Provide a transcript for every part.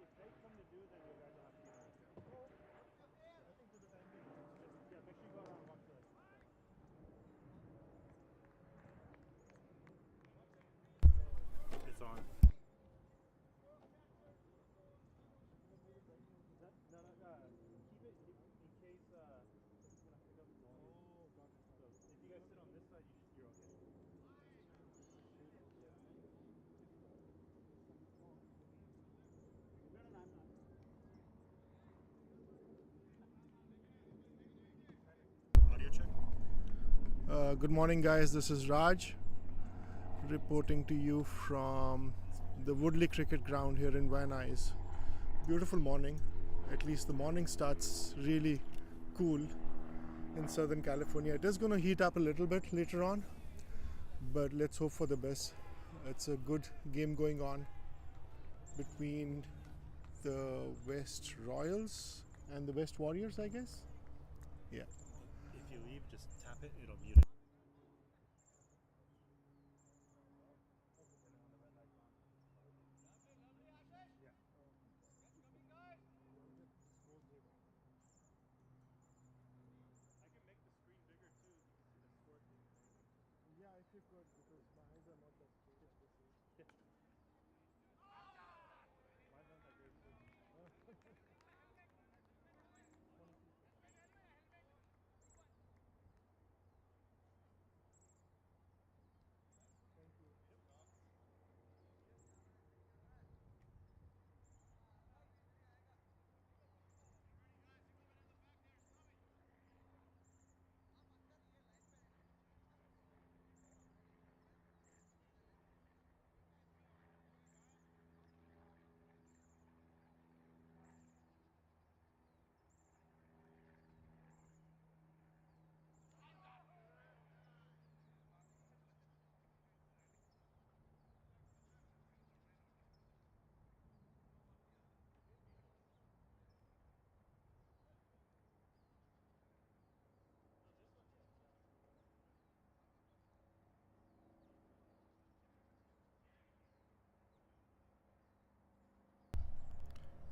if they come to do, then you guys will have to be on the field. I think for the time being, just make sure you go around and watch the. It's on. No, keep it in case it's gonna pick up noise. Oh, got it. So if you guys sit on this side, you're okay. No, I'm not. Audio check. Good morning, guys. This is Raj reporting to you from the Woodley Cricket Ground here in Van Nuys. Beautiful morning. At least the morning starts really cool in Southern California. It is going to heat up a little bit later on, but let's hope for the best. It's a good game going on between the West Royals and the West Warriors, I guess. Yeah. If you leave, just tap it, it'll mute it. Yeah, if you could, because my eyes are not that straight as this is. Mine aren't that great too. Thank you.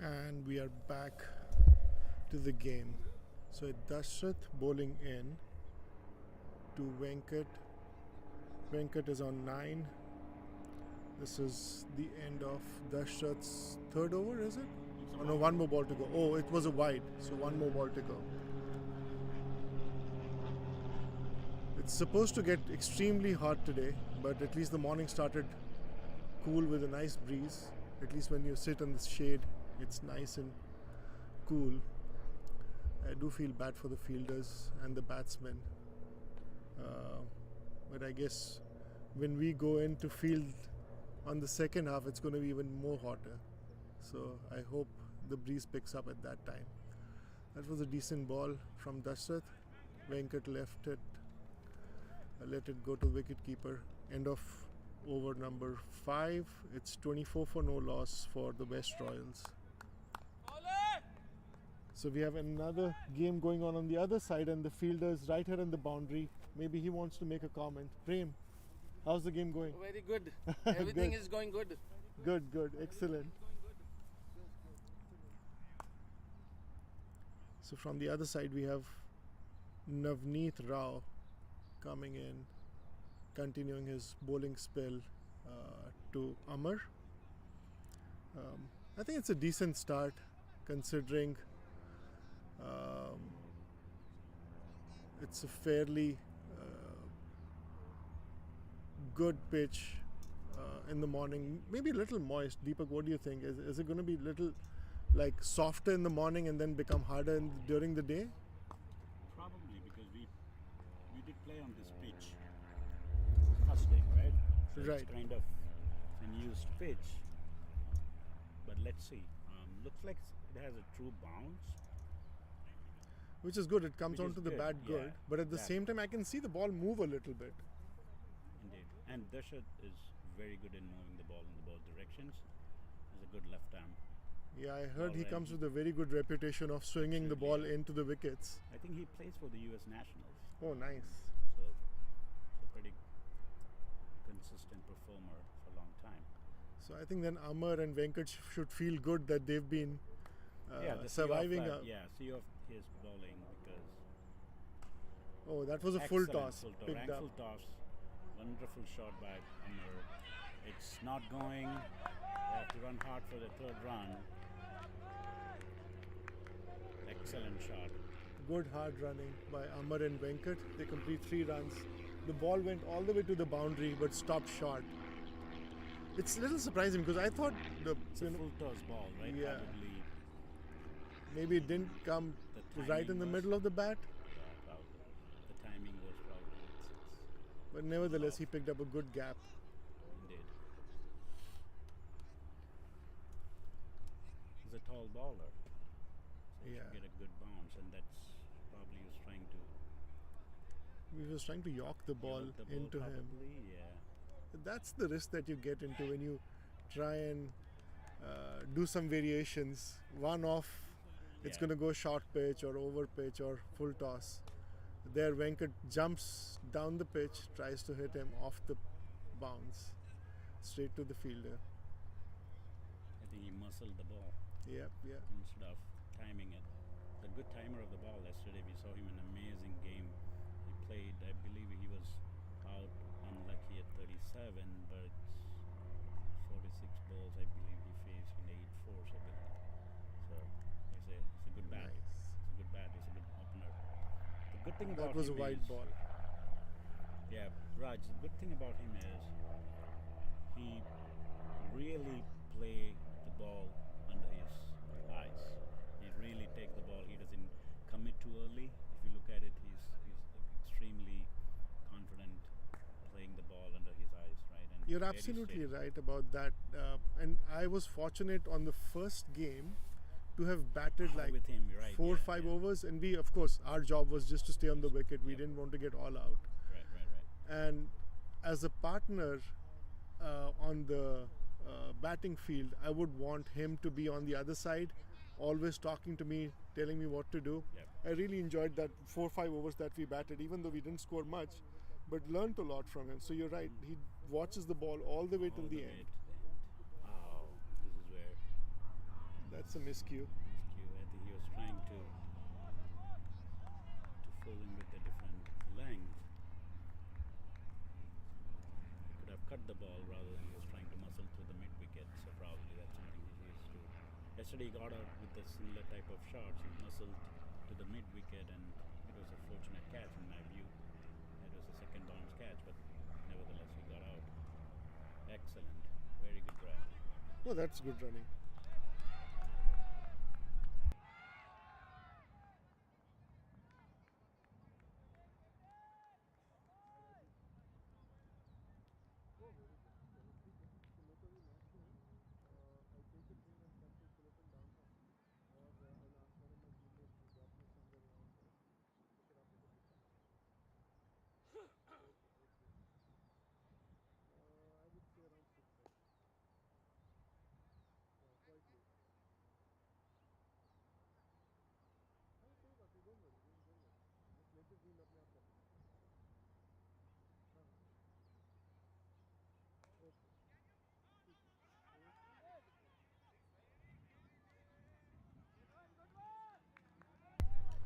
And we are back to the game. So Dashrath bowling in to Venkat. Venkat is on 9. This is the end of Dashrath's third over, is it? Oh no, one more ball to go. Oh, it was a wide, so one more ball to go. It's supposed to get extremely hot today, but at least the morning started cool with a nice breeze. At least when you sit in the shade, it's nice and cool. I do feel bad for the fielders and the batsmen. But I guess when we go into field on the second half, it's going to be even more hotter. So I hope the breeze picks up at that time. That was a decent ball from Dashrath. Venkat left it, let it go to wicketkeeper. End of over number 5. It's 24 for no loss for the West Royals. So we have another game going on the other side, and the fielder's right here on the boundary. Maybe he wants to make a comment. Prem, how's the game going? Very good. Everything is going good. Good, excellent. So from the other side we have Navneet Rao coming in, continuing his bowling spell to Amar. I think it's a decent start considering it's a fairly good pitch in the morning. Maybe a little moist. Deepak, what do you think? Is it going to be little like softer in the morning and then become harder during the day? Probably, because we did play on this pitch first day, right? So Right. It's kind of an used pitch. But let's see. Looks like it has a true bounce. Which is good. It comes Which is onto the good, bat good. yeah. But at the Yeah. same time, I can see the ball move a little bit. Indeed. And Dashrath is very good in moving the ball in the both directions. Has a good left arm. Yeah, I heard he Well, comes and with a very good reputation of swinging the ball Absolutely. into the wickets. I think he plays for the US Nationals. Oh, nice. So pretty consistent performer for a long time. So I think then Amar and Venkat should feel good that they've been the surviving. sea of his bowling because Oh, that was a full excellent toss. full toss, Picked up. full toss, wonderful shot by Amar. It's not going. They have to run hard for the third run. Excellent shot. Good hard running by Amar and Venkat. They complete 3 runs. The ball went all the way to the boundary but stopped short. It's a little surprising because I thought It's a full toss ball, right? Yeah. Probably. maybe it didn't come The right in timing the was- middle of the bat. Yeah, probably. The timing was probably But nevertheless, he picked up a good gap. indeed. He's a tall bowler, so he Yeah. should get a good bounce, and that's probably he was trying to He was trying to york the ball York the ball into him. probably, yeah. That's the risk that you get into when you try and do some variations. One off, it's Yeah. going to go short pitch or over pitch or full toss. There, Venkat jumps down the pitch, tries to hit him off the bounce, straight to the fielder. I think he muscled the ball Yep, yeah. instead of timing it. The good timer of the ball yesterday. We saw him in an amazing game. He played. I believe he was out unlucky at 37, but it's 46 balls. I believe he faced in 8 fours. I believe. So it's a good bat. Nice. It's a good bat. It's a good opener. The good thing about That was a him wide is, ball. Yeah, Raj. The good thing about him is he really play the ball under his eyes. He really takes the ball. He doesn't commit too early. If you look at it, he's extremely confident playing the ball under his eyes, right? And You're very absolutely steady. right about that. And I was fortunate on the first game to have batted like with him, you're right? 4 or yeah, 5 yeah. overs, and we, of course, our job was just to stay on the wicket. We Yep. didn't want to get all out. Right. And as a partner on the batting field, I would want him to be on the other side, always talking to me, telling me what to do. Yep. I really enjoyed that 4 or 5 overs that we batted, even though we didn't score much, but learned a lot from him. So you're right, he watches the ball all the way till All the way end. to the end. Oh, this is where That's a miscue. it's cute. I think he was trying to fool him with a different length. He could have cut the ball rather than he was trying to muscle through the mid wicket. So probably that's something he used to. Yesterday he got out with a similar type of shots. He muscled to the mid wicket, and it was a fortunate catch in my view. It was a second bounce catch, but nevertheless he got out. Excellent, very good drive. Oh, that's good running.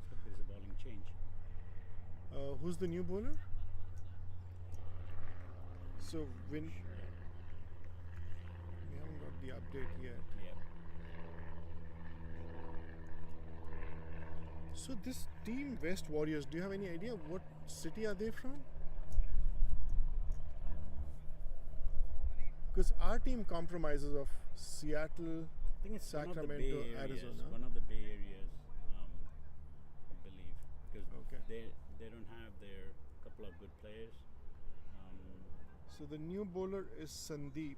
So there is a bowling change. Who's the new bowler? So when we haven't got the update yet. Yeah. So this team West Warriors, do you have any idea what city are they from? Because our team compromises of Seattle. I think it's one of the Sacramento, Bay areas. Arizona. One of the Bay areas, I believe, because Okay. they don't have their couple of good players. So the new bowler is Sandeep.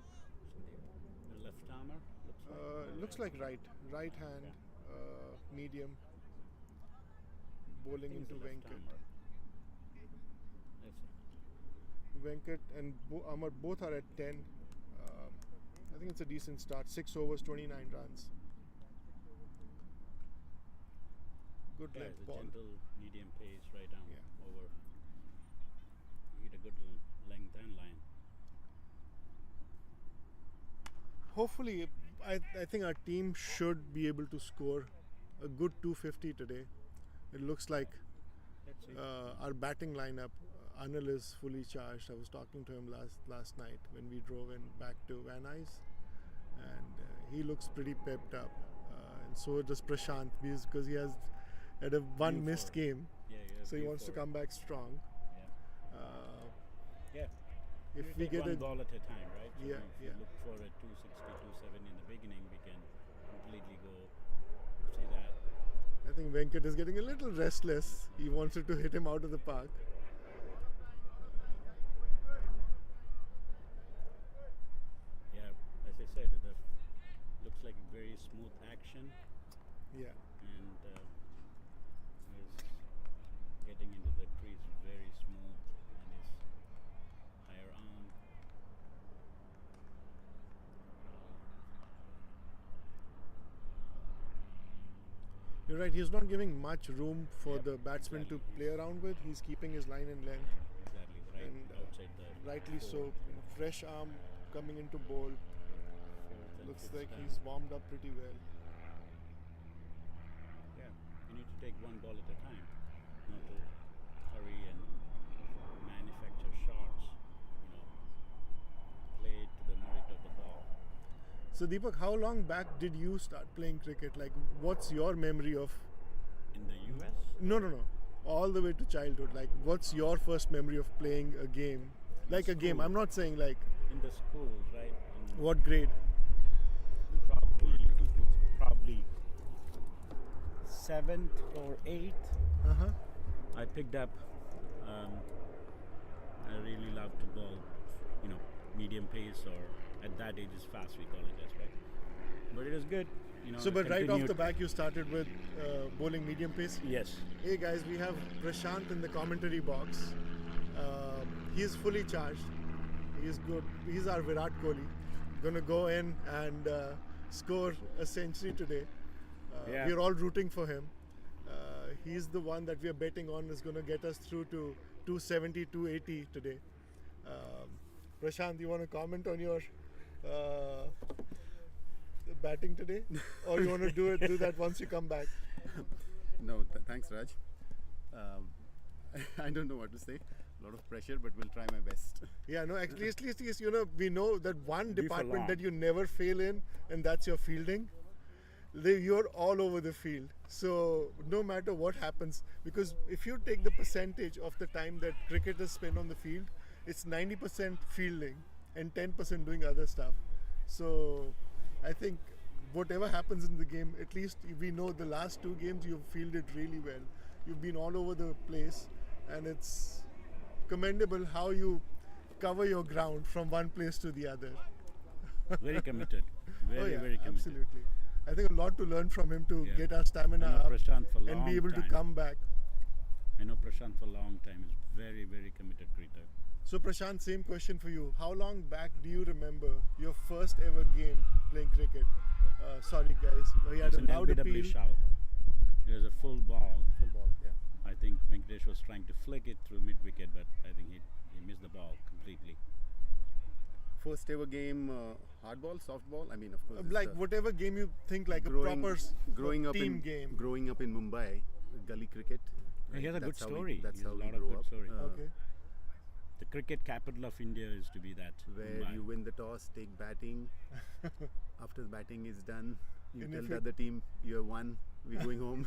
The left armer Looks like right hand, medium, bowling into Venkat. Venkat and Amar both are at 10. I think it's a decent start. 6 overs, 29 runs. Good Yeah, length it's a ball. gentle medium pace right down Yeah. over. Hit a good length and line. hopefully, I think our team should be able to score a good 250 today. It looks like Let's see. our batting lineup. Anil is fully charged. I was talking to him last night when we drove in back to Van Nuys, and he looks pretty pepped up. And so does Prashant because he has had a one Due missed for- game, Yeah, yeah. so he due wants to for it. come back strong. Yeah. Uh, Yeah. if We we take get one a ball at a time, right? So Yeah, if yeah. you look for a 260, 270 in the beginning, we can completely go see that. I think Venkat is getting a little restless. He wanted to hit him out of the park. Yeah, as I said, the looks like a very smooth action, Yeah. and is getting into the crease very smooth, and his higher arm. You're right. He's not giving much room for Yep, the batsman exactly. to play around with. He's keeping his line in length. Exactly, right And, outside the. Rightly so. forward. Fresh arm coming into bowl. Fourth and Looks fifth like down. he's warmed up pretty well. Yeah, you need to take one ball at a time, not to hurry and manufacture shots. Play to the merit of the ball. So Deepak, how long back did you start playing cricket? Like, what's your memory of? In the US, No. All the way to childhood. Like, what's your first memory of playing a game? Like a game. School. I'm not saying like in the schools, right? In what grade. probably seventh or eighth. Uh huh. I picked up. I really love to bowl, medium pace, or at that age is fast. We call it as, right? But it is good. So, but right off continued- the back, you started with bowling medium pace. Yes. Hey guys, we have Prashant in the commentary box. He's fully charged. He's good. He's our Virat Kohli. Gonna go in and score a century today. Yeah. We're all rooting for him. He's the one that we are betting on is gonna get us through to 270, 280 today. Prashant, you want to comment on your batting today, or you want to do that once you come back? No, thanks, Raj. I don't know what to say. A lot of pressure, but we'll try my best. Yeah, no, at least we know that one Be for department long. that you never fail in, and that's your fielding. You're all over the field. So no matter what happens, because if you take the percentage of the time that cricketers spend on the field, it's 90% fielding and 10% doing other stuff. So I think whatever happens in the game, at least we know the last two games you've fielded really well. You've been all over the place, and it's commendable how you cover your ground from one place to the other. Very committed. Very, Oh yeah, very committed. absolutely. I think a lot to learn from him to Yeah. get our stamina I know up Prashant for a and be long able to time. come back. I know Prashant for a long time. Is very, very committed cricketer. So Prashant, same question for you. How long back do you remember your first ever game playing cricket? Sorry guys, we had It's a an loud LBW appeal. shout. It was a full ball. Full ball, yeah. I think Venkatesh was trying to flick it through mid wicket, but I think he missed the ball completely. First ever game, hardball, softball. I mean, of course. it's Like the whatever game you think like growing, a proper growing up team in game. growing up in Mumbai, gully cricket. He has a good That's how story. That's He has how a we lot of grow good up. story. Okay. The cricket capital of India is to be that. Where Mumbai. you win the toss, take batting. After the batting is done, you And tell if the it- other team you have won. We're going home.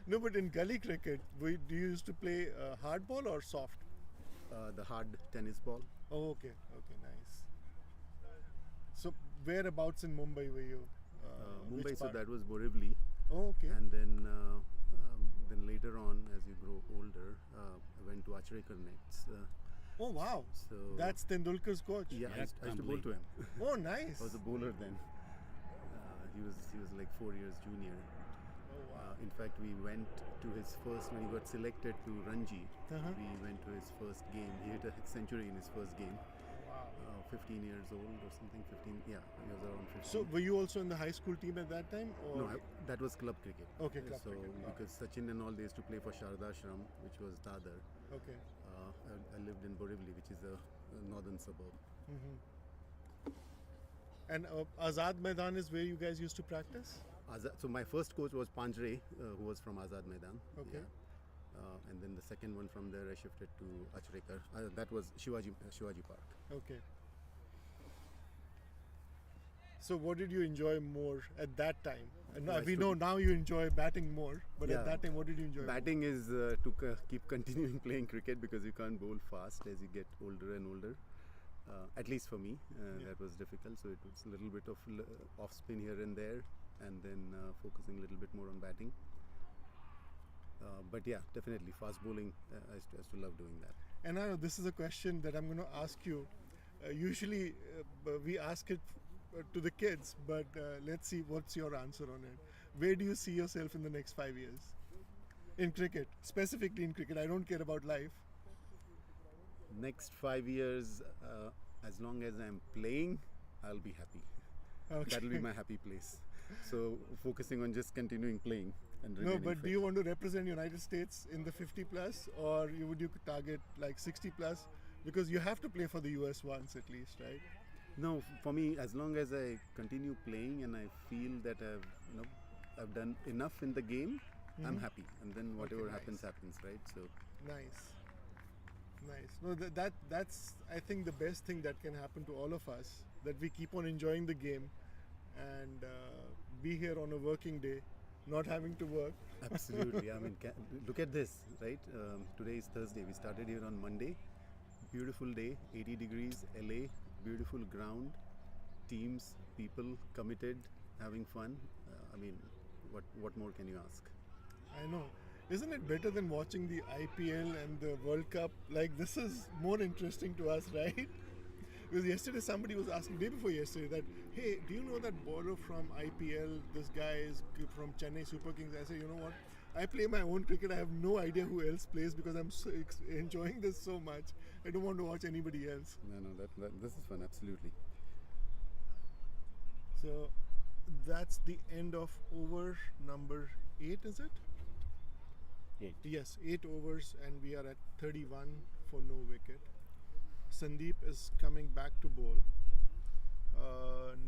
No, but in gully cricket, do you used to play hardball or soft? The hard tennis ball. Oh, okay, nice. So whereabouts in Mumbai were you? Which Mumbai, so part? that was Borivali. Oh, okay. And then later on, as you grow older, I went to Achrekar Nets. Oh wow, So that's Tendulkar's coach. yeah, Yeah, I used to bowl to him. Oh nice. I was a bowler then. He was like 4 years junior. Oh wow. In fact, we went to his first when he got selected to Ranji. Uh-huh. We went to his first game. He hit a century in his first game. Wow. 15 years old or something. 15. Yeah, he was around 15. So were you also in the high school team at that time? Or? no, that was club cricket. Okay, club so cricket. because Sachin and all they used to play for Shardashram, which was Dadar. Okay. I lived in Borivali, which is a northern suburb. Mm-hmm. And Azad Maidan is where you guys used to practice? So my first coach was Panjre, who was from Azad Maidan. Okay. Yeah. And then the second one from there I shifted to Achrekar. That was Shivaji Park. Okay. So what did you enjoy more at that time? And No, I we stood- know now you enjoy batting more, but Yeah. at that time what did you enjoy more? Batting is to keep continuing playing cricket because you can't bowl fast as you get older and older. At least for me, that was difficult. So it was a little bit of off spin here and there, and then focusing a little bit more on batting. But yeah, definitely fast bowling. I used to love doing that. And I know this is a question that I'm going to ask you. Usually we ask it to the kids, but let's see what's your answer on it. Where do you see yourself in the next 5 years? In cricket, specifically in cricket. I don't care about life. Next 5 years, as long as I'm playing, I'll be happy. Okay. That'll be my happy place. So focusing on just continuing playing and No, remaining but fit. do you want to represent United States in the 50 plus, or would you target like 60 plus? Because you have to play for the US once at least, right? No, for me, as long as I continue playing and I feel that I've done enough in the game, I'm happy. And then whatever nice. happens, right? So Nice. No, that's I think the best thing that can happen to all of us, that we keep on enjoying the game and be here on a working day, not having to work. absolutely. I mean, look at this, right? Today is Thursday. We started here on Monday. Beautiful day, 80 degrees, LA, beautiful ground, teams, people committed, having fun. I mean, what more can you ask? I know. Isn't it better than watching the IPL and the World Cup? Like, this is more interesting to us, right? Because yesterday somebody was asking, day before yesterday, that, hey, do you know that bowler from IPL? This guy is from Chennai Super Kings. I said, you know what? I play my own cricket. I have no idea who else plays because I'm so enjoying this so much. I don't want to watch anybody else. No, this is fun, absolutely. So that's the end of over number 8, is it? 8. Yes, 8 overs, and we are at 31 for no wicket. Sandeep is coming back to bowl.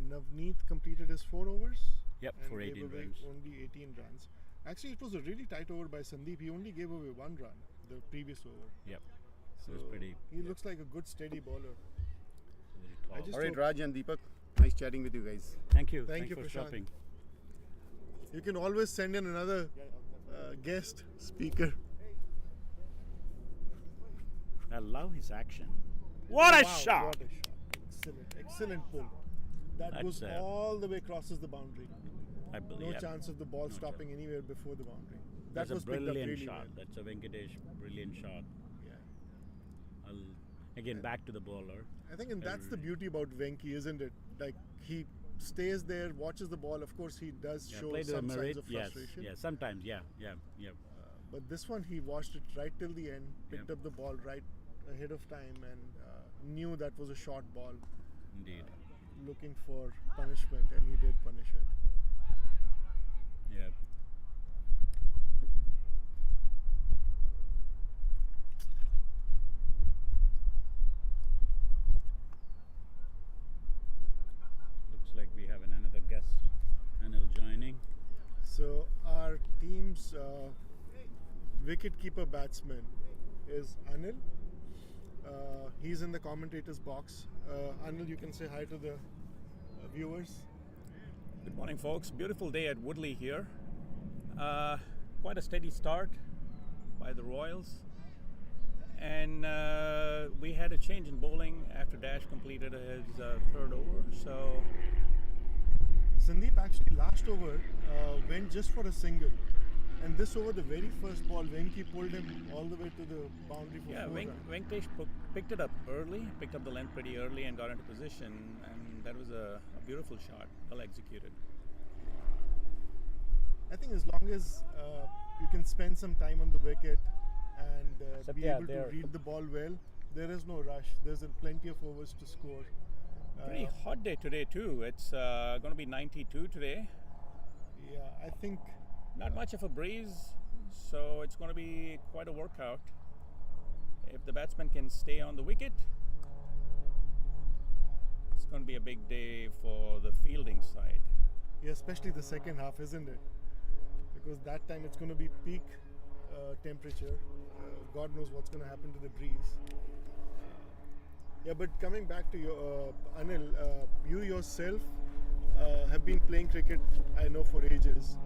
Navneet completed his 4 overs. Yep, and for gave 18 away runs. only 18 runs. Actually, it was a really tight over by Sandeep. He only gave away 1 run the previous over. Yep. So It was pretty. he looks like a good steady bowler. Very I tall. just All right, hope- Raj and Deepak, nice chatting with you guys. Thank you. Thank Thanks you, for Prashant. stopping. You can always send in another guest speaker. I love his action. What a Wow, shot! What a shot. Excellent pull. That That's, goes all the way crosses the boundary. I No believe. chance of the ball No stopping anywhere before the boundary. That That's a was picked up brilliant really shot. well. That's a Venkatesh brilliant shot. Yeah. Again, back to the bowler. I think, and that's the beauty about Venki, isn't it? Like, he stays there, watches the ball. Of course, he does Yeah, show play to some the signs merit. of Yes, frustration. yeah, sometimes, yeah. But this one, he watched it right till the end, picked Yep. up the ball right ahead of time, and knew that was a short ball, Indeed. looking for punishment, and he did punish it. Yeah. Looks like we have another guest, Anil, joining. So our team's wicket-keeper batsman is Anil. He's in the commentator's box. Anil, you can say hi to the viewers. Good morning, folks. Beautiful day at Woodley here. Quite a steady start by the Royals. And we had a change in bowling after Dash completed his 3rd over. So, Sandeep actually last over went just for a single. And this over, the very first ball, Venki pulled him all the way to the boundary for yeah, 4 runs. Venkatesh picked it up early, picked up the length pretty early and got into position. And that was a beautiful shot, well executed. I think as long as you can spend some time on the wicket and be Satya, able to there. read the ball well, there is no rush. There's plenty of overs to score. Pretty hot day today, too. It's going to be 92 today. Yeah, I think Not much of a breeze, so it's going to be quite a workout. If the batsman can stay on the wicket, it's going to be a big day for especially the second half, isn't it? Because that time it's going to be peak temperature. God knows what's going to happen to the breeze. Yeah, but coming back to your Anil, you yourself have been playing cricket, I know, for ages.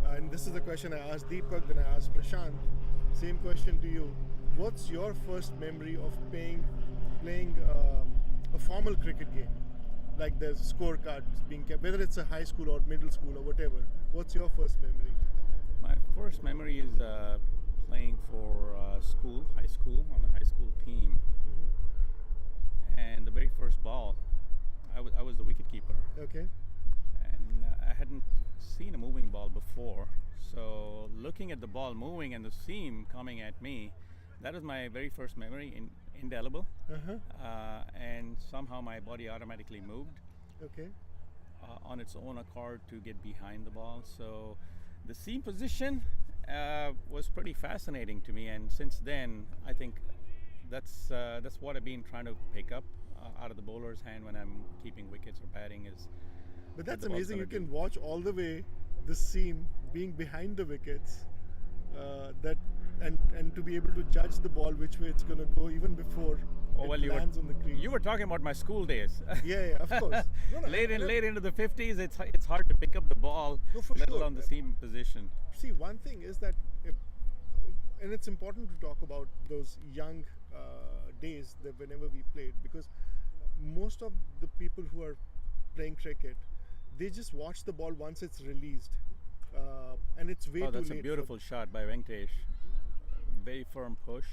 And this is the question I asked Deepak, then I asked Prashant. Same question to you. What's your first memory of playing a formal cricket game? Like the scorecards being kept, whether it's a high school or middle school or whatever. What's your first memory? My first memory is playing for high school, on the high school team. And the very first ball, I was the wicket keeper. Okay. And I hadn't seen a moving ball before. So looking at the ball moving and the seam coming at me, that was my very first memory, indelible. And somehow my body automatically moved Okay. on its own accord to get behind the ball. So the seam position was pretty fascinating to me. And since then, I think that's what I've been trying to pick up out of the bowler's hand when I'm keeping wickets or batting is. But that's the ball's amazing. You gonna can do. watch all the way the seam being behind the wickets. And to be able to judge the ball which way it's going to go even before Oh, well, it lands on the crease. you were talking about my school days. Yeah, of course. No, no, late I- into the 50s, it's hard to pick up the ball, No, for let sure. alone the seam position. See, one thing is that, and it's important to talk about those young days that whenever we played, because most of the people who are playing cricket, they just watch the ball once it's released, and it's way Oh, too that's late. a beautiful shot by Venkatesh. Very firm push,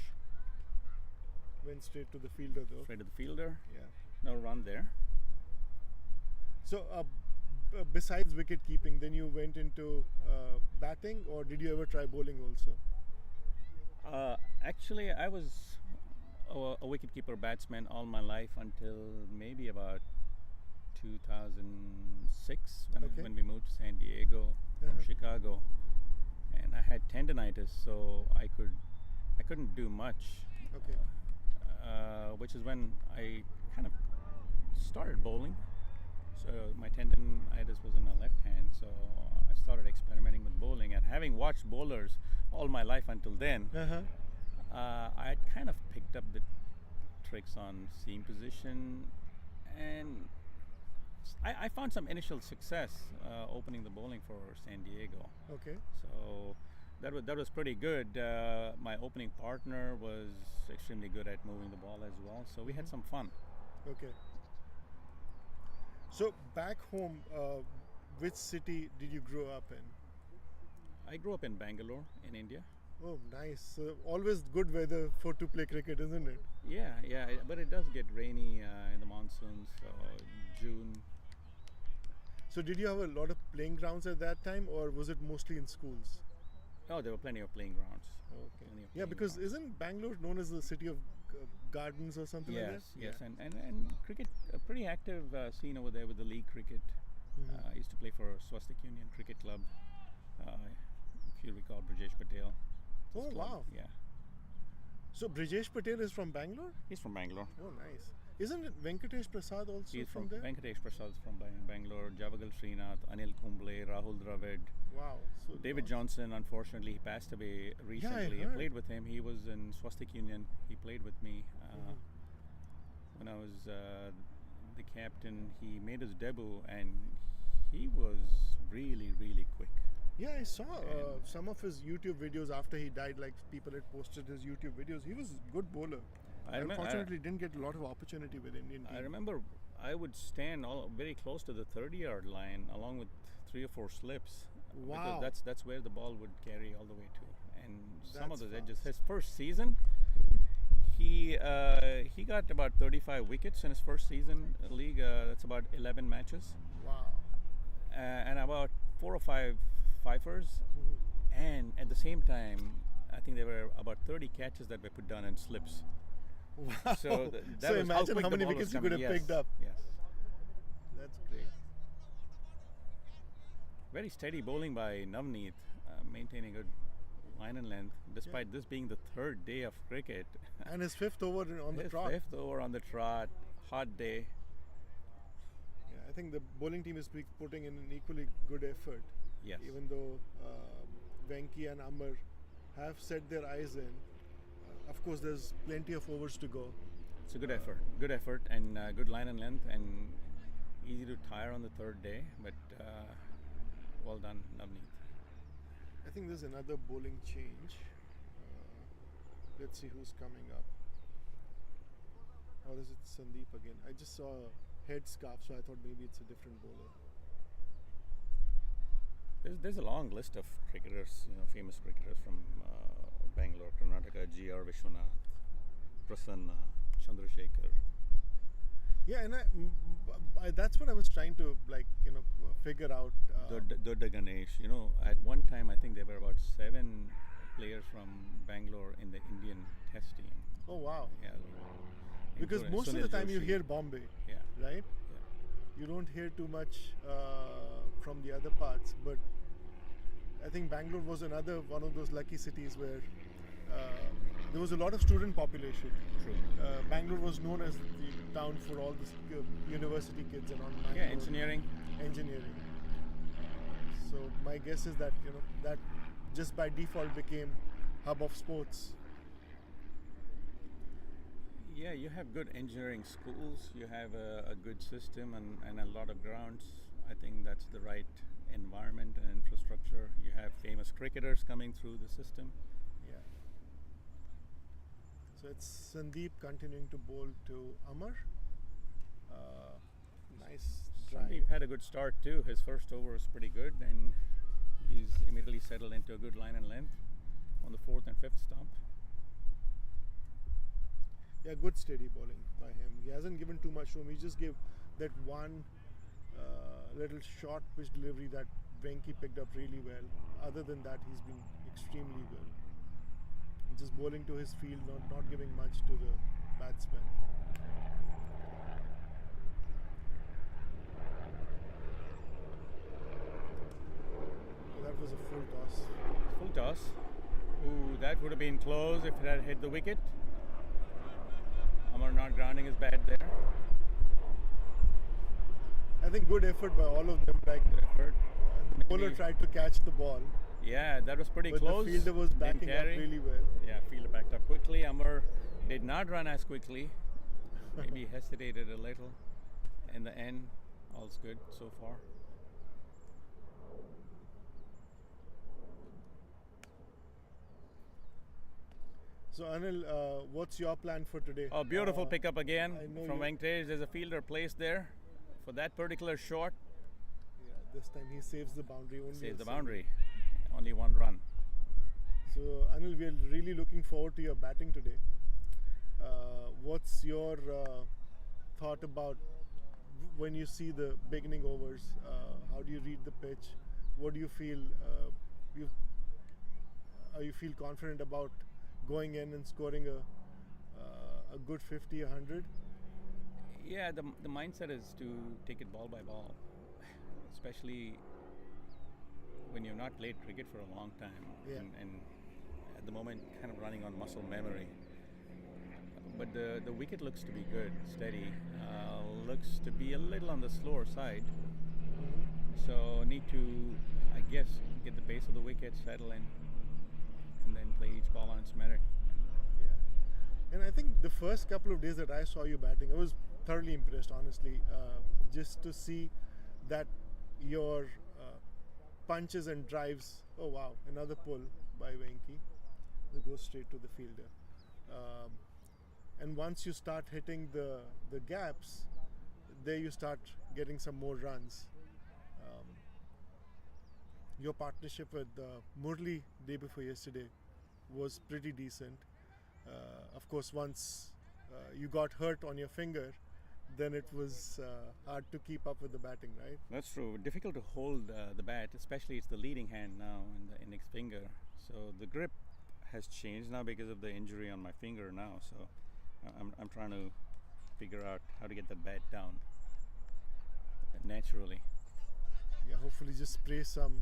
Went straight to the fielder though. straight to the fielder. Yeah. No run there. So, besides wicket keeping, then you went into batting, or did you ever try bowling also? Actually, I was a wicketkeeper batsman all my life until maybe about 2006 Okay. when we moved to San Diego from Uh-huh. Chicago, and I had tendonitis, so I couldn't do much. Okay. Which is when I kind of started bowling. So my tendonitis was in my left hand, so I started experimenting with bowling. And having watched bowlers all my life until then, Uh-huh. I had kind of picked up the tricks on seam position, and I found some initial success opening the bowling for San Diego. Okay. So that was pretty good. My opening partner was extremely good at moving the ball as well, so we had some fun. Okay. So back home, which city did you grow up in? I grew up in Bangalore in India. Oh, nice. Always good weather for to play cricket, isn't it? Yeah, but it does get rainy in the monsoons, June. So did you have a lot of playing grounds at that time, or was it mostly in schools? Oh, there were plenty of playing grounds. Okay. Plenty of Yeah, playing because grounds. isn't Bangalore known as the city of gardens or something like that? Yes, and cricket, a pretty active scene over there with the league cricket. I used to play for Swastik Union Cricket Club. If you recall Brajesh Patel. Oh, His club, wow. Yeah, So Brijesh Patel is from Bangalore? he's from Bangalore. Oh, nice. Isn't it Venkatesh Prasad also He's from from there? Venkatesh Prasad from Bangalore. Javagal Srinath, Anil Kumble, Rahul Dravid. Wow. So David Johnson, unfortunately, he passed away recently. I heard. played with him. He was in Swastik Union. He played with me when I was the captain. He made his debut, and he was really, really quick. Yeah, I saw some of his YouTube videos after he died. Like people had posted his YouTube videos. He was a good bowler. Unfortunately, didn't get a lot of opportunity with Indian team. I remember I would stand very close to the 30-yard line, along with 3 or 4 slips. Wow. Because that's where the ball would carry all the way to, and some of That's those edges. fast. His first season, he got about 35 wickets in his first season league. That's about 11 matches, Wow. and about 4 or 5 fifers. And at the same time, I think there were about 30 catches that were put down in slips. Wow. So that So was imagine quick how the many ball was wickets you could coming. have picked up. Yes. That's great. Very steady bowling by Navneet, maintaining good line and length, despite this being the 3rd day of cricket. And his fifth over on the His trot. 5th over on the trot, hot day. Yeah, I think the bowling team is putting in an equally good effort. Yes. Even though Venki and Amar have set their eyes in, of course, there's plenty of overs to go. It's a good effort. Good effort and good line and length and easy to tire on the third day, but well done, Navneet. I think there's another bowling change. Let's see who's coming up. Or is it Sandeep again? I just saw a head scarf, so I thought maybe it's a different bowler. There's a long list of cricketers, famous cricketers from Bangalore, Karnataka, G.R. Vishwanath, Prasanna, Chandrasekhar. Yeah, and that's what I was trying to figure out. Dodda Ganesh. At one time I think there were about 7 players from Bangalore in the Indian Test team. Oh wow! Yeah. Because including most of Sunil the time you Joshi. hear Bombay, Yeah. right? Yeah. You don't hear too much from the other parts, but I think Bangalore was another one of those lucky cities where there was a lot of student population. True. Bangalore was known as the town for all the university kids and all. Yeah, engineering. Engineering. So my guess is that that just by default became hub of sports. Yeah, you have good engineering schools, you have a good system and a lot of grounds. I think that's the right environment and infrastructure. You have famous cricketers coming through the system. Yeah. So it's Sandeep continuing to bowl to Amar. Nice drive. Sandeep had a good start too. His first over was pretty good and he's immediately settled into a good line and length on the 4th and 5th stump. Yeah, good steady bowling by him. He hasn't given too much room. He just gave that one little short pitch delivery that Venki picked up really well. Other than that, he's been extremely good. Just bowling to his field, not giving much to the batsman. That was a full toss. Full toss. Ooh, that would have been close if it had hit the wicket. Amar not grounding his bat there. I think good effort by all of them. Like Good effort. the bowler tried to catch the ball, Yeah, that was pretty but close. the fielder was Didn't backing up carry. really well. Yeah, fielder backed up quickly. Amar did not run as quickly. Maybe hesitated a little. In the end, all's good so far. So Anil, what's your plan for today? Oh, beautiful pickup again I know from you- Venkatesh. There's a fielder placed there for that particular shot. Yeah, this time he saves the boundary. Only Saves a the single. boundary. Only one run. So Anil, we are really looking forward to your batting today. What's your thought about when you see the beginning overs? How do you read the pitch? What do you feel? You feel confident about going in and scoring a good 50, 100? Yeah, the mindset is to take it ball by ball, especially when you've not played cricket for a long time, Yeah. and at the moment kind of running on muscle memory. But the wicket looks to be good, steady. Looks to be a little on the slower side. So need to, I guess, get the pace of the wicket, settle in, and then play each ball on its merit. Yeah. And I think the first couple of days that I saw you batting, I was thoroughly impressed, honestly. Just to see that your punches and drives. Oh wow, another pull by Venki. That goes straight to the fielder. And once you start hitting the gaps, there you start getting some more runs. Your partnership with Murli day before yesterday was pretty decent. Of course, once you got hurt on your finger, then it was hard to keep up with the batting, right? That's true. Difficult to hold the bat, especially it's the leading hand now and the index finger. So the grip has changed now because of the injury on my finger now. So I'm trying to figure out how to get the bat down naturally. Yeah, hopefully just spray some.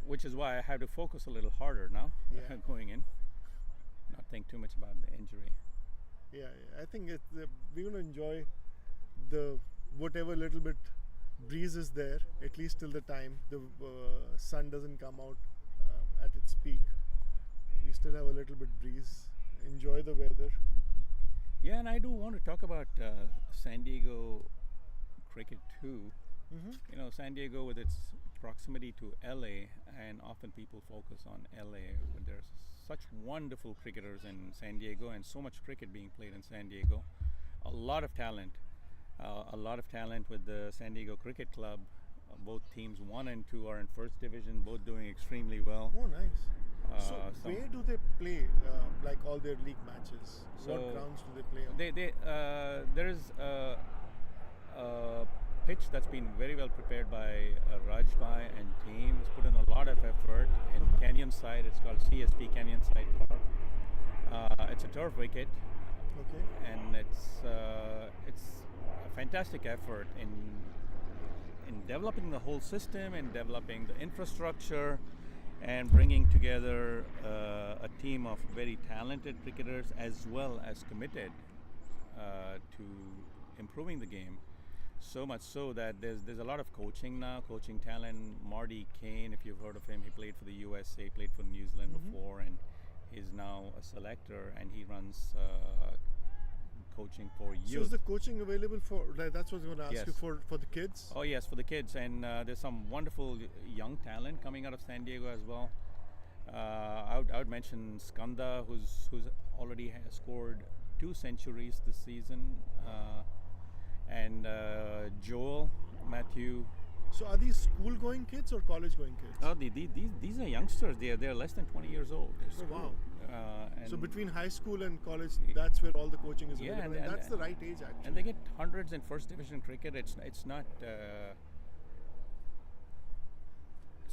Which is why I have to focus a little harder now Yeah. going in. Not think too much about the injury. Yeah, I think we're going to enjoy the whatever little bit breeze is there, at least till the time the sun doesn't come out at its peak, we still have a little bit breeze. Enjoy the weather. Yeah, and I do want to talk about San Diego cricket too. You know, San Diego with its proximity to LA, and often people focus on LA, but there's such wonderful cricketers in San Diego and so much cricket being played in San Diego. A lot of talent. With the San Diego Cricket Club. Both teams 1 and 2 are in first division, both doing extremely well. Oh, nice. So some- where do they play like all their league matches? What So grounds do they play on? There is a pitch that's been very well prepared by Rajbai and team. He's put in a lot of effort in Canyon Side. It's called CSP Canyon Side Park. It's a turf wicket, Okay. and it's a fantastic effort in developing the whole system and developing the infrastructure and bringing together a team of very talented cricketers as well as committed to improving the game. So much so that there's a lot of coaching now, coaching talent. Marty Kane, if you've heard of him, he played for the USA, played for New Zealand before, and he's now a selector, and he runs coaching for youth. So is the coaching available for? Like, that's what I was going to ask you Yes. for the kids. Oh yes, for the kids, and there's some wonderful young talent coming out of San Diego as well. I would mention Skanda, who's already has scored 2 centuries this season, and Joel, Matthew. So are these school-going kids or college-going kids? Oh, these are youngsters. They're less than 20 years old. They're Oh, wow. school. And So between high school and college, that's where all the coaching is Yeah, available, and- and that's and- the right age actually. and they get hundreds in first division cricket. It's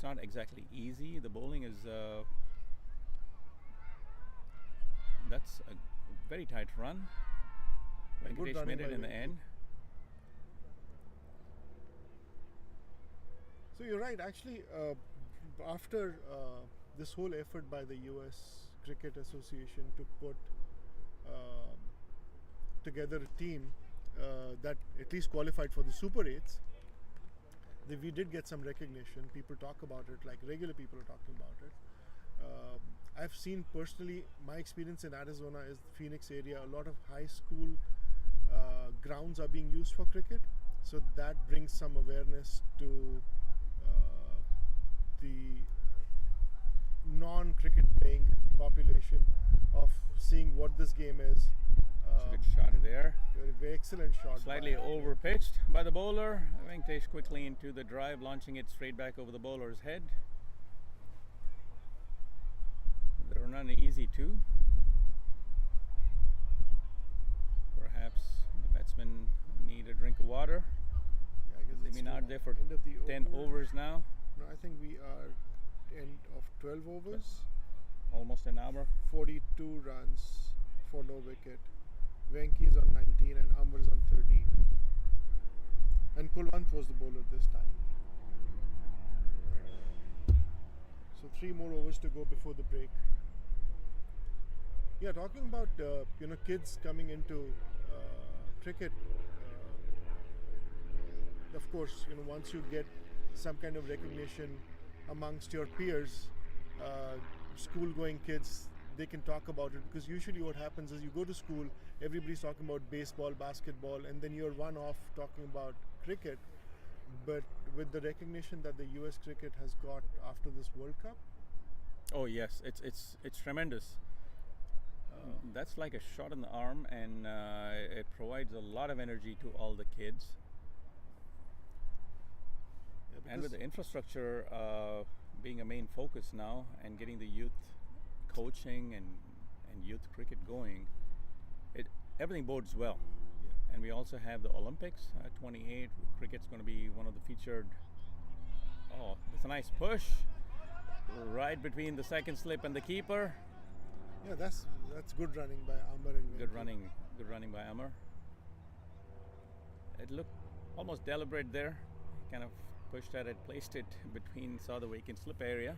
not exactly easy. The bowling is that's a very tight run. Good Venkatesh running made it by in the Venki. end. So you're right. Actually, after this whole effort by the U.S. Cricket Association to put together a team that at least qualified for the Super 8s, we did get some recognition. People talk about it, like regular people are talking about it. I've seen personally, my experience in Arizona is the Phoenix area, a lot of high school grounds are being used for cricket. So that brings some awareness to the non-cricket playing population of seeing what this game is. It's a good shot there. Very excellent shot. Slightly by- over pitched by the bowler. Venkatesh quickly into the drive, launching it straight back over the bowler's head. They were not easy too. Perhaps the batsmen need a drink of water. Yeah, I guess They've it's been out the there for end of the 10 over. overs now, No, I think we are end of 12 overs. almost an hour. 42 runs for no wicket. Venki is on 19 and Amber is on 13. And Kulwant was the bowler this time. So 3 more overs to go before the break. Yeah, talking about kids coming into cricket. Of course, once you get some kind of recognition amongst your peers, school-going kids, they can talk about it, because usually what happens is you go to school, everybody's talking about baseball, basketball, and then you're one off talking about cricket. But with the recognition that the US cricket has got after this World Cup, Oh yes, it's tremendous. That's like a shot in the arm, and it provides a lot of energy to all the kids. yeah, And with because- the infrastructure being a main focus now, and getting the youth coaching and youth cricket going, everything bodes well. yeah. And we also have the Olympics, 28. Cricket's going to be one of the featured. Oh, it's a nice push, right between the second slip and the keeper. Yeah, that's good running by Amar and Good Venki. running by Amar. It looked almost deliberate there. Kind of pushed at it, placed it between, saw the vacant slip area.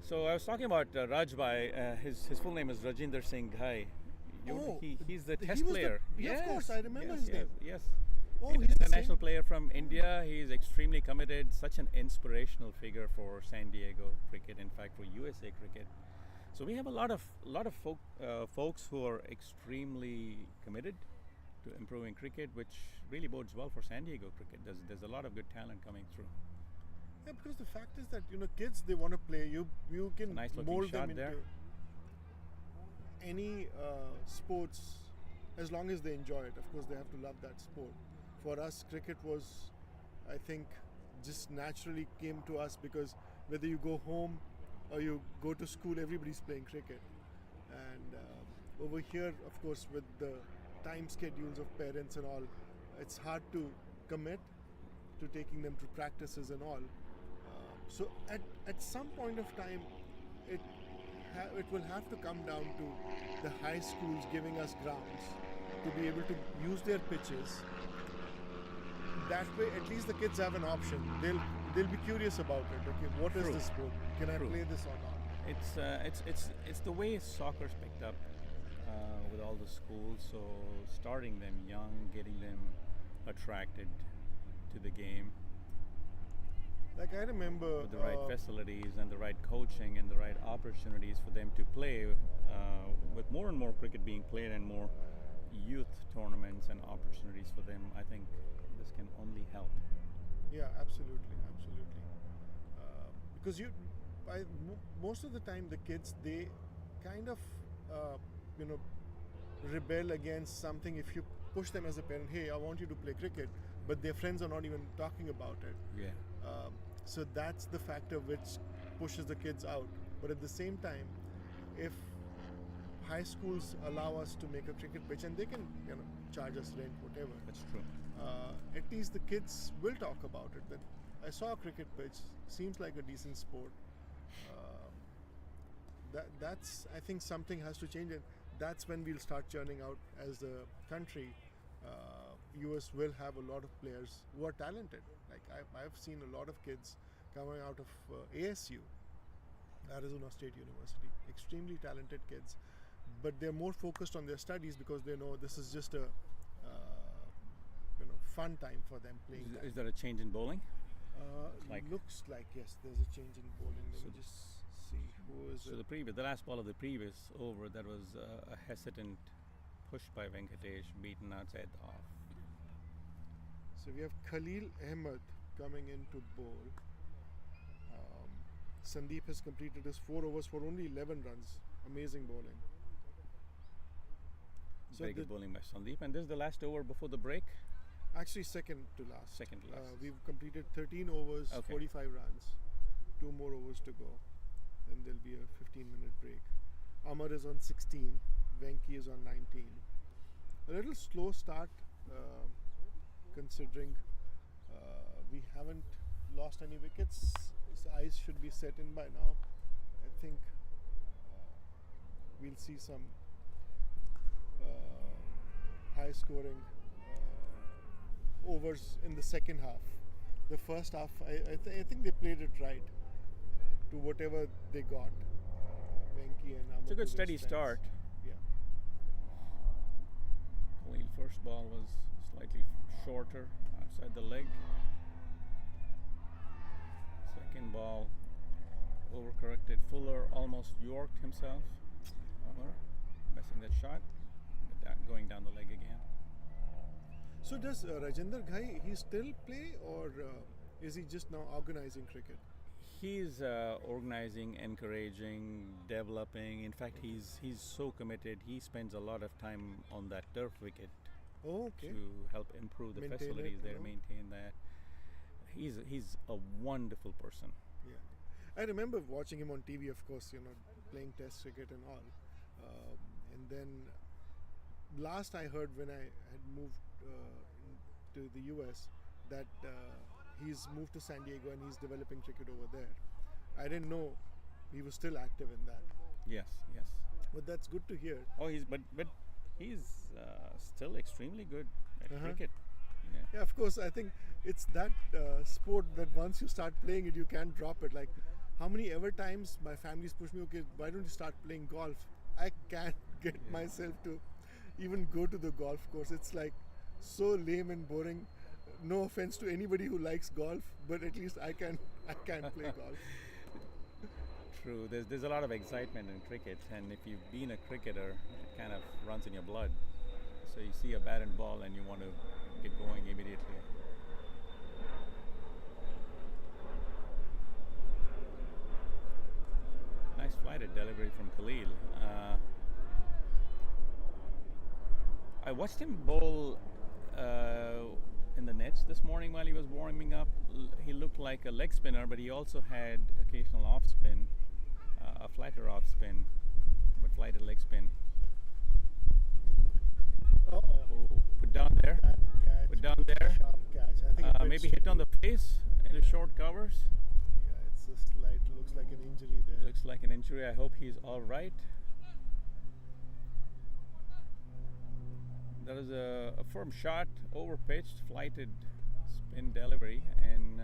So I was talking about Rajbai. His full name is Rajinder Singh Ghai. He's the he test was the- player. yeah, of course, I remember yes, his yes, name. Yes. Oh, he's the International same. player from India. He is extremely committed. Such an inspirational figure for San Diego cricket. In fact, for USA cricket. So we have a lot of folks who are extremely committed to improving cricket, which really bodes well for San Diego cricket. There's a lot of good talent coming through. Yeah, because the fact is that kids, they want to play. You can Nice looking mold shot them into there. any sports as long as they enjoy it. Of course, they have to love that sport. For us, cricket was, I think, just naturally came to us because whether you go home or you go to school, everybody's playing cricket. And over here, of course, with the time schedules of parents and all, it's hard to commit to taking them to practices and all. So at some point of time, it will have to come down to the high schools giving us grounds to be able to use their pitches. That way, at least the kids have an option. They'll be curious about it. Okay, what is True. this sport? Can I True. play this or not? It's the way soccer's picked up with all the schools. So starting them young, getting them attracted to the game Like I remember with the right facilities and the right coaching and the right opportunities for them to play. With more and more cricket being played and more youth tournaments and opportunities for them, I think this can only help. Yeah, absolutely. Because most of the time the kids, they kind of rebel against something if you push them as a parent. Hey, I want you to play cricket, but their friends are not even talking about it. Yeah. So that's the factor which pushes the kids out. But at the same time, if high schools allow us to make a cricket pitch and they can charge us rent, whatever, That's true. at least the kids will talk about it. That I saw a cricket pitch, seems like a decent sport. That's I think something has to change, and that's when we'll start churning out as a country. US will have a lot of players who are talented. Like I've seen a lot of kids coming out of ASU, Arizona State University, extremely talented kids, but they're more focused on their studies because they know this is just a fun time for them playing. Is there a change in bowling? like- Looks like yes, there's a change in bowling. Let So- me just see who is So it. the last ball of the previous over, that was a hesitant push by Venkatesh, beaten outside the off. So we have Khalil Ahmed coming in to bowl. Sandeep has completed his 4 overs for only 11 runs. Amazing bowling. So Very good bowling by Sandeep. And this is the last over before the break. actually second to last. Second to last. We've completed 13 overs, Okay. 45 runs. 2 more overs to go. Then there'll be a 15-minute break. Amar is on 16. Venki is on 19. A little slow start considering we haven't lost any wickets. His eyes should be set in by now. I think we'll see some high scoring overs in the second half. The first half, I think they played it right to whatever they got. Venki and Amar It's a to good their steady strengths. start. Yeah. Khalil first ball was slightly shorter outside the leg. Second ball overcorrected. Fuller almost yorked himself. Amar missing that shot, but going down the leg again. So does Rajendra Ghai, he still play or is he just now organizing cricket? He's organizing, encouraging, developing. In fact, he's so committed. He spends a lot of time on that turf wicket Oh, okay. to help improve the Maintain facilities it, there, no? maintain that. He's a wonderful person. Yeah. I remember watching him on TV, of course, playing test cricket and all. And then last I heard when I had moved to the US that he's moved to San Diego and he's developing cricket over there. I didn't know he was still active in that. Yes. But that's good to hear. Oh, but he's still extremely good at Uh-huh. cricket. Yeah. Yeah, of course. I think it's that sport that once you start playing it, you can't drop it. Like, how many ever times my family's pushed me, okay, why don't you start playing golf? I can't get myself to even go to the golf course. It's like so lame and boring. No offense to anybody who likes golf, but at least I can play golf. True. There's a lot of excitement in cricket, and if you've been a cricketer, it kind of runs in your blood. So you see a bat and ball, and you want to get going immediately. Nice flighted delivery from Khalil. I watched him bowl in the nets this morning while he was warming up. He looked like a leg spinner, but he also had occasional off spin, a flatter off spin, but flighted leg spin. Oh, Put down there. that catch. Put down there. Sharp catch. I think it Maybe went hit on the face in the short covers. Yeah, it's a slight. Looks like an injury there. Looks like an injury. I hope he's all right. That was a firm shot, over pitched, flighted spin delivery, and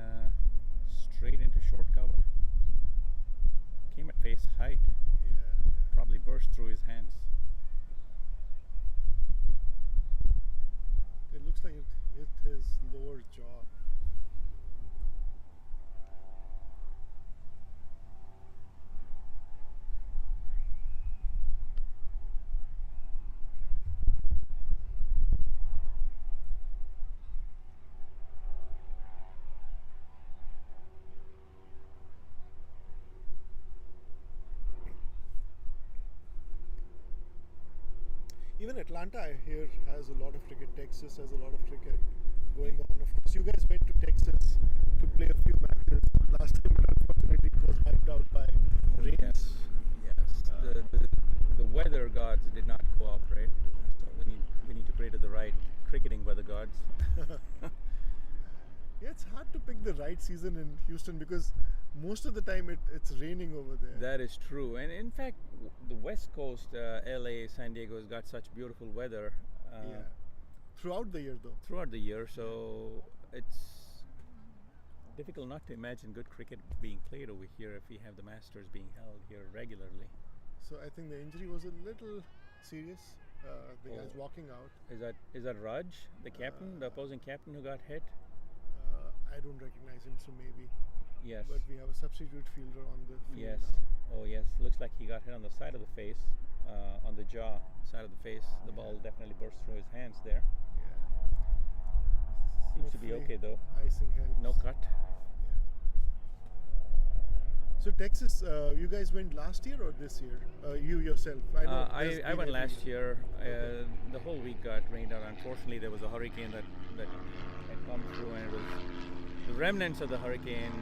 straight into short cover. Came at face height, Yeah. probably burst through his hands. It looks like it hit his lower jaw. Even Atlanta, I hear, has a lot of cricket. Texas has a lot of cricket going on. Of course, you guys went to Texas to play a few matches last time, but unfortunately it was wiped out by rain. Yes. The weather gods did not cooperate. So we need to pray to the right cricketing weather gods. Yeah, it's hard to pick the right season in Houston because most of the time it's raining over there. That is true, and in fact, the West Coast, LA, San Diego, has got such beautiful weather Yeah. Throughout the year, though. throughout the year. So it's difficult not to imagine good cricket being played over here if we have the Masters being held here regularly. So I think the injury was a little serious. The guy's Oh. walking out. Is that Raj, the captain, the opposing captain who got hit? I don't recognize him, so maybe. Yes. But we have a substitute fielder on the field Yes. now. Oh yes. Looks like he got hit on the side of the face, on the jaw side of the face. The ball definitely burst through his hands there. Yeah. Seems to be Hopefully okay though. Icing helps. No cut. Yeah. So Texas, you guys went last year or this year? You yourself? I know. there's I been went every last year. Okay. The whole week got rained out. Unfortunately, there was a hurricane that had come through, and it was the remnants of the hurricane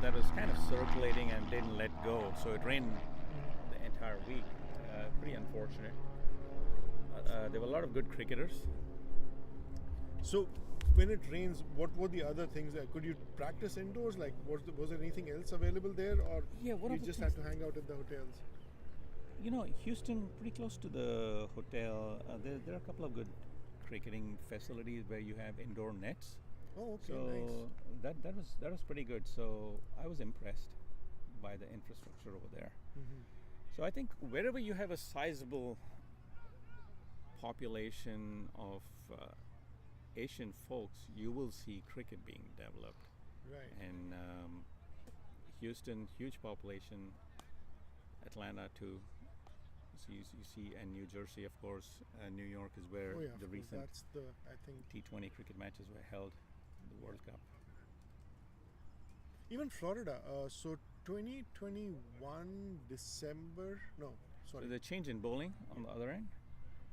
that was kind of circulating and didn't let go. So it rained the entire week. Pretty unfortunate. There were a lot of good cricketers. So when it rains, what were the other things? Could you practice indoors? Like, was there anything else available there, or Yeah, one you of the just things- had to hang out at the hotels? You know, Houston, pretty close to the hotel. There are a couple of good cricketing facilities where you have indoor nets. Oh, okay, So nice. that was pretty good. So I was impressed by the infrastructure over there. Mm-hmm. So I think wherever you have a sizable population of Asian folks, you will see cricket being developed. Right. And Houston, huge population. Atlanta too. So you see, and New Jersey, of course. New York is where Oh yeah, the of course, recent that's the, I think, T20 cricket matches were held, the World Cup. even Florida. So 2021 December. No, So sorry. there's a change in bowling on the other end.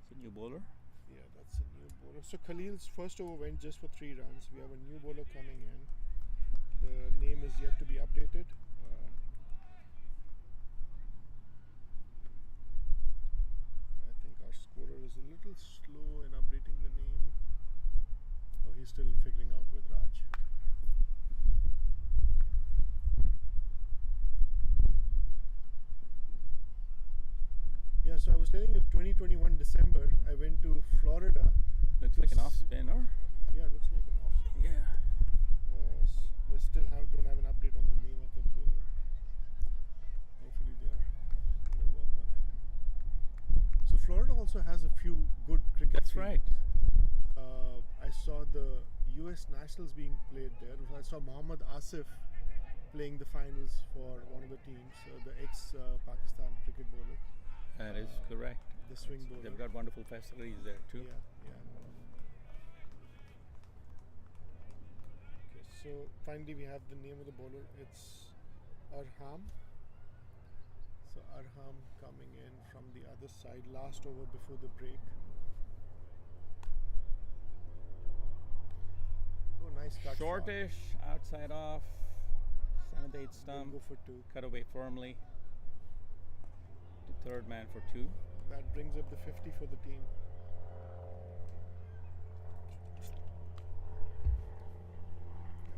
It's a new bowler. Yeah, that's a new bowler. So Khalil's first over went just for 3 runs. We have a new bowler coming in. The name is yet to be updated. I think our scorer is a little slow in updating the name. Oh, he's still figuring out with Raj. Yeah, so I was telling you, 2021 December, I went to Florida. Looks like an off spinner. Yeah, looks like an off. Yeah. But still don't have an update on the name of the bowler. Hopefully they're going to work on it. So Florida also also has a few good cricket That's teams. right. I saw the US Nationals being played there. I saw Mohammad Asif playing the finals for one of the teams, the ex-Pakistan cricket bowler, That is correct. the swing bowler. They've got wonderful facilities there too. Yeah, yeah. Okay, so finally we have the name of the bowler. It's Arham. So Arham coming in from the other side, last over before the break. Oh, nice cut. shot. Shortish, outside off, 7th, 8th They'll stump, go for two. cut away firmly to third man for two. That brings up the 50 for the team.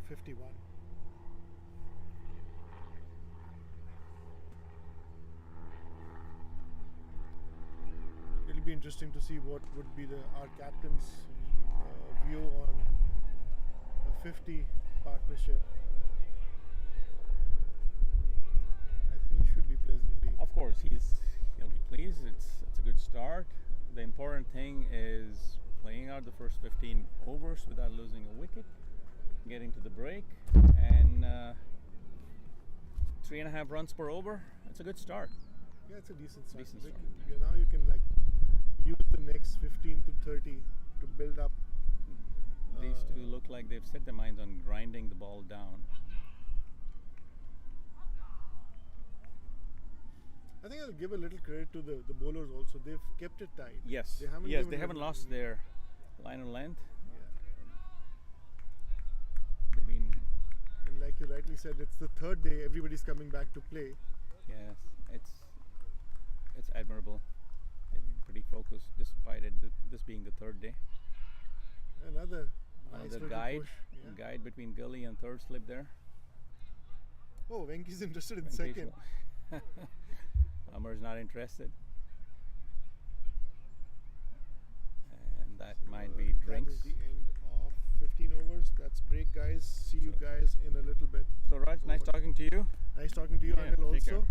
Yeah, 51. It'll be interesting to see what would be our captain's view on a 50 partnership. I think he should be pleasantly. Of course, he'll be pleased. It's a good start. The important thing is playing out the first 15 overs without losing a wicket, getting to the break, and 3.5 runs per over. It's a good start. Yeah, it's a decent start. Decent start. Now you can like use the next 15 to 30 to build up. These two look like they've set their minds on grinding the ball down. I think I'll give a little credit to the bowlers also. They've kept it tight. Yes, They haven't yes, given they it haven't away. lost their line of length. Yeah. They've been, And like you rightly said, it's the third day. Everybody's coming back to play. yes, it's admirable. They've been pretty focused despite this being the third day. Another nice Another little guide, push. Yeah. guide between gully and third slip there. Oh, Venki's interested in Venkatesh second. Amar's not interested. And that might be drinks. That is the end of 15 overs. That's break, guys. See you guys in a little bit. So Raj, nice talking to you. Nice talking to you, Yeah, Anil, take care. also.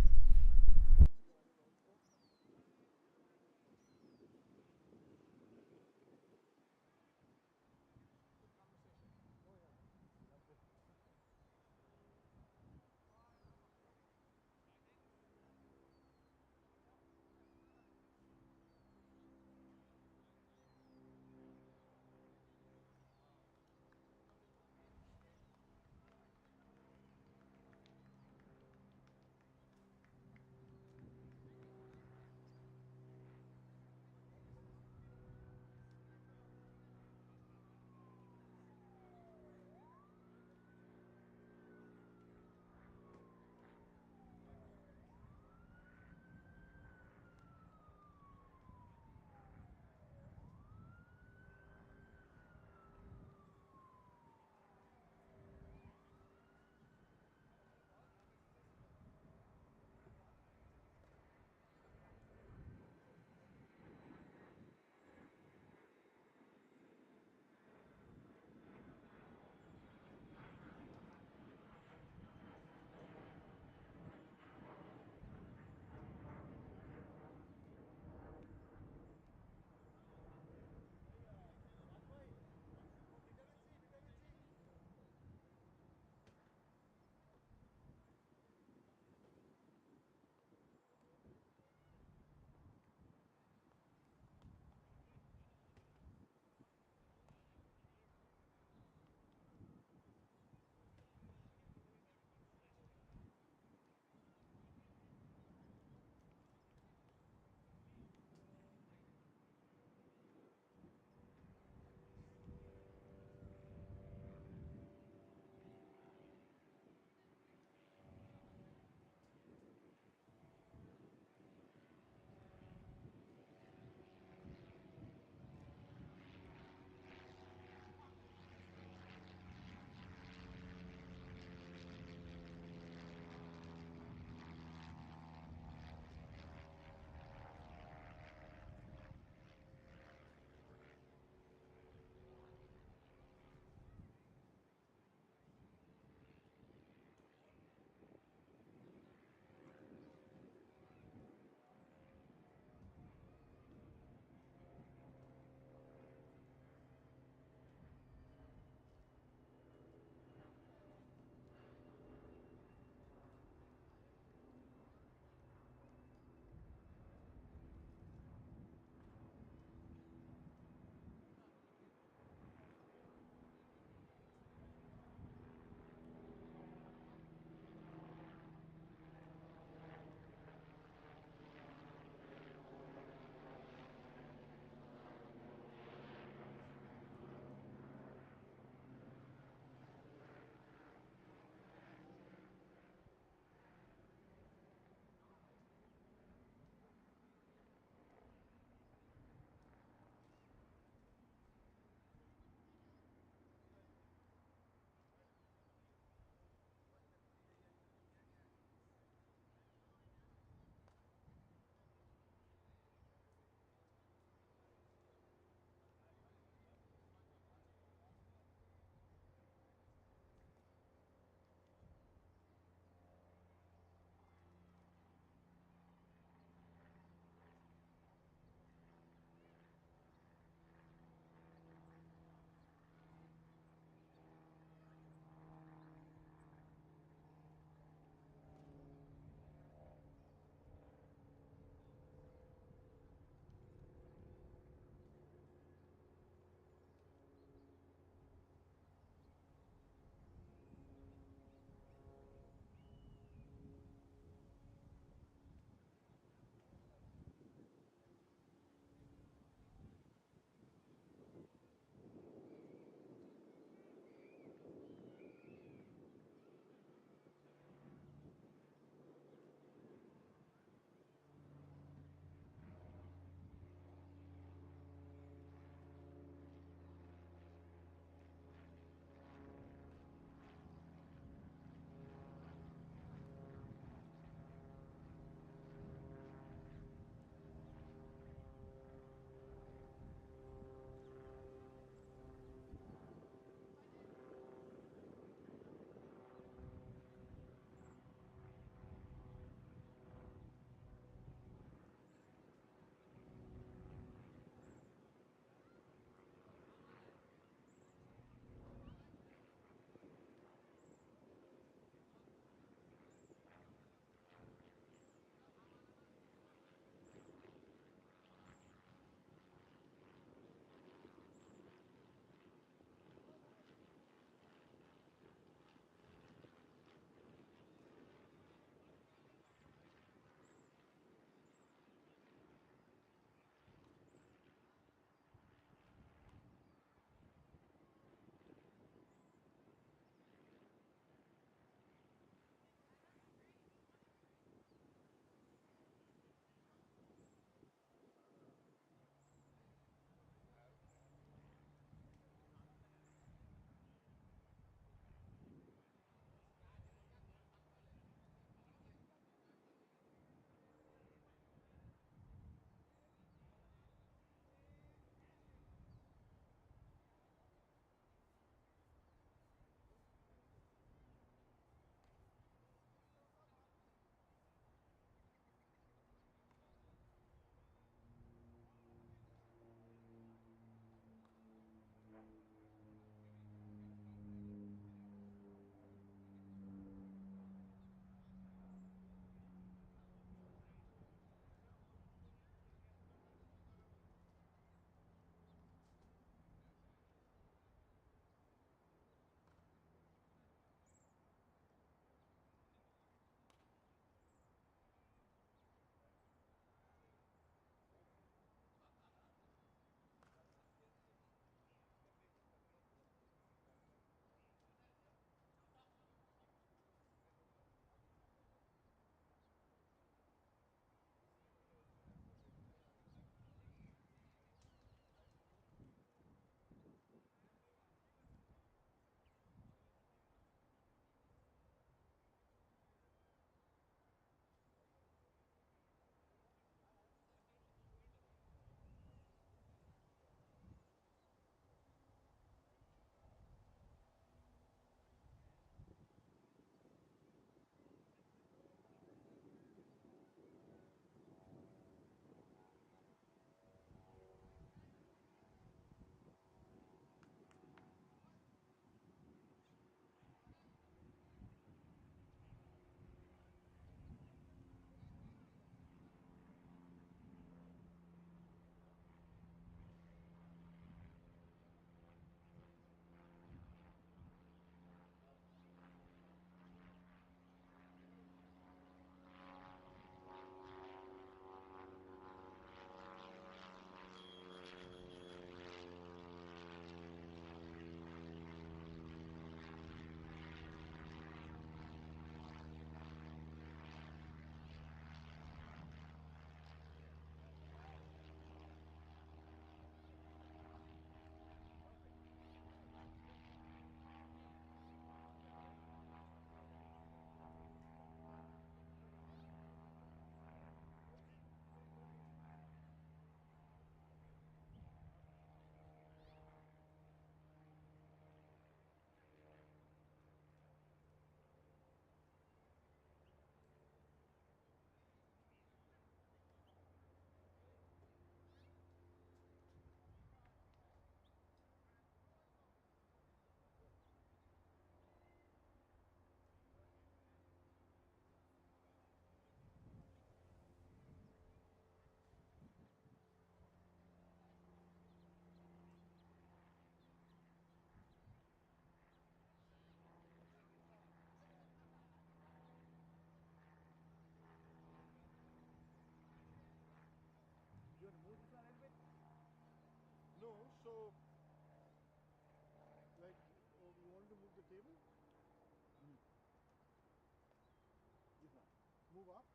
move up?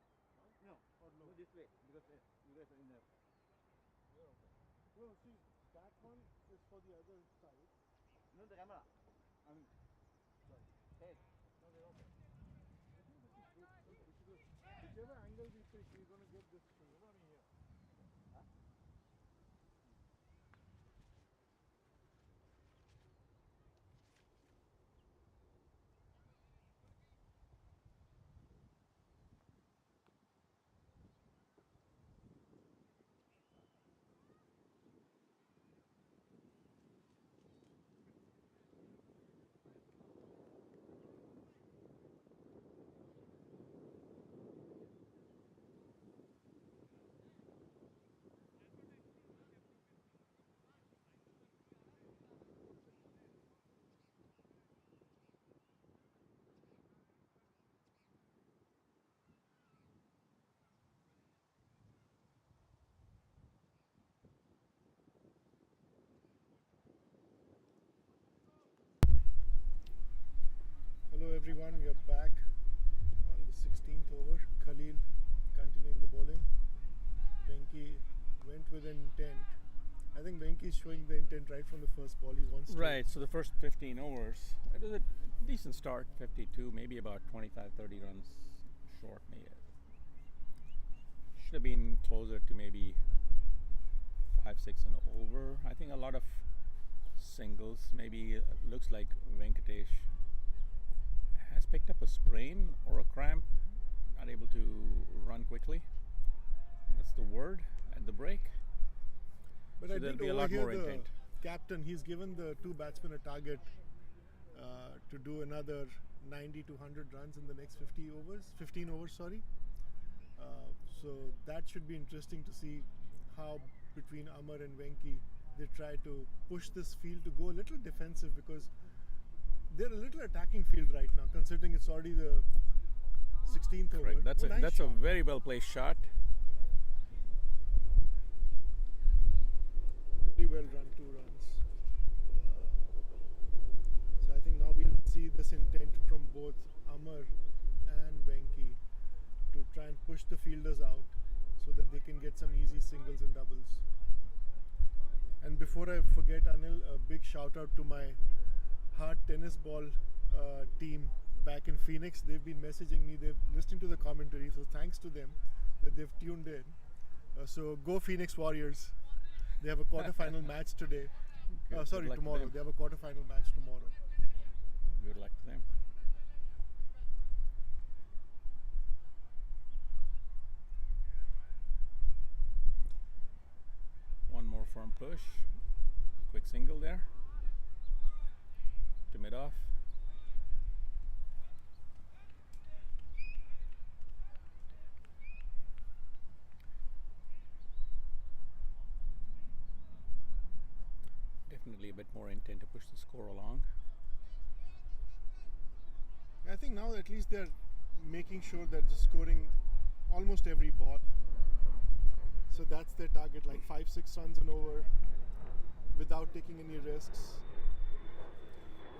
No, Or low? go this way because you guys are in there. Well, see, that one is for the other side. No, the camera. I mean, head. Okay, okay. I think this is good. Because whichever angle we pick, we're going to get this tree. We're not in here. Huh? Hello everyone, we are back on the 16th over. Khalil continuing the bowling. Venki went with intent. I think Venki is showing the intent right from the first ball. He wants to. Right, so the first 15 overs, it was a decent start, 52, maybe about 25, 30 runs short. Maybe. Should have been closer to maybe 5, 6 and over. I think a lot of singles. Maybe looks like Venkatesh has picked up a sprain or a cramp, not able to run quickly. That's the word at the break. But So I there'll did be a lot overhear more the intent. captain. He's given the two batsmen a target to do another 90 to 100 runs in the next 15 overs, sorry. So that should be interesting to see how between Amar and Venki they try to push this field to go a little defensive, because they're a little attacking field right now, considering it's already the 16th over. Correct. That's Oh, a nice that's shot. a very well placed shot. Very well run, 2 runs. So I think now we'll see this intent from both Amar and Venki to try and push the fielders out so that they can get some easy singles and doubles. And before I forget, Anil, a big shout out to my hard tennis ball team back in Phoenix. They've been messaging me, they've listened to the commentary, so thanks to them that they've tuned in. So go Phoenix Warriors. They have a quarter-final match today. Good Sorry, luck to tomorrow. them. They have a quarter-final match tomorrow. Good luck to them. One more firm push. Quick single there. To mid off. Definitely a bit more intent to push the score along. I think now at least they're making sure that they're scoring almost every ball. So that's their target, like 5-6 runs and over, without taking any risks.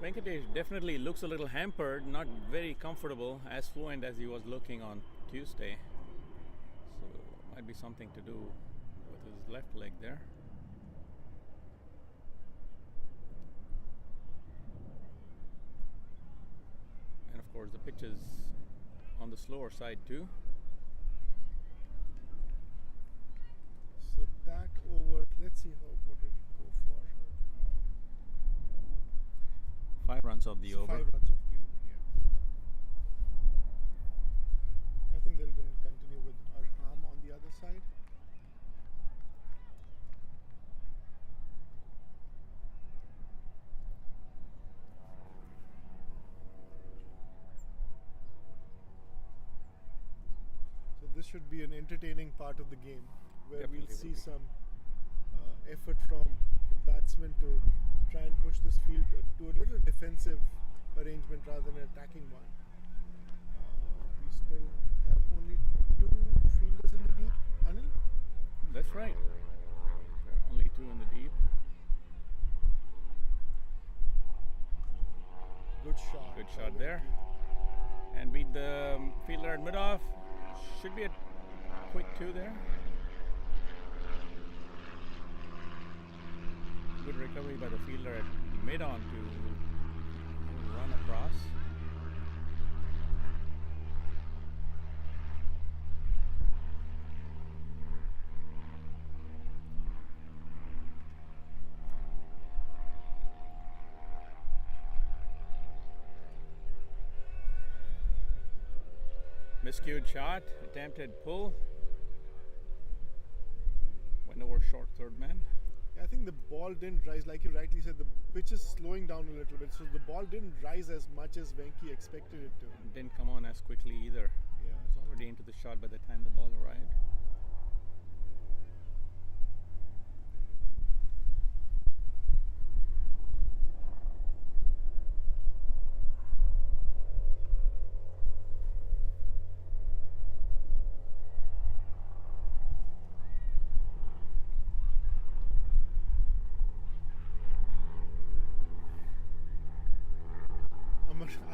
Venkatesh definitely looks a little hampered, not very comfortable, as fluent as he was looking on Tuesday. So might be something to do with his left leg there. And of course the pitch is on the slower side too. So that over, let's see what did it go for. 5 runs of the So over. 5 runs off the over, yeah. I think they're going to continue with Arham on the other side. So this should be an entertaining part of the game, where Definitely we'll see will be. some effort from the batsmen to try and push this field to a little defensive arrangement rather than an attacking one. We still have only 2 fielders in the deep. Anil? That's right. There are only 2 in the deep. Good shot. Good by shot there. Venki. And beat the fielder at mid off. Should be a quick 2 there. Good recovery by the fielder at mid-on to run across. Miscued shot, attempted pull. Went over short third man. I think the ball didn't rise, like you rightly said, the pitch is slowing down a little bit, so the ball didn't rise as much as Venki expected it to. Didn't come on as quickly either. Yeah. It was already into the shot by the time the ball arrived.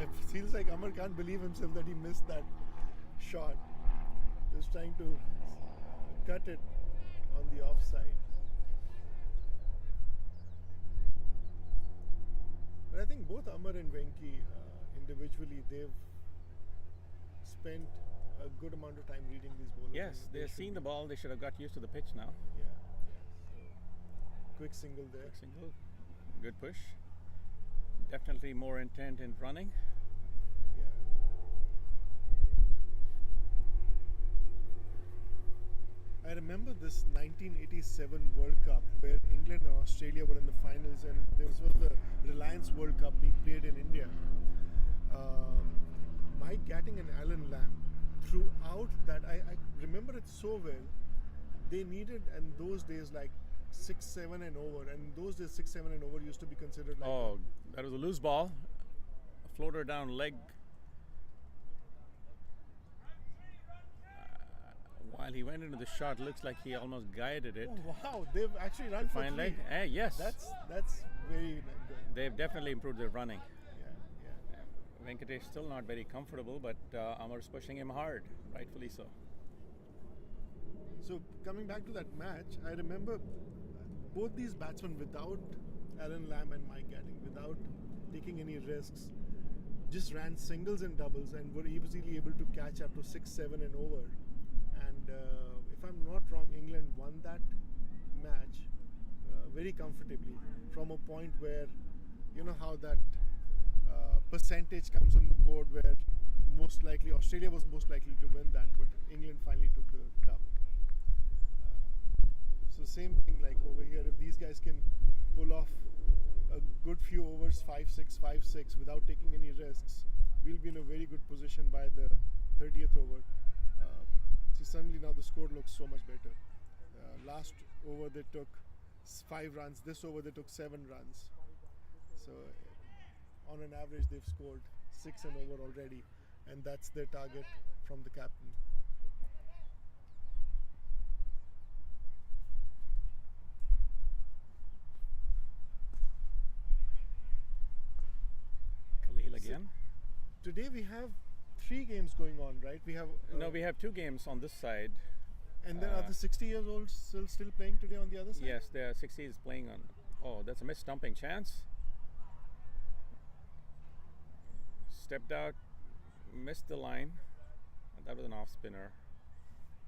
It feels like Amar can't believe himself that he missed that shot. He was trying to cut it on the offside. But I think both Amar and Venki individually, they've spent a good amount of time reading these bowlers. Yes, and they've should seen be- the ball. They should have got used to the pitch now. Yeah. So, quick single there. Quick single. Good push. Definitely more intent in running. Yeah. I remember this 1987 World Cup where England and Australia were in the finals, and this was the Reliance World Cup being played in India. Mike Gatting and Alan Lamb, throughout that, I remember it so well. They needed, in those days, like 6-7 and over, and in those days 6-7 and over used to be considered like Oh, that was a loose ball. A floater down leg. While he went into the shot, looks like he almost guided it. oh wow, they've actually run for Fine three. leg. Yes, That's very good. they've definitely improved their running. Yeah, yeah. Venkatesh still not very comfortable, but Amar's pushing him hard, rightfully so. So coming back to that match, I remember both these batsmen, without Alan Lamb and Mike Gatting, without taking any risks, just ran singles and doubles and were easily able to catch up to 6-7 and over. And if I'm not wrong, England won that match very comfortably from a point where, you know how that percentage comes on the board where most likely Australia was most likely to win that, but England finally took the cup. So same thing like over here, if these guys can pull off a good few overs, 5-6, 5-6 without taking any risks, we'll be in a very good position by the 30th over. See, suddenly now the score looks so much better. Last over they took 5 runs, this over they took 7 runs. So on an average they've scored 6 and over already, and that's their target from the captain. Khalil again. Today we have 3 games going on, right? We have No, we have 2 games on this side. and then are the 60 years old still playing today on the other side? Yes, the 60 is playing on. Oh, that's a missed stumping chance. Stepped out, missed the line. That was an off spinner.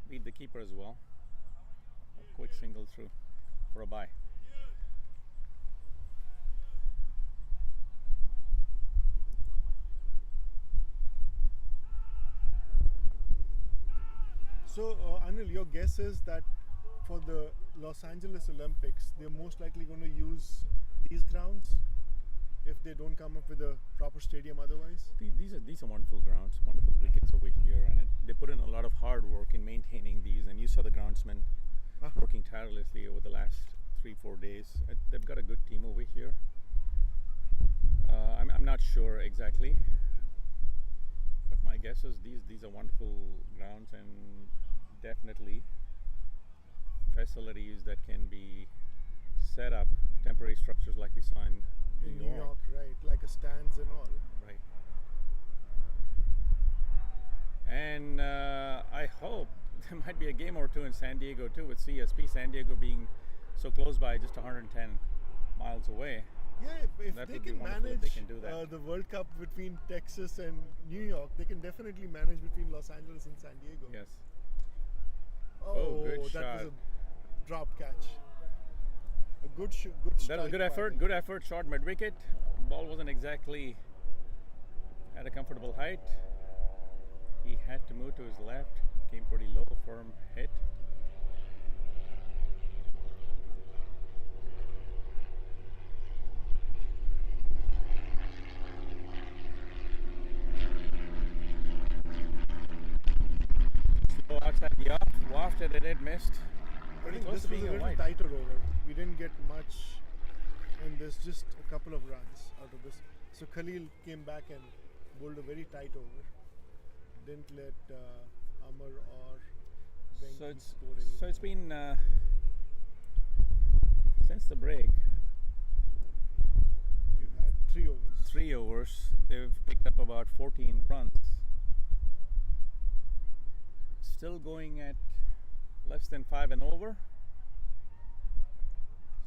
Beat the keeper as well. A quick single through for a bye. So Anil, your guess is that for the Los Angeles Olympics, they're most likely going to use these grounds if they don't come up with a proper stadium otherwise? These are wonderful grounds, wonderful wickets over here, and they put in a lot of hard work in maintaining these. And you saw the groundsmen working tirelessly over the last 3-4 days. They've got a good team over here. I'm not sure exactly, but my guess is these are wonderful grounds and definitely facilities that can be set up, temporary structures like we saw in In New York, right? Like a stands and all. Right. And I there might be a game or two in San Diego too, with CSP San Diego being so close by, just 110 miles away. Yeah, if That they would be can wonderful manage if they can do that. the World Cup between Texas and New York, they can definitely manage between Los Angeles and San Diego. Yes. Oh, good that shot. was a drop catch. A good good That strike. was good by effort. the- Good effort. Short mid wicket. Ball wasn't exactly at a comfortable height. He had to move to his left. Came pretty low, firm hit. Slow outside the off. Wafted it, missed. I Pretty think close this to was a being a little wide. tighter over. We didn't get much, and there's just a couple of runs out of this. So Khalil came back and bowled a very tight over. Didn't let Amar or Venki So it's score any. so it's been since the break. You've had 3 overs. 3 overs. They've picked up about 14 runs. Still going at less than 5 and over.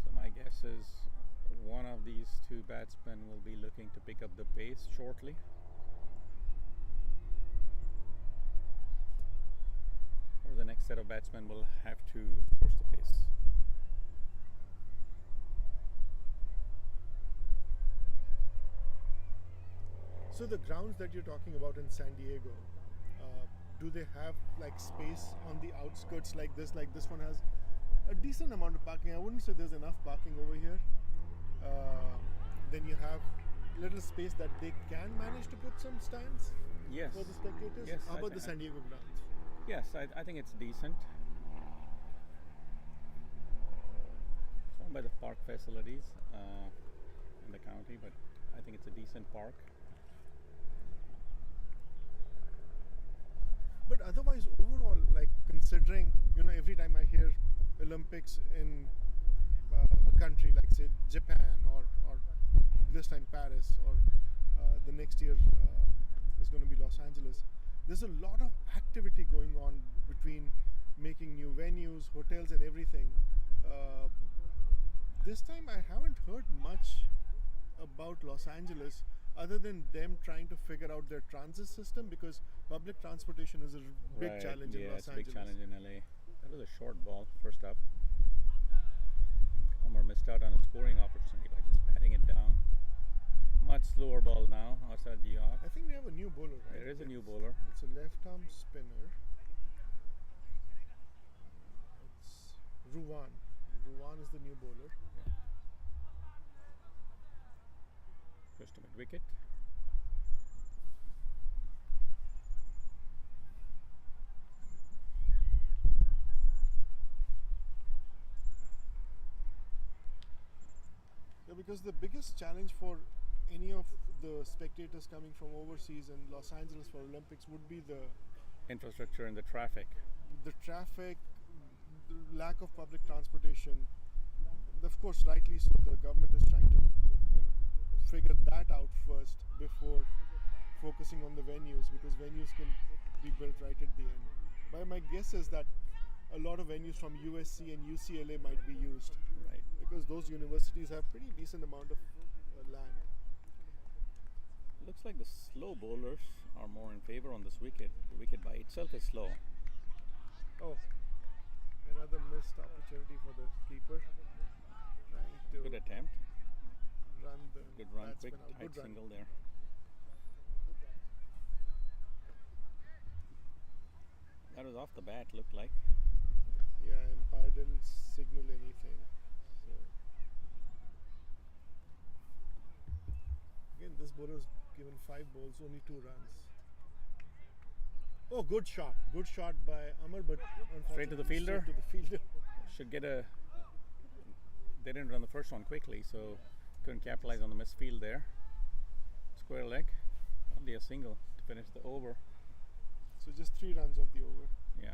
So my guess is one of these two batsmen will be looking to pick up the pace shortly. Or the next set of batsmen will have to force the pace. So the grounds that you're talking about in San Diego, do they have like space on the outskirts like this? Like this one has a decent amount of parking. I wouldn't say there's enough parking over here. Then you have little space that they can manage to put some stands Yes. for the spectators. Yes, How I about the thi- San Diego grounds? Yes, I think it's decent. It's owned by the park facilities in the county, but I think it's a decent park. But otherwise, overall, like considering, every time I hear Olympics in a country like say Japan or this time Paris or the next year is going to be Los Angeles, there's a lot of activity going on between making new venues, hotels, and everything. This time I haven't heard much about Los Angeles other than them trying to figure out their transit system, because public transportation is a big Right, challenge in yeah, Los it's a Angeles. big challenge in LA. That was a short ball, first up. Homer missed out on a scoring opportunity by just batting it down. Much slower ball now, outside the off. I think we have a new bowler, right? There is a new bowler. It's a left-arm spinner. It's Ruwan. Ruwan is the new bowler. First to mid wicket. Yeah, because the biggest challenge for any of the spectators coming from overseas and Los Angeles for Olympics would be the Infrastructure and the traffic. traffic, the lack of public transportation. Of course, rightly so, the government is trying to figure that out first before focusing on the venues, because venues can be built right at the end. But my guess is that a lot of venues from USC and UCLA might be used, Right. because those universities have pretty decent amount of land. Looks like the slow bowlers are more in favor on this wicket. The wicket by itself is slow. Oh, another missed opportunity for the keeper. Trying to Good attempt. run the Good run, batsman quick, out. tight Good run. single there. That was off the bat, looked like. Yeah, umpire didn't signal anything. So again, this bowler's given 5 balls, only 2 runs. Oh, good shot! Good shot by Amar, but Straight to the unfortunately fielder? Straight to the fielder. Should get a. They didn't run the first one quickly, so couldn't capitalize on the missed field there. Square leg, only a single to finish the over. So just 3 runs of the over. Yeah.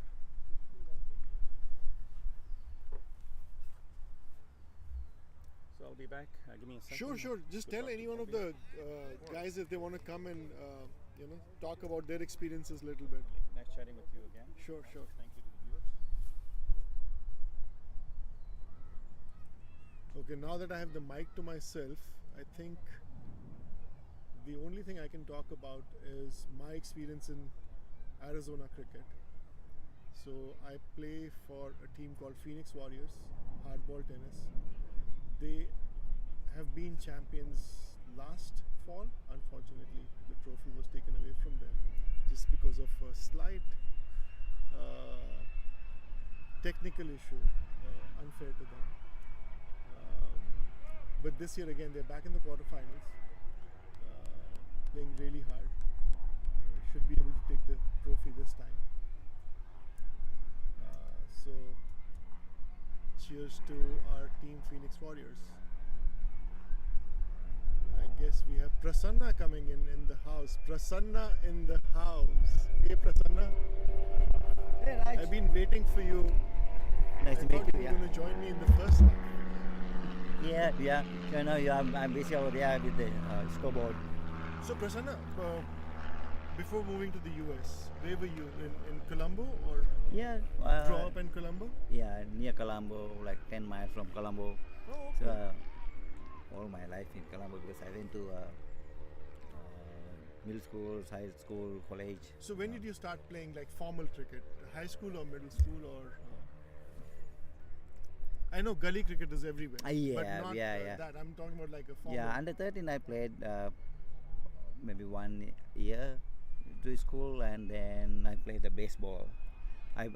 So I'll be back. Give me a second. Sure, sure. Just Good tell luck to any one of Bobby. the guys if they want to come and talk about their experiences a little bit. Nice chatting with you again. Sure, sure. Thank you to the Okay, now that I have the mic to myself, I think the only thing I can talk about is my experience in Arizona cricket. So I play for a team called Phoenix Warriors, hardball tennis. They have been champions last fall. Unfortunately, the trophy was taken away from them just because of a slight technical issue, unfair to them. But this year again, they're back in the quarterfinals, playing really hard. Should be able to take the trophy this time. So, cheers to our team Phoenix Warriors. I guess we have Prasanna coming in the house. Prasanna in the house. Hey Prasanna, Hey, Raj. I've been waiting for you. Nice I to meet thought you. you were going to join me in the first half. Yeah. So now I'm busy over there with the scoreboard. So Prasanna, before moving to the US, where were you? In Colombo or Yeah. grew up in Colombo? Yeah, near Colombo, like 10 miles from Colombo. Oh, So okay. all my life in Colombo because I went to middle school, high school, college. So when did you start playing like formal cricket? High school or middle school or? I know gully cricket is everywhere. But Yeah, not yeah. that. I'm talking about like a formal. Yeah, under 13 I played maybe 1 year to school, and then I played the baseball. I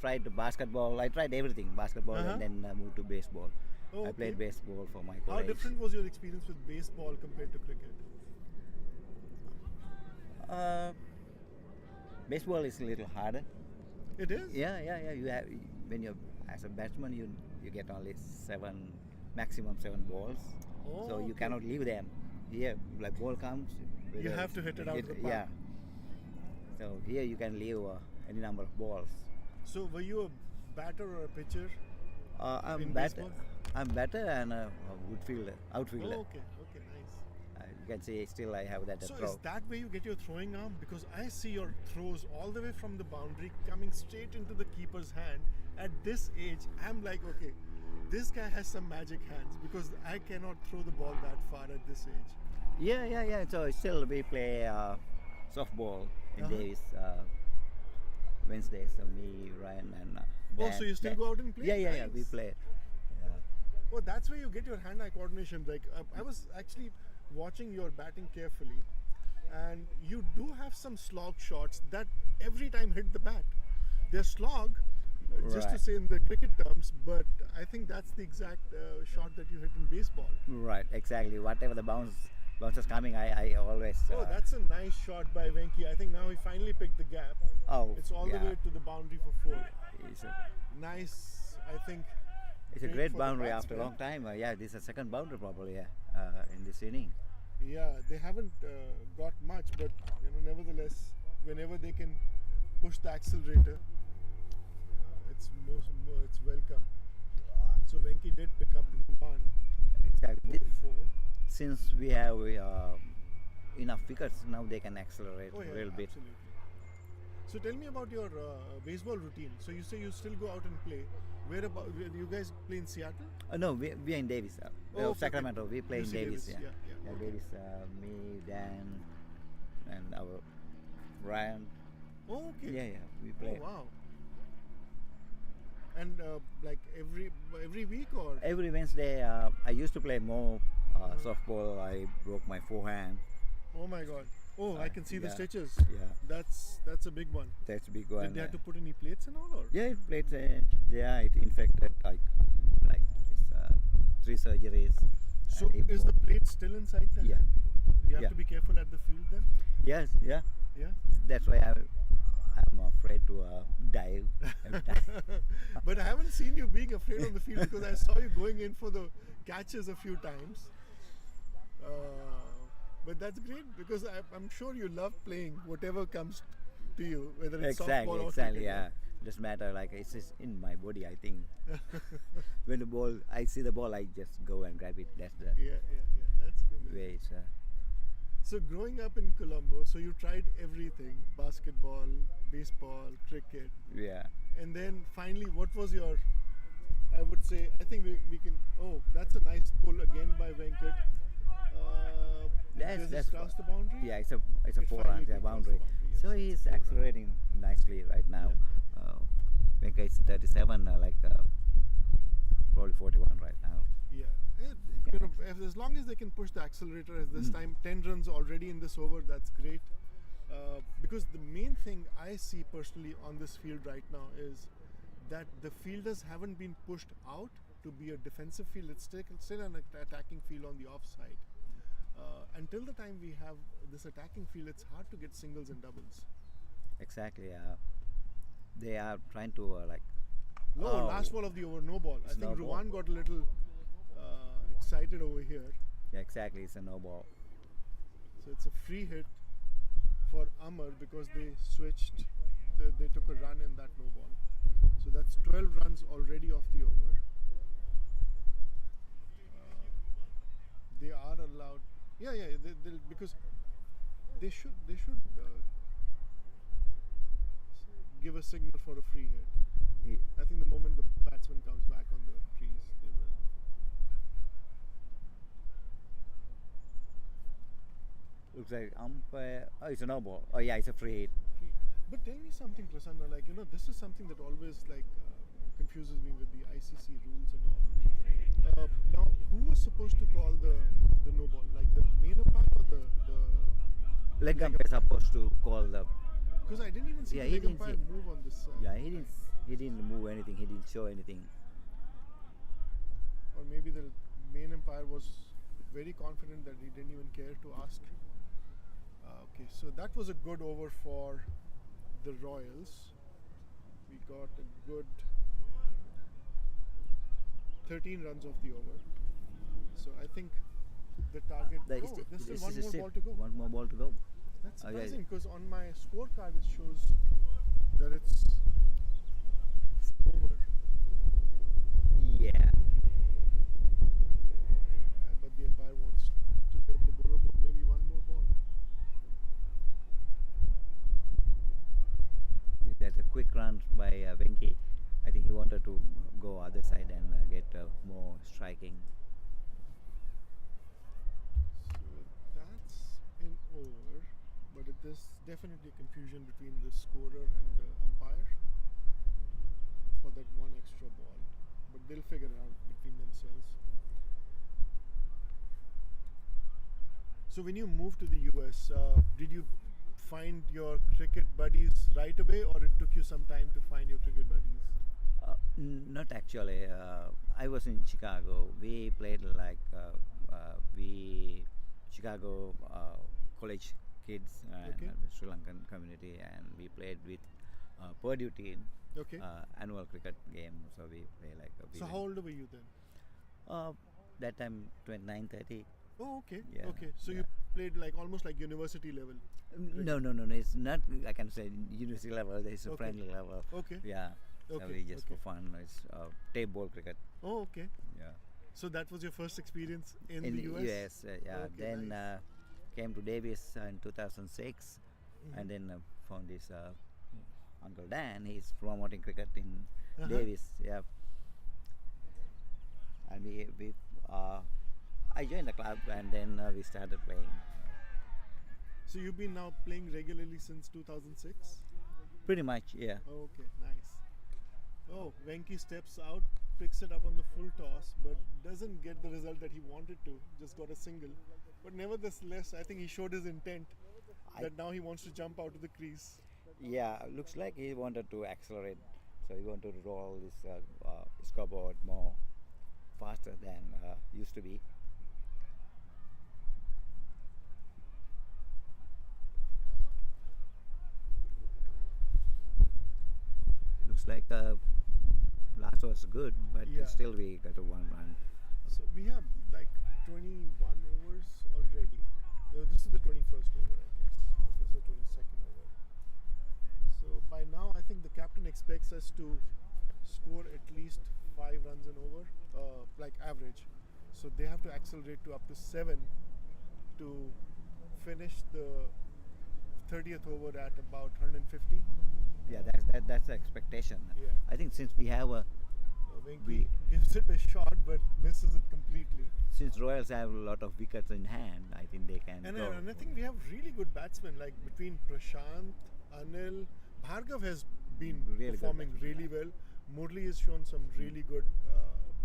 tried the basketball. I tried everything, basketball, Uh-huh. and then moved to baseball. Oh, I played okay. baseball for my How college. different was your experience with baseball compared to cricket? Baseball is a little harder. It is. Yeah. You have when you're as a batsman, you get only maximum 7 balls, Oh, so you okay. cannot leave them. Here, like ball comes, You whether have to hit it out of the park. Yeah. So here you can leave any number of balls. So were you a batter or a pitcher? I'm In better. baseball? I'm better and a outfielder. Oh, Outfielder. okay, nice. You can see still I have that So throw. is that where you get your throwing arm? Because I see your throws all the way from the boundary coming straight into the keeper's hand. At this age, I'm like, okay, this guy has some magic hands because I cannot throw the ball that far at this age. Yeah. So still we play softball in Uh-huh. Davis Wednesdays. So me, Ryan, and Oh, Dan- so you still Dan- go out and play? Yeah. We Nice. play. Oh, that's where you get your hand-eye coordination. Like I was actually watching your batting carefully, and you do have some slog shots that every time hit the bat. They're slog, just to Right. say in the cricket terms, but I think that's the exact shot that you hit in baseball. Right, exactly. Whatever the bounce is coming, I always. Oh, that's a nice shot by Venki. I think now he finally picked the gap. Oh, It's all yeah. the way to the boundary for 4. It's Nice, I think. It's a Great great for the boundary after a batsman. long time. Yeah, this is a second boundary probably. In this inning. Yeah, they haven't got much, but nevertheless, whenever they can push the accelerator, it's welcome. So Venki did pick up 1 Exactly. for 4. Since we have enough wickets, now they can accelerate Oh yeah, a little bit. absolutely. So tell me about your baseball routine. So you say you still go out and play. Where you guys play in Seattle? No, we are in Davis. Oh, okay, Sacramento. okay. We play in UC Davis. Davis, yeah, okay. Davis. Me, Dan, and our Ryan. Oh, okay. Yeah. We play Oh, wow. And like every week or? every Wednesday. I used to play more softball. I broke my forehand. Oh my God. Oh, I can see the yeah. stitches. Yeah. That's a big one. That's a big one. Did they have to put any plates and all, or? Yeah, it played. Yeah, it infected like it's, 3 surgeries. So and is the plate still inside the Yeah. hand? You have Yeah. to be careful at the field then. Yes, yeah. Yeah. That's why I'm afraid to dive every time. But I haven't seen you being afraid on the field because I saw you going in for the catches a few times. But that's great because I'm sure you love playing whatever comes to you, whether it's softball or Exactly. cricket. Yeah, doesn't matter. Like it's just in my body. I think when I see the ball, I just go and grab it. That's the Yeah. That's good. way. It's, So growing up in Colombo, so you tried everything: basketball, baseball, cricket, yeah. and then finally, what was your I would say, I think we can. Oh, that's a nice pull again by Venkat. Does this cross the boundary? Yeah, it's a It 4 finally runs, yeah, did cross the boundary. boundary, So yes. he's It's 4 runs. accelerating nicely right now. Venka is 37, probably 41 right now. Yeah, as long as they can push the accelerator, as this Mm. time 10 runs already in this over, that's great. Because the main thing I see personally on this field right now is that the fielders haven't been pushed out to be a defensive field. It's still an attacking field on the offside. Until the time we have this attacking field, it's hard to get singles and doubles. Exactly. They are trying to No, Oh. last ball of the over, no ball. I It's think no ball. Ruwan got a little excited over here. Yeah, exactly. It's a no ball. So it's a free hit for Amar because they switched, they took a run in that no ball. So that's 12 runs already off the over. They are allowed. Yeah, because they should give a signal for a free hit. He, I think the moment the batsman comes back on the crease, they will. looks like umpire. Oh, it's a no ball. Oh yeah, it's a free hit. But tell me something, Prasanna. Like, this is something that always confuses me with the ICC rules and all. Now, who was supposed to call the no ball? Like the main umpire or the Leg umpire is supposed to call the. Because I didn't even see Yeah, the he leg didn't umpire see- move on this. Yeah, he didn't move anything. He didn't show anything. Or maybe the main umpire was very confident that he didn't even care to ask. Okay, so that was a good over for the Royals. We got a good 13 runs off the over. So I think the target. There's There's still this one is more still ball to go. One more ball to go. That's Oh, yeah, surprising because on my scorecard it shows that it's over. Yeah. But the umpire wants to get the bowler ball, maybe one more ball. That's a quick run by Venki. I think he wanted to go other side and get more striking. So that's an over, but there's definitely confusion between the scorer and the umpire for that one extra ball. But they'll figure it out between themselves. So when you moved to the US, did you find your cricket buddies right away, or it took you some time to find your cricket buddies? Not actually. I was in Chicago. We played Chicago college kids and Okay. the Sri Lankan community, and we played with Purdue team Okay. annual cricket game. So we play So how old were you then? that time 29, 30. Oh, okay. Yeah, Okay. So you yeah. played almost like university level. No. It's not. I can say university level. It's a Okay. friendly level. Okay. Yeah. So Okay, we just okay. for fun. It's tape ball cricket. Oh, okay. Yeah. So that was your first experience in, In the US? yeah. Okay, Then nice. came to Davis in 2006, Mhm. and then found this Uncle Dan. He's promoting cricket in Uh-huh. Davis. Yeah. And I joined the club, and then we started playing. So you've been now playing regularly since 2006? Pretty much, yeah. Oh, okay, nice. Oh, Venki steps out, picks it up on the full toss, but doesn't get the result that he wanted to. Just got a single. But nevertheless, I think he showed his intent that now he wants to jump out of the crease. Yeah, looks like he wanted to accelerate, so he wanted to roll this scoreboard more faster than used to be. Looks like last was good, but Yeah. still we got a one run. So we have 21 overs already. This is the 21st over, I guess. This is the 22nd over. So by now, I think the captain expects us to score at least 5 runs an over, average. So they have to accelerate to up to 7 to finish the 30th over at about 150. Yeah, that's the expectation. Yeah. I think since we have a Venki We- gives it a shot but misses it completely. Since Royals have a lot of wickets in hand, I think they can And, go. and I think we have really good batsmen, like between Prashant, Anil, Bhargav has been Really good performing batsman, really well. Murli has shown some really good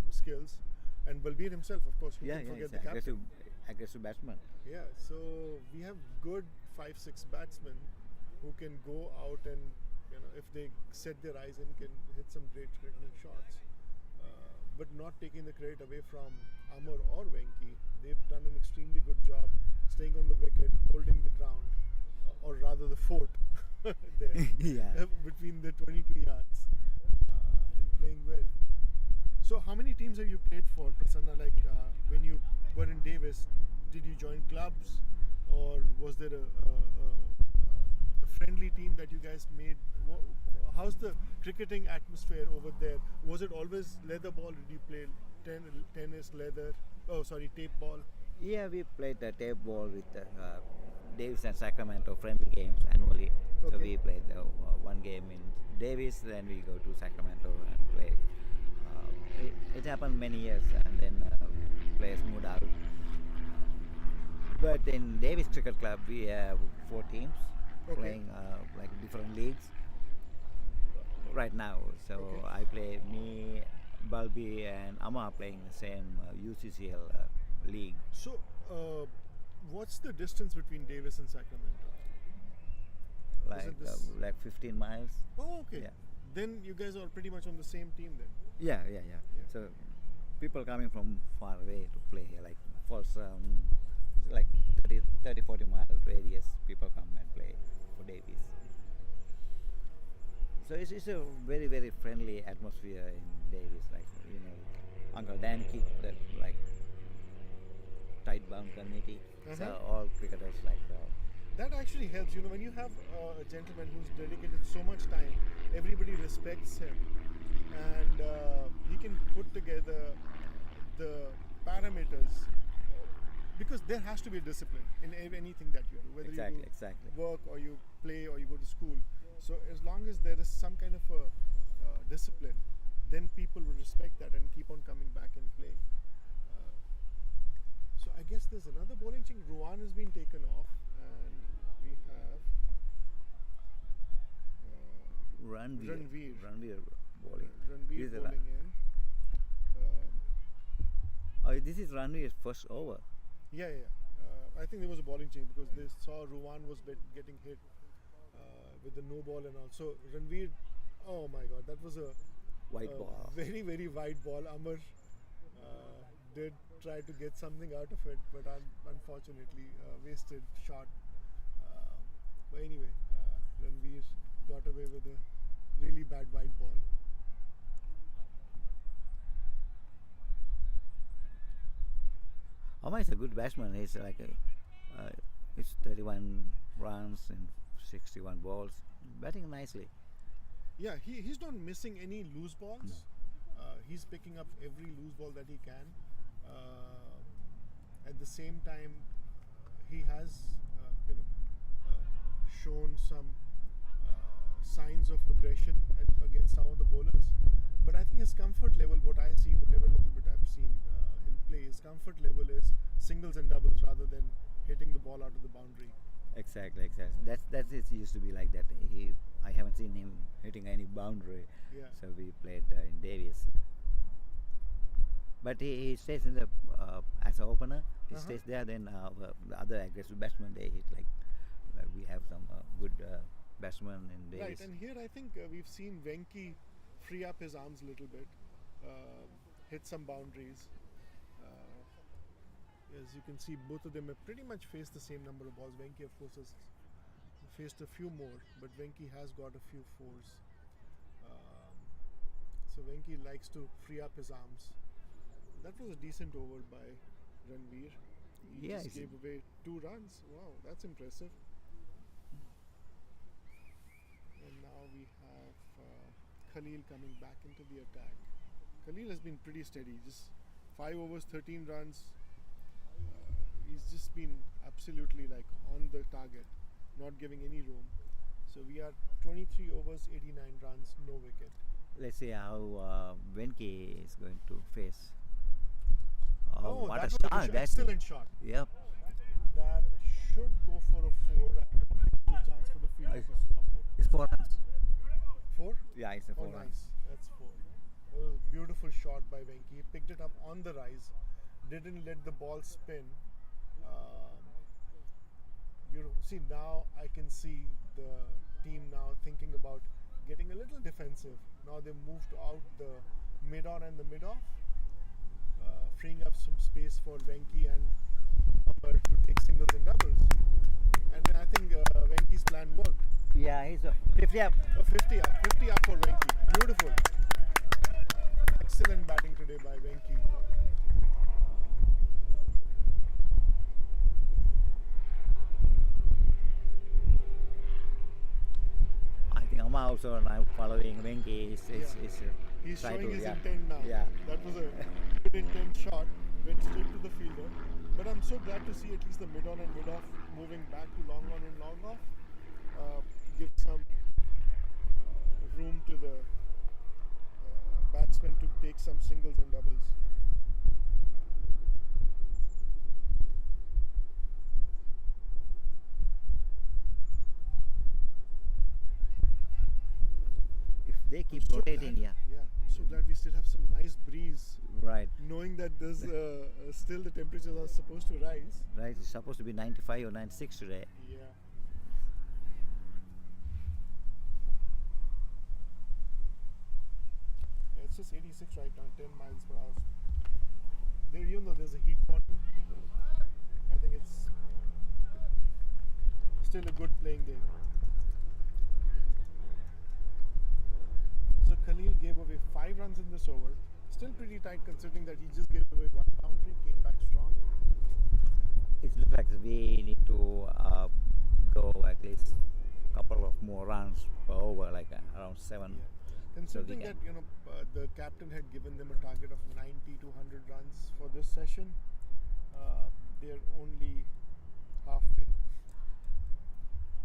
skills, and Balbir himself, of course, who yeah, can yeah, forget it's the captain. aggressive batsman. Yeah, so we have good 5-6 batsmen who can go out and, if they set their eyes in, can hit some great threatening shots. But not taking the credit away from Amar or Venki, they've done an extremely good job staying on the wicket, holding the ground, or rather the fort there Yeah. between the 22 yards, and playing well. So, how many teams have you played for, Prasanna? Like when you were in Davis, did you join clubs, or was there a friendly team that you guys made? How's the cricketing atmosphere over there? Was it always leather ball? Did you play tennis, leather? Oh, sorry, tape ball. Yeah, we played the tape ball with Davis and Sacramento friendly games annually. So Okay. we played one game in Davis, then we go to Sacramento and play. It happened many years, and then players moved out. But in Davis Cricket Club, we have 4 teams Okay. playing like different leagues right now. So Okay. I play me, Balbi, and Amma playing the same UCCL league. So, what's the distance between Davis and Sacramento? Like this- like 15 miles. Oh, okay. Yeah. Then you guys are pretty much on the same team then. Yeah. Yeah. So people coming from far away to play here, like for some like 30 40 mile radius, people come and play for Davies. So it's a very very friendly atmosphere in Davies. Like Uncle Dan keep that like tight bound community. So Uh-huh. all cricketers like. That actually helps. When you have a gentleman who's dedicated so much time, everybody respects him, and he can put together the parameters, because there has to be discipline in anything that you do, whether Exactly, you do exactly. work or you play or you go to school. So as long as there is some kind of a discipline, then people will respect that and keep on coming back and playing. So I guess there's another bowling thing. Ruan has been taken off, and we have Ranveer bowling. Ranveer This is bowling in. This is Ranveer's first over. Yeah. I think there was a bowling change because they saw Ruan was getting hit with the no ball and all. So Ranveer, oh my God, that was a White ball. very very wide ball. Amar did try to get something out of it, but unfortunately wasted shot. But anyway, Ranveer got away with a really bad wide ball. Amma is a good batsman. He's like it's 31 runs and 61 balls, batting nicely. Yeah, he's not missing any loose balls. He's picking up every loose ball that he can. At the same time, he has shown some signs of aggression against some of the bowlers. But I think his comfort level, what I see, whatever little bit I've seen in play, his comfort level is singles and doubles rather than hitting the ball out of the boundary. Exactly. That's it. Used to be like that. I haven't seen him hitting any boundary. Yeah. So we played in Davis. But he stays in the as an opener. He Uh-huh. stays there. Then the other aggressive batsmen they hit like we have some good batsmen in Davis. Right, and here I think we've seen Venki free up his arms a little bit, hit some boundaries. As you can see, both of them have pretty much faced the same number of balls. Venki, of course, has faced a few more, but Venki has got a few fours. So Venki likes to free up his arms. That was a decent over by Ranveer. He Yeah, just he's- gave away 2 runs. Wow, that's impressive. And now we have Khalil coming back into the attack. Khalil has been pretty steady, just 5 overs, 13 runs. He's just been absolutely like on the target, not giving any room. So we are 23 overs, 89 runs, no wicket. let's see how Venki is going to face. Oh, What that a was an start! That's excellent shot. Yep. That should go for a 4. I don't think there's a chance for the fielder to stop it. It's 4 runs. 4? Yeah, it's a Oh, 4 runs. nice. That's 4. It was a beautiful shot by Venki. He picked it up on the rise, didn't let the ball spin. Beautiful. See, now I can see the team now thinking about getting a little defensive. Now they moved out the mid on and the mid off, freeing up some space for Venki and Amar to take singles and doubles. And I think Venki's plan worked. Yeah, he's a 50 up. 50 up for Venki. Beautiful. Excellent batting today by Venki. I think Amma also now following Venki is He's try showing to, his yeah. intent now. Yeah. That was a good intent shot. Went straight to the fielder. But I'm so glad to see at least the mid on and mid off moving back to long on and long off. Give some room to the batsman to take some singles and doubles. If they keep So rotating, glad, yeah. I'm so glad we still have some nice breeze, Right. knowing that there's still the temperatures are supposed to rise. Right. It's supposed to be 95 or 96 today. Yeah. It's just 86 right now, 10 miles per hour. There, even though there's a heat warning, I think it's still a good playing day. So Khalil gave away 5 runs in this over. Still pretty tight considering that he just gave away 1 boundary, came back strong. It looks like we need to go at least a couple of more runs per over, like around 7. Yeah. Considering can- that the captain had given them a target of 90 to 100 runs for this session, they're only halfway.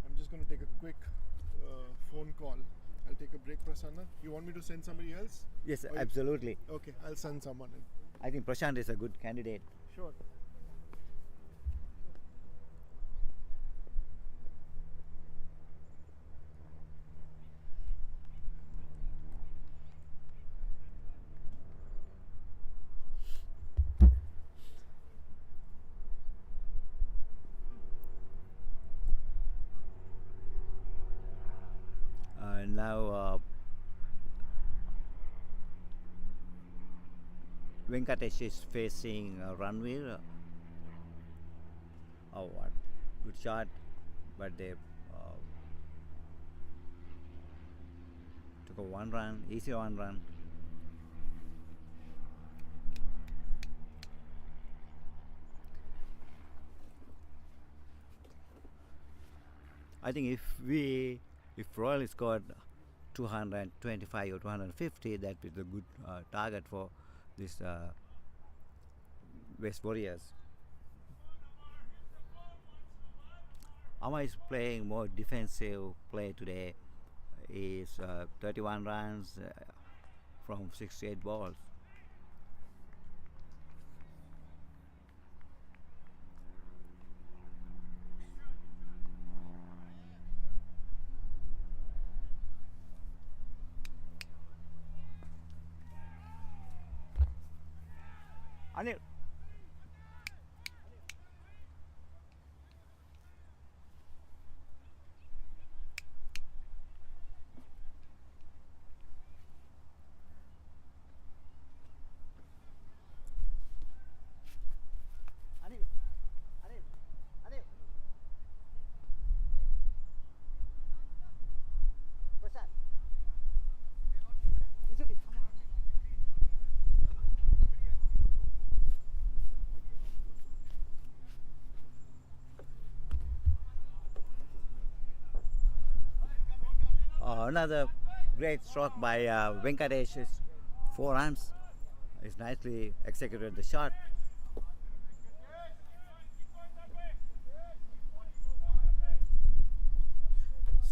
I'm just going to take a quick phone call. I'll take a break, Prasanna. You want me to send somebody else? Yes, Or you- absolutely. Okay, I'll send someone in. I think Prashant is a good candidate. Sure. Now Venkatesh is facing Ranveer. Oh, what good shot, but they took a 1 run, easy 1 run. I think if Royal scored 225 or 250, that is a good target for this West Warriors. Amma is playing more defensive play today. Is 31 runs from 68 balls. Anil. Anil. Anil. Anil. Prashant. It's okay. Come on. Another great stroke by Venkatesh. Is 4 runs. He's nicely executed the shot.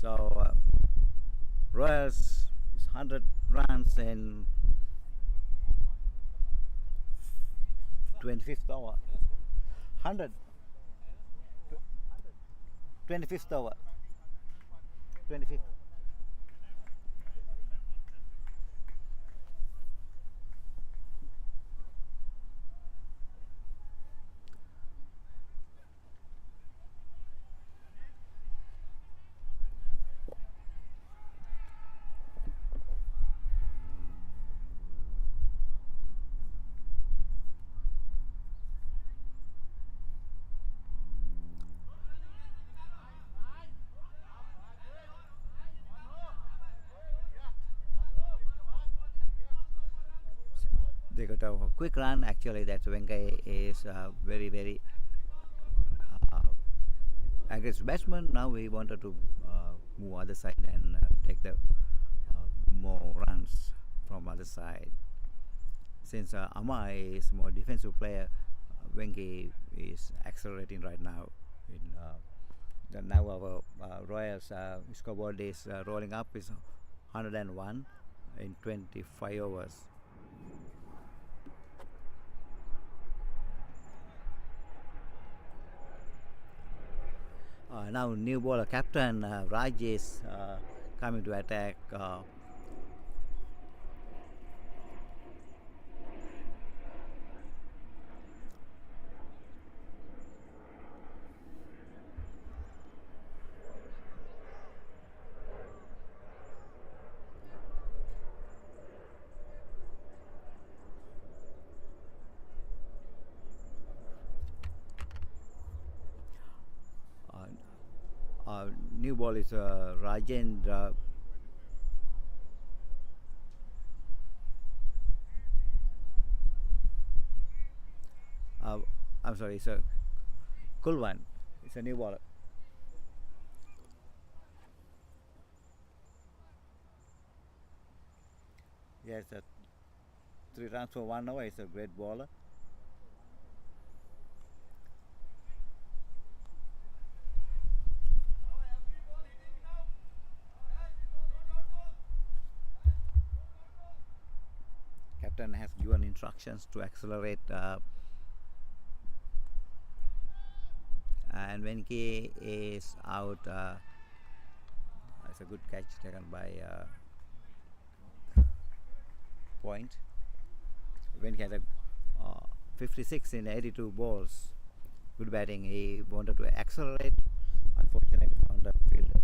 So Royals is 100 runs in 25th over. 100. 25th over. 25th. They got a quick run. Actually, that's Venkai is very uh, aggressive batsman. Now we wanted to move other side and take the more runs from other side. Since Amma is more defensive player, Venki is accelerating right now. Now our Royals scoreboard is rolling up is 101 in 25 overs. Now new bowler captain Raj is coming to attack. New ball is Rajendra. I'm sorry, it's a Kulwan. It's a new ball. Yes, 3 runs for 1 over. It's a great bowler. Captain has given instructions to accelerate, and when K is out, it's a good catch taken by Point. When he had a 56 in 82 balls, good batting. He wanted to accelerate. Unfortunately, found the fielder.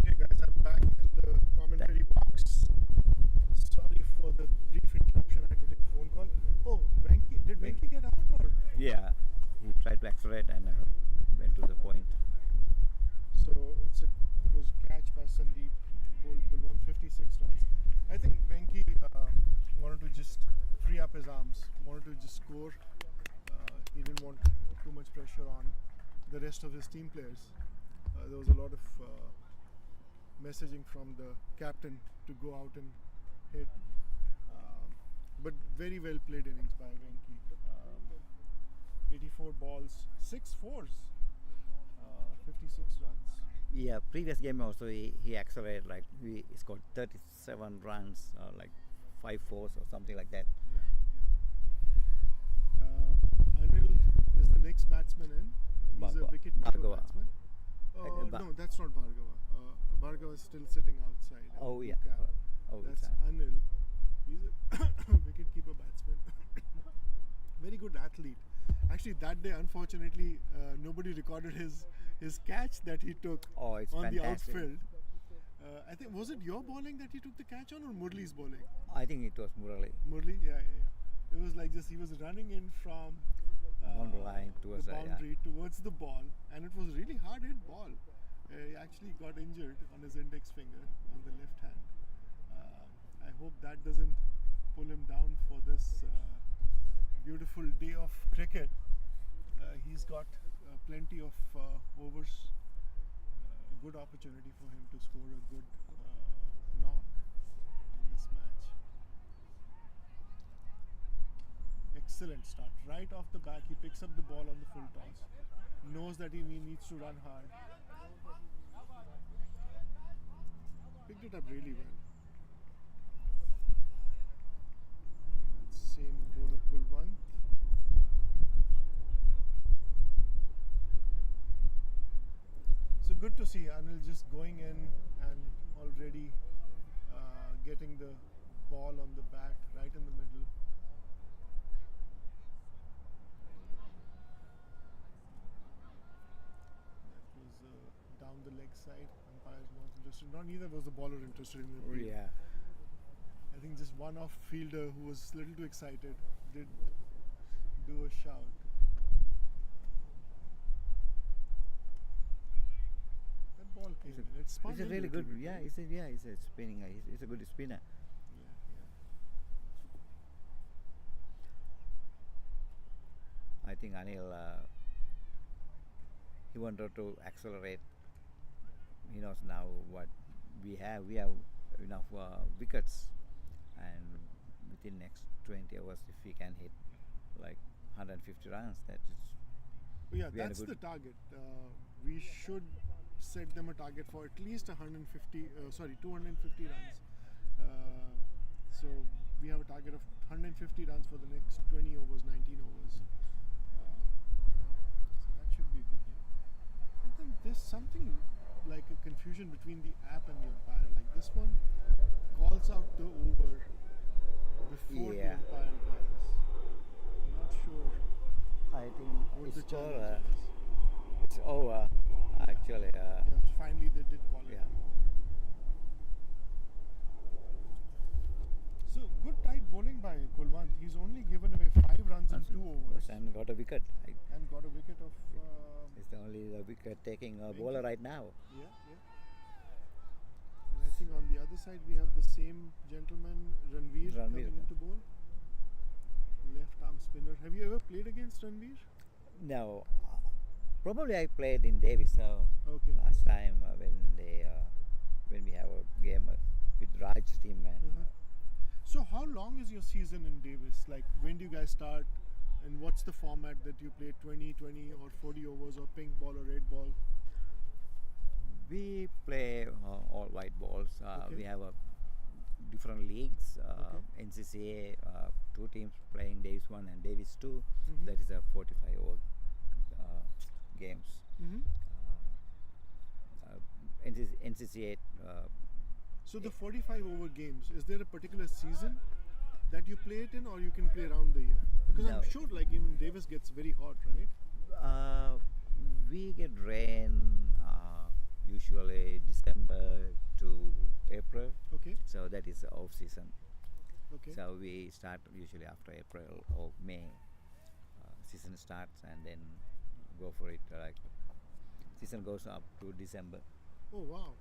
Okay, guys, I'm back in the commentary box. Sorry for the brief interruption. I had to take a phone call. Oh, Venki, did Venki get out or? Yeah, he tried to accelerate and went to the point. So it was catch by Sandeep. Bowled 156 runs. I think Venki wanted to just free up his arms. Wanted to just score. He didn't want too much pressure on the rest of his team players. There was a lot of messaging from the captain to go out and hit. But very well played innings by Venki. 84 balls, 6 fours, 56 runs. Yeah, previous game also he accelerated, like he scored 37 runs, like 5 fours or something like that. Anil is the next batsman in. He's a wicket keeper Bhargava. batsman. No, that's not Bhargava. Bhargava is still sitting outside. Oh yeah. Cap. It's That's Anil. He's a wicket keeper batsman. Very good athlete. Actually, that day, unfortunately, nobody recorded his catch that he took It's on the fantastic. outfield. I think, was it your bowling that he took the catch on or Murli's bowling? I think it was Murali. Murli? Yeah. It was like just he was running in from Boundary line towards the the- yeah. boundary towards the ball, and it was really hard hit ball. He actually got injured on his index finger on the left hand. I hope that doesn't pull him down for this beautiful day of cricket. He's got plenty of overs. Good opportunity for him to score a good knock in this match. Excellent start. Right off the back, he picks up the ball on the full toss. Knows that he needs to run hard. Picked it up really well. to see Anil just going in and already getting the ball on the bat right in the middle. That was down the leg side. Umpire's not interested. Not neither was the bowler interested in the appeal. Yeah. I think just one off fielder who was a little too excited did do a shout. That ball came in. It's spun It's a in really little good. bit, Yeah, right? it's a spinning. It's a good spinner. Yeah, yeah. I think Anil, he wanted to accelerate. He knows now what we have. We have enough wickets, and within next 20 hours, if we can hit like 150 runs, that is. But yeah, We had a that's good- the target. We should set them a target for at least 250 runs. So we have a target of 150 runs for the next 20 overs, 19 overs. So that should be a good game. And then there's something like a confusion between the app and the umpire. Like this one calls out the over before the Yeah. umpire does. Not sure I think what the it's over. challenge is. It's over. Actually, Yeah, finally they did call it. yeah. So good tight bowling by Kulwant. He's only given away 5 runs in 2 overs and got a wicket. and got a wicket of. It's the only wicket taking Thank bowler you. right now. Yeah, yeah. And I think on the other side we have the same gentleman, Ranveer, Ranveer, coming yeah. into bowl. Left arm spinner. Have you ever played against Ranveer? No, probably I played in Davis Okay. last time when we have a game with Raj's team and Uh-huh. So how long is your season in Davis? Like when do you guys start? And what's the format that you play? 20, 20 or 40 overs or pink ball or red ball? we play all white balls. Okay. We have different leagues. Okay. NCCA, 2 teams playing Davis 1 and Davis 2. Mhm. That is a 45 over games. Mm-hmm. NCCA. So the 45 over games, is there a particular season that you play it in, or you can play around the year? Because No. I'm sure like even Davis gets very hot, right? We get rain usually December to April, Okay. so that is off season. Okay. So we start usually after April or May. Season starts and then go for it. Like season goes up to December. Oh wow.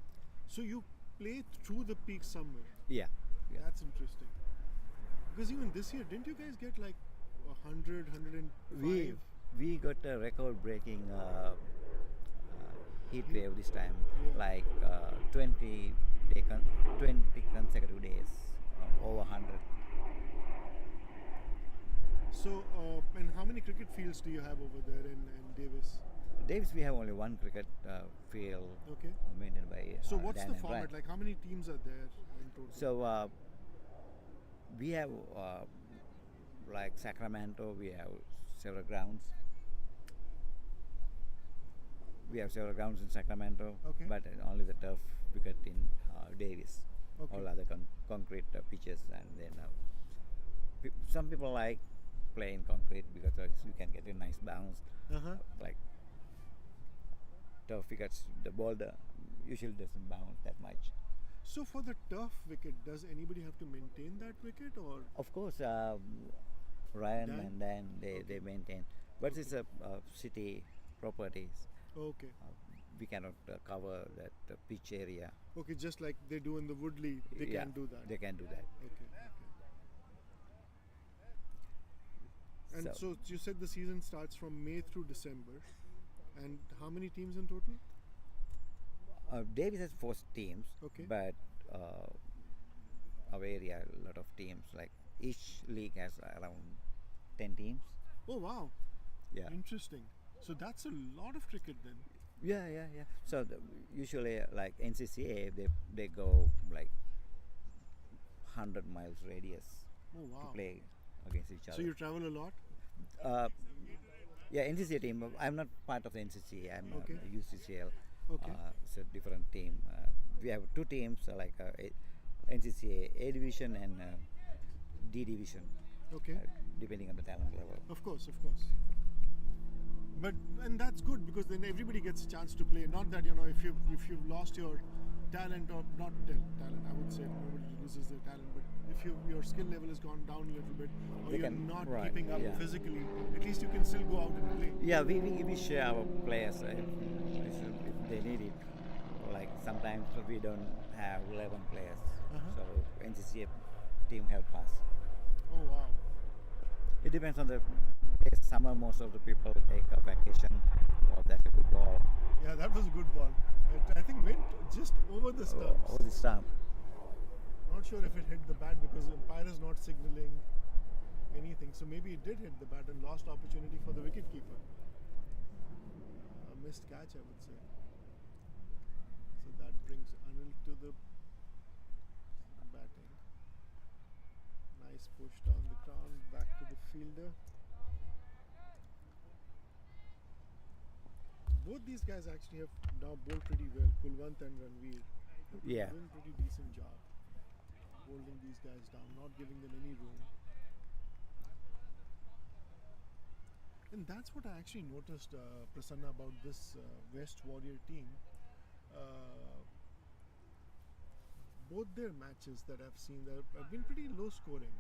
So you play through the peak summer. Yeah, yeah. That's interesting. Because even this year, didn't you guys get like 100, 105? We got a record-breaking heat wave this time, Yeah. like 20 consecutive days, over 100. So, and how many cricket fields do you have over there in Davis? Davis, we have only one cricket field Okay. maintained by. So what's Dan the and format? Brian. Like how many teams are there in total? So we have like Sacramento. We have several grounds. We have several grounds in Sacramento, Okay. but only the turf wicket in Davis. Okay. All other concrete pitches, and then some people like playing concrete because you can get a nice bounce. Uh-huh. Like turf wickets, the ball usually doesn't bounce that much. So for the turf wicket, does anybody have to maintain that wicket, or Of course, Ryan Dan? and Dan they Okay. maintain, but it's a city properties. okay, We cannot cover that pitch area. okay, just like they do in the Woodley, they Yeah, can do that. They can do that. Okay, okay. And So- so you said the season starts from May through December, and how many teams in total? Davis has 4 teams, Okay. but our area a lot of teams. Like each league has around 10 teams. Oh wow, Yeah. interesting. So that's a lot of cricket then. Yeah. So usually, like NCCA, they go like 100 miles radius Oh wow. to play against each So other. you travel a lot. Yeah, NCCA team. I'm not part of the NCCA. I'm Okay. UCCL. Okay. It's a different team. We have two teams NCCA A division and D division, Okay. depending on the talent level. Of course, of course. But and that's good because then everybody gets a chance to play. Not that if you've lost your talent or not talent, I would say nobody loses their talent. But if your skill level has gone down a little bit, or They you're can- not right, keeping up yeah. physically, at least you can still go out and play. Yeah, we share our players if they need it. Like sometimes we don't have 11 players, Uh-huh. so NCCA team help us. Oh wow. It depends on the summer. Most of the people take a vacation, or that's a good ball. Yeah, that was a good ball. I think went just over the stumps. All this time. Not sure if it hit the bat because the umpire is not signaling anything. So maybe it did hit the bat and lost opportunity for the wicketkeeper. A missed catch, I would say. So that brings Anil to the batting. Nice push down the ground, back to the fielder. Both these guys actually have now bowled pretty well, Kulwant and Ranveer. They're Yeah. doing a pretty decent job holding these guys down, not giving them any room. And that's what I actually noticed, Prasanna, about this West Warrior team. Both their matches that I've seen have been pretty low scoring.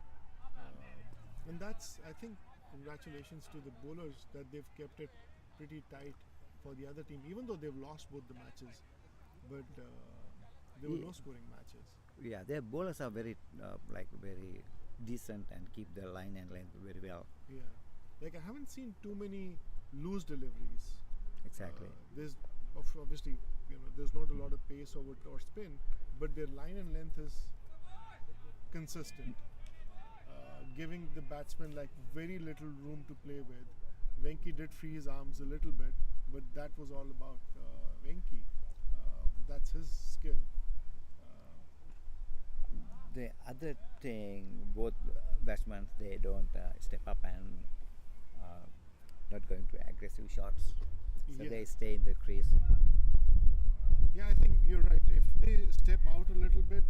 And that's, I think, congratulations to the bowlers that they've kept it pretty tight for the other team, even though they've lost both the matches. But there were Yeah. low scoring matches. Yeah, their bowlers are very very decent and keep their line and length very well. Yeah. Like I haven't seen too many loose deliveries. Exactly. There's obviously, there's not a lot of pace or spin, but their line and length is consistent, giving the batsman like very little room to play with. Venki did free his arms a little bit, but that was all about Venki. That's his skill. The other thing, both batsmen, they don't step up and not going to aggressive shots, so Yeah. they stay in the crease. Yeah, I think you're right. If they step out a little bit,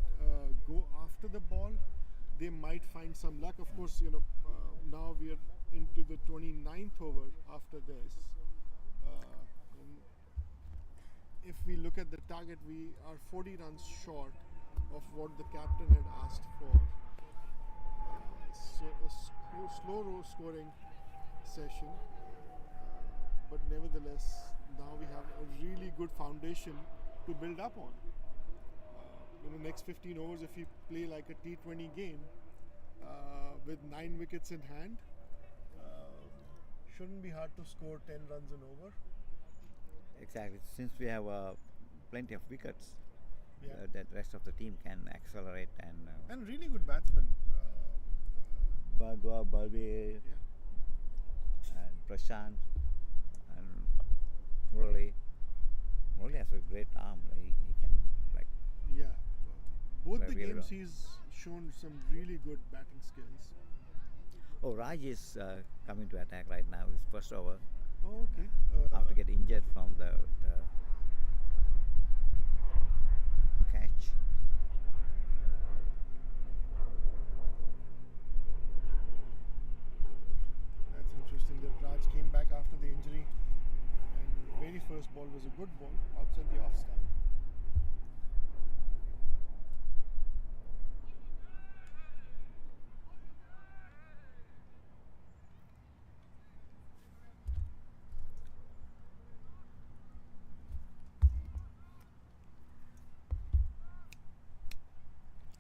go after the ball, they might find some luck. Of course, now we are into the 29th over after this. And if we look at the target, we are 40 runs short of what the captain had asked for. So a slow scoring session, but nevertheless, now we have a really good foundation to build up on. Next 15 overs, if we play like a T20 game with 9 wickets in hand, shouldn't be hard to score 10 runs an over. Exactly. Since we have plenty of wickets, Yeah. that rest of the team can accelerate and And really good batsmen. Bhagwa, Balbir, Yeah. and Prashant, and Murali. Murali has a great arm. He can Yeah. Both Play the really games well. he's shown some really good batting skills. Oh, Raj is coming to attack right now. His first over Oh, okay. after getting injured from the catch. That's interesting that Raj came back after the injury, and very first ball was a good ball outside the off stump.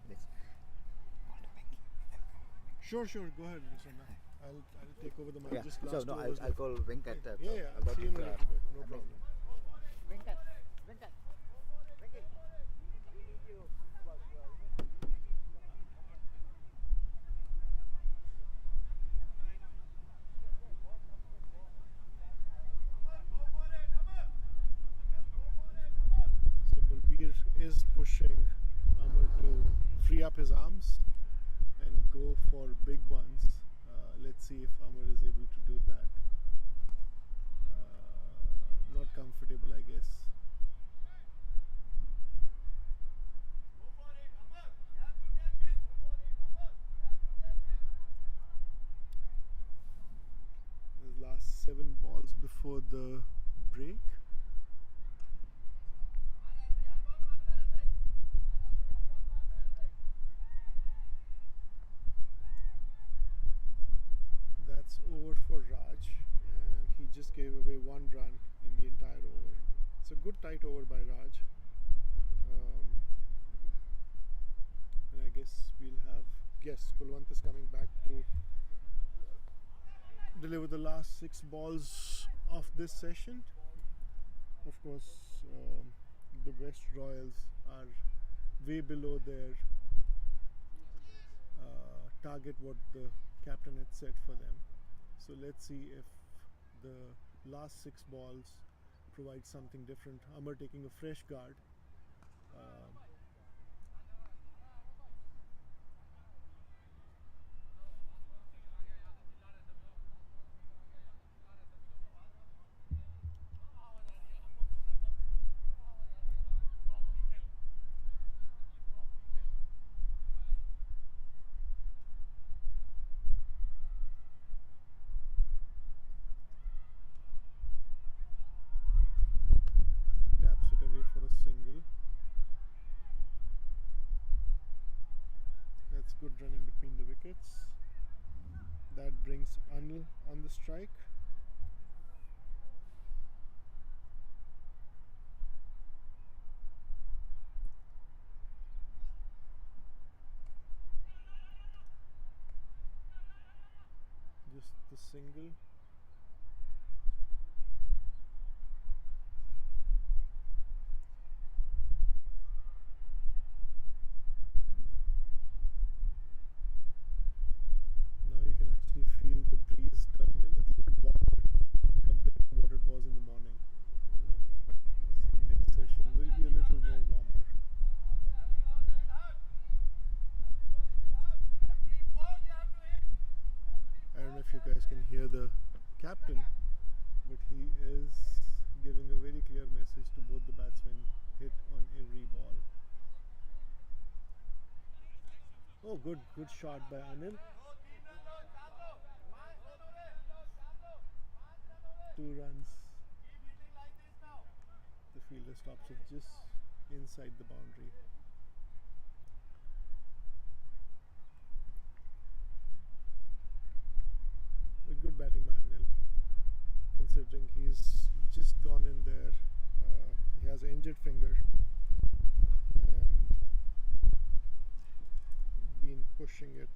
Let's Sure. Go ahead, Prasanna. I'll take over the mic. yeah. Just So last no, two I'll, overs I'll left. call Venkat. Yeah. I'll about see you in a it, little bit. No I mean, problem. Venkat. So Balbir is pushing Amar to free up his arms and go for big ones. Let's see if Amar is able to do that. Not comfortable, I guess. before the break. That's over for Raj, and he just gave away 1 run in the entire over. It's a good tight over by Raj. And I guess we'll have Kulwant is coming back to deliver the last 6 balls of this session. Of course, the West Royals are way below their target what the captain had set for them. So let's see if the last 6 balls provide something different. Amar taking a fresh guard. Taps it away for a single. That's good running between the wickets. That brings Anil on the strike. Just the single. Now you can actually feel the breeze turning a little bit warmer compared to what it was in the morning. So the next session will be a little more warmer. I don't know if you guys can hear the captain, but he is giving a very clear message to both the batsmen: hit on every ball. Oh, good shot by Anil. 2 runs. The fielder stops it just inside the boundary. A good batting by Anil, considering he's just gone in there. He has an injured finger and been pushing it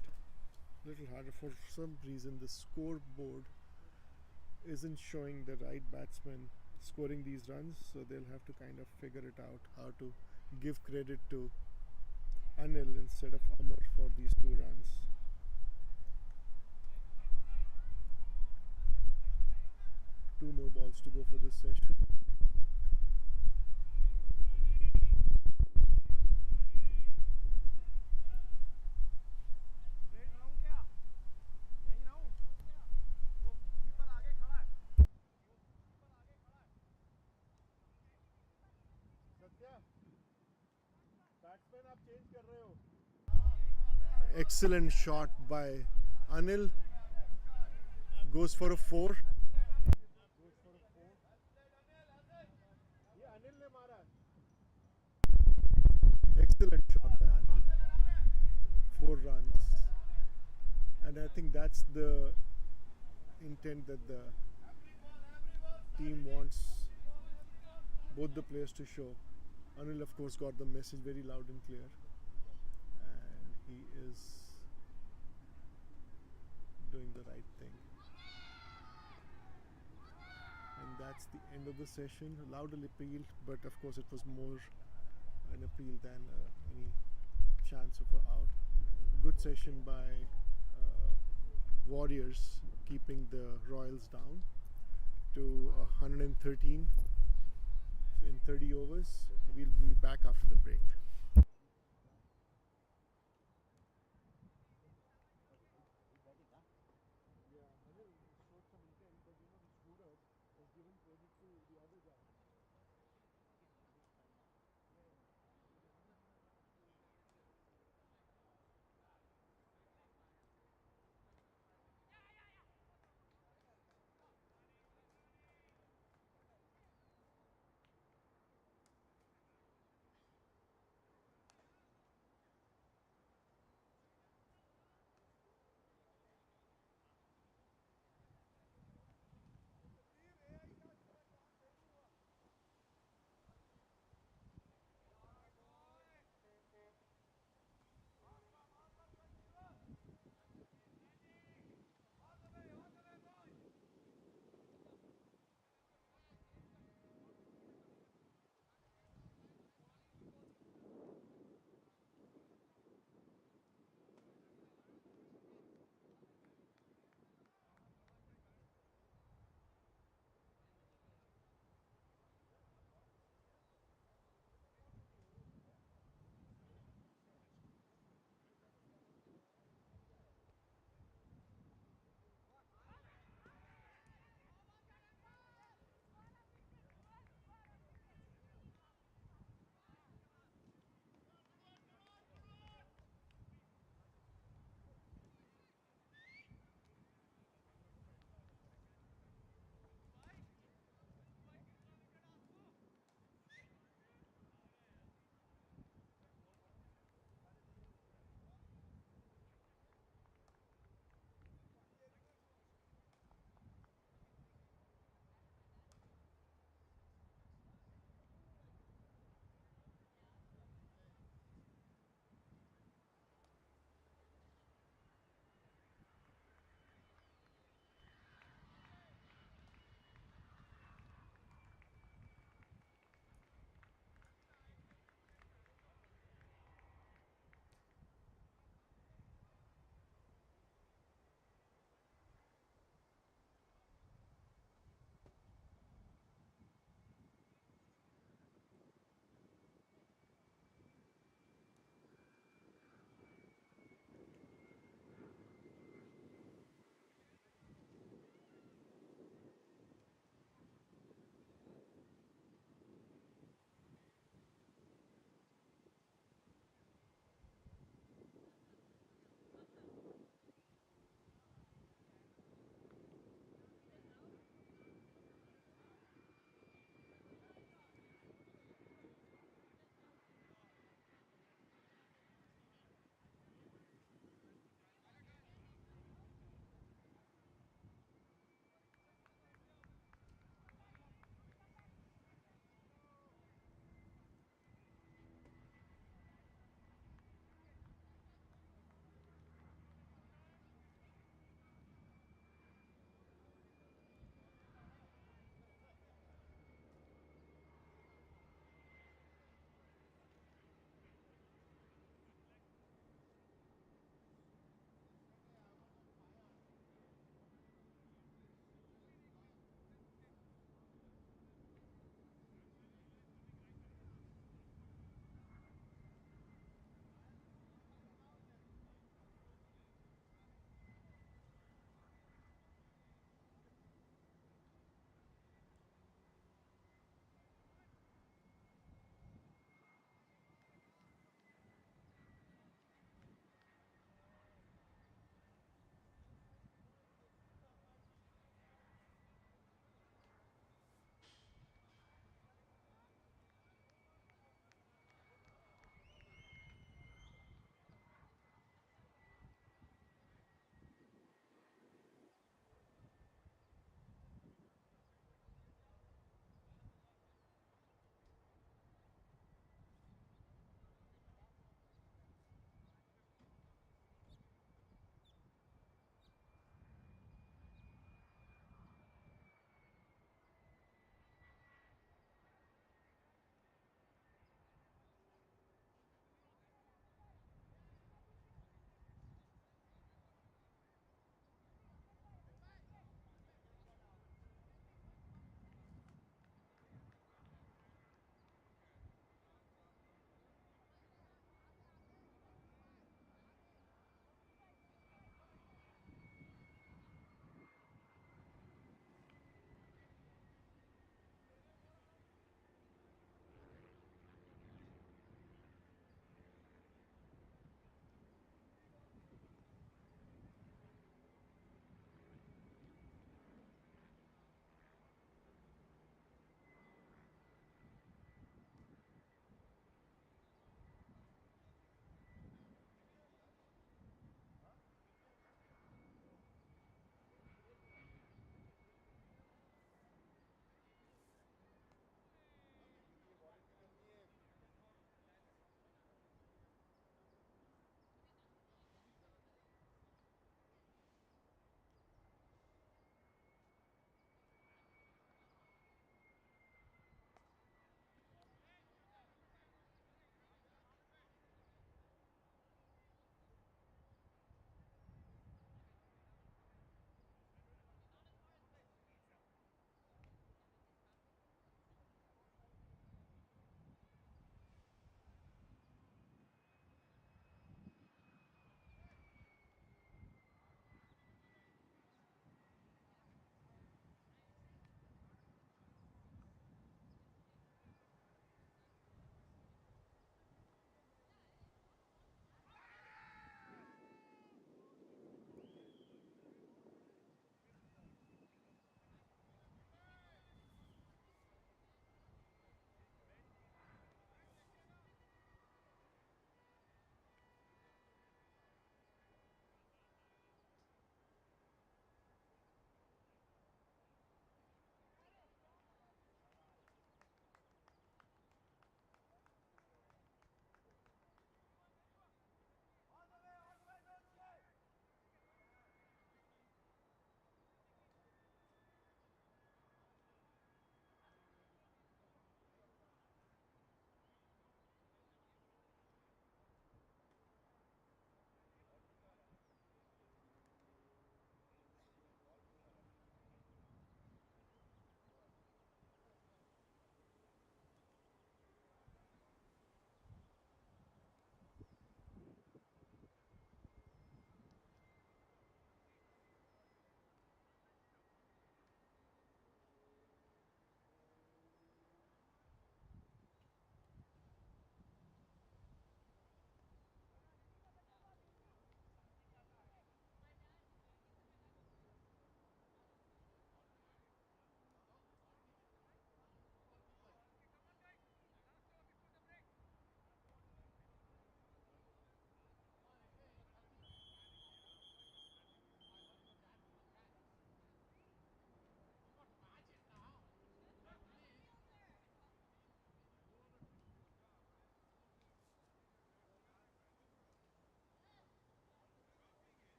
a little harder. For some reason, the scoreboard isn't showing the right batsman scoring these runs, so they'll have to kind of figure it out how to give credit to Anil instead of Amar for these 2 runs. Two more balls to go for this session. Excellent shot by Anil. Goes for a 4. Excellent shot by Anil. 4 runs. And I think that's the intent that the team wants both the players to show. Anil, of course, got the message very loud and clear, and he is doing the right thing. And that's the end of the session. A loud appeal, but of course it was more an appeal than any chance of an out. Good session by Warriors, keeping the Royals down to 113 in 30 overs. We'll be back after the break.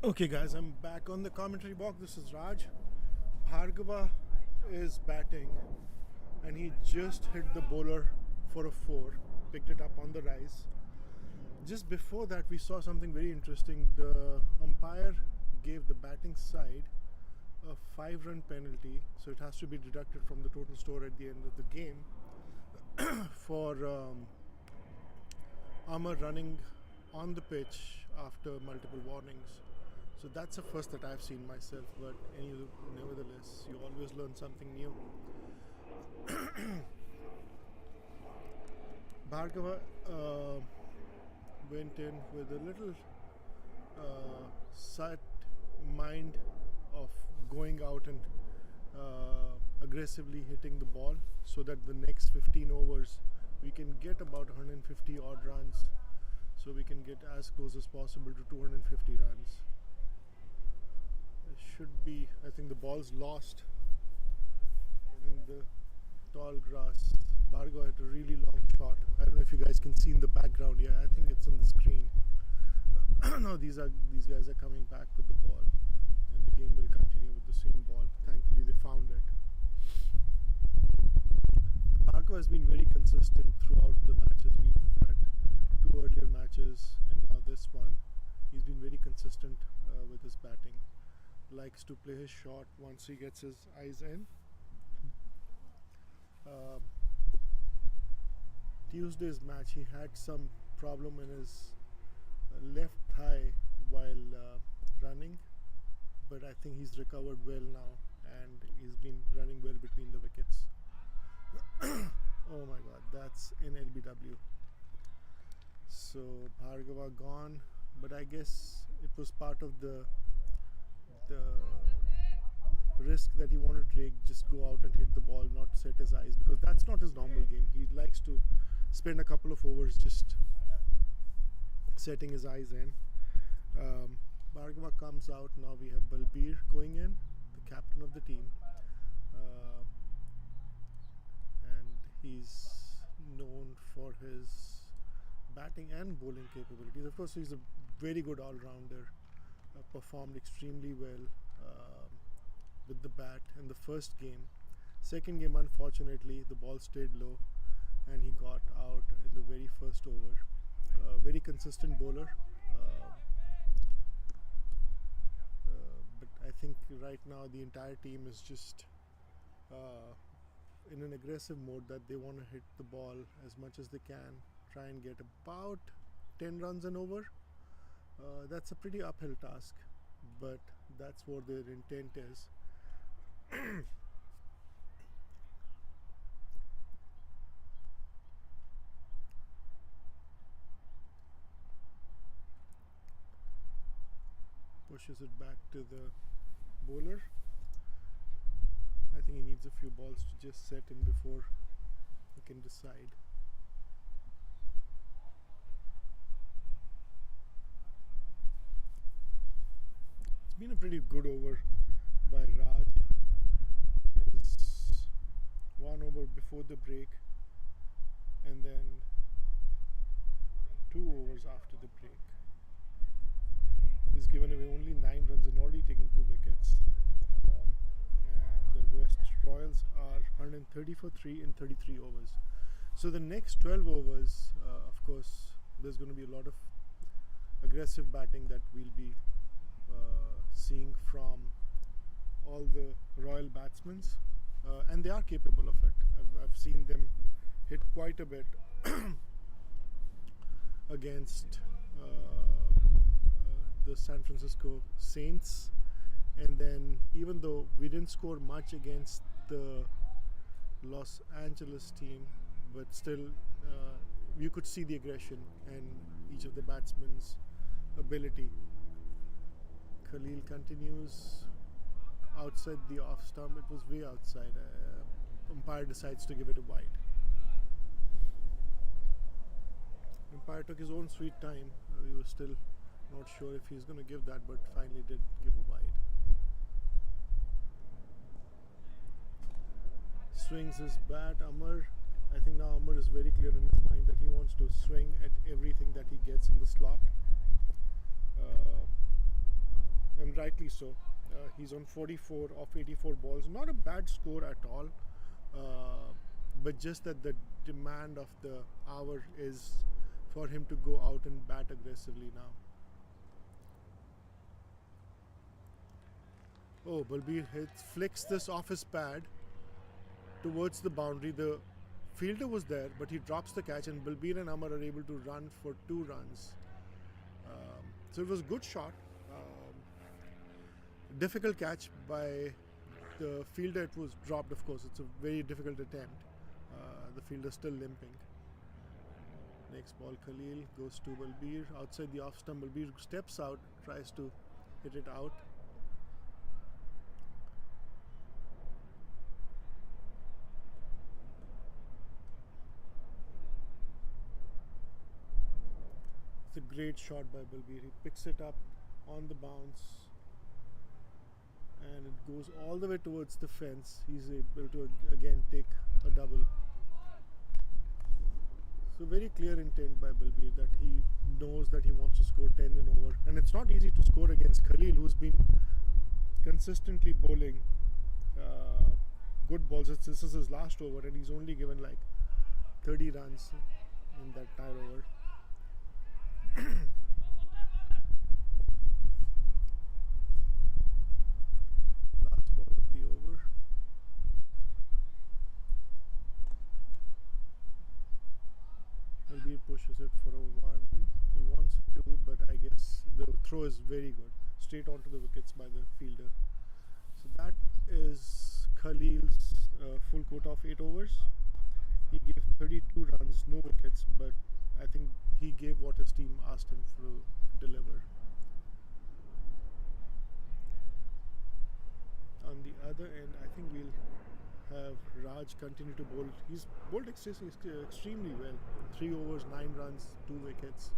Okay, guys, I'm back on the commentary box. This is Raj. Bhargava is batting, and he just hit the bowler for a 4, picked it up on the rise. Just before that, we saw something very interesting. The umpire gave the batting side a 5-run penalty, so it has to be deducted from the total score at the end of the game for Amar running on the pitch after multiple warnings. So that's the first that I've seen myself, but nevertheless, you always learn something new. Bhargava went in with a little set mind of going out and aggressively hitting the ball, so that the next 15 overs we can get about 150 odd runs, so we can get as close as possible to 250 runs. It should be, I think the ball's lost in the tall grass. Bhargava had a really long shot. I don't know if you guys can see in the background. Yeah, I think it's on the screen. Now these guys are coming back with the ball, and the game will continue with the same ball. Thankfully, they found it. Bhargava has been very consistent throughout the matches. We've had 2 earlier matches and now this one. He's been very consistent with his batting. Likes to play his shot once he gets his eyes in. Tuesday's match, he had some problem in his left thigh while running, but I think he's recovered well now, and he's been running well between the wickets. Oh my god, that's in LBW. So Bhargava gone, but I guess it was part of the risk that he wanted to take, just go out and hit the ball, not set his eyes, because that's not his normal game. He likes to spend a couple of overs just setting his eyes in. Bhargava comes out. Now we have Balbir going in, the captain of the team, and he's known for his batting and bowling capabilities. Of course, he's a very good all-rounder. Performed extremely well with the bat in the first game. Second game, unfortunately, the ball stayed low and he got out in the very first over. Very consistent bowler, but I think right now the entire team is just in an aggressive mode, that they want to hit the ball as much as they can, try and get about 10 runs and over. That's a pretty uphill task, but that's what their intent is. Pushes it back to the bowler. I think he needs a few balls to just set in before he can decide. It's been a pretty good over by Raj. It's 1 over before the break, and then 2 overs after the break. He's given away only 9 runs and already taken 2 wickets. And the West Royals are 130 for 3 in 33 overs. So the next 12 overs, of course, there's going to be a lot of aggressive batting that we'll be seeing from all the Royal batsmen, and they are capable of it. I've seen them hit quite a bit against the San Francisco Saints, and then even though we didn't score much against the Los Angeles team, but still you could see the aggression and each of the batsmen's ability. Khalil continues outside the off stump. It was way outside. Umpire decides to give it a wide. Umpire took his own sweet time. We were still not sure if he's going to give that, but finally did give a wide. Swings his bat. Amar, I think now Amar is very clear in his mind that he wants to swing at everything that he gets in the slot. and rightly so. He's on 44 of 84 balls. Not a bad score at all, but just that the demand of the hour is for him to go out and bat aggressively now. Oh, Balbir flicks this off his pad towards the boundary. The fielder was there, but he drops the catch, and Balbir and Amar are able to run for 2 runs. So it was a good shot. Difficult catch by the fielder. It was dropped, of course. It's a very difficult attempt. The fielder still limping. Next ball, Khalil goes to Balbir. Outside the off stump, Balbir steps out, tries to hit it out. It's a great shot by Balbir. He picks it up on the bounce and it goes all the way towards the fence. He's able to again take a double. So very clear intent by Balbir that he knows that he wants to score 10 and over. And it's not easy to score against Khalil, who's been consistently bowling good balls. This is his last over and he's only given like 30 runs in that tie over. Last ball of the over. Balbir pushes it for a 1. He wants to, but I guess the throw is very good. Straight onto the wickets by the fielder. So that is Khalil's full quota of 8 overs. He gave 32 runs, no wickets, but I think he gave what his team asked him to deliver. On the other end, I think we'll have Raj continue to bowl. He's bowled extremely well. 3 overs, 9 runs, 2 wickets.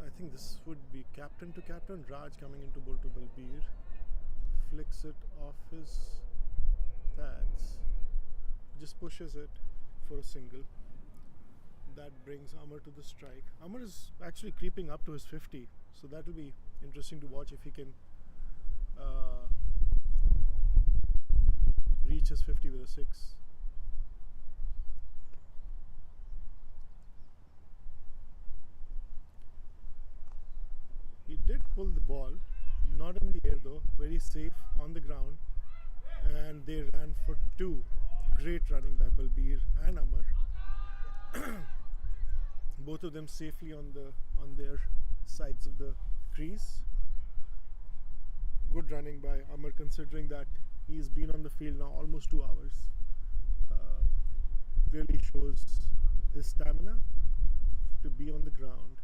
I think this would be captain to captain. Raj coming into bowl to Balbir. Flicks it off his pads. Just pushes it for a single. That brings Amar to the strike. Amar is actually creeping up to his 50. So that will be interesting to watch if he can reach his 50 with a 6. He did pull the ball, not in the air though, very safe on the ground, and they ran for 2. Great running by Balbir and Amar. Both of them safely on their sides of the crease. Good running by Amar considering that he's been on the field now almost 2 hours. Really shows his stamina to be on the ground.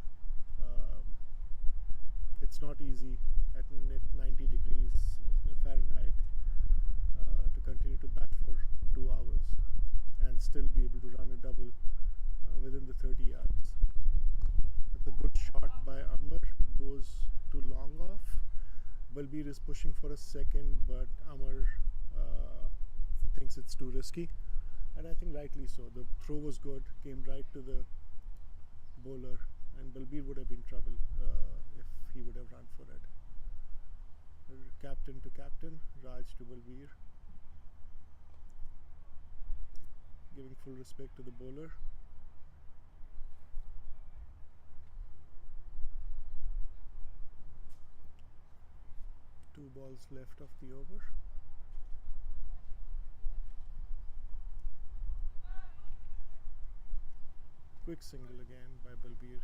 It's not easy at 90 degrees Fahrenheit to continue to bat for 2 hours and still be able to run a double within the 30 yards. The good shot by Amar goes to long off. Balbir is pushing for a second, but Amar thinks it's too risky, and I think rightly so. The throw was good, came right to the bowler, and Balbir would have been trouble if he would have run for it. Captain to captain, Raj to Balbir, giving full respect to the bowler. Two balls left of the over. Quick single again by Balbir.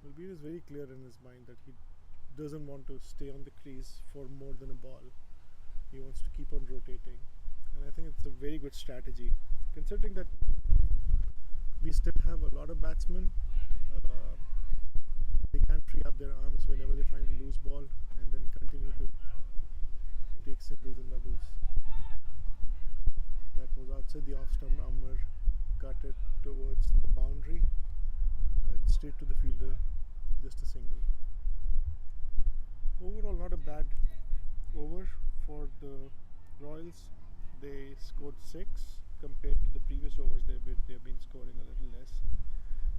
Balbir is very clear in his mind that he doesn't want to stay on the crease for more than a ball. He wants to keep on rotating, and I think it's a very good strategy considering that we still have a lot of batsmen. They can free up their arms whenever they find a loose ball and then continue to take singles and doubles. outside the off stump. Amar cut it towards the boundary, straight to the fielder, just a single. Overall, not a bad over for the Royals. They scored 6 compared to the previous overs. They've been scoring a little less.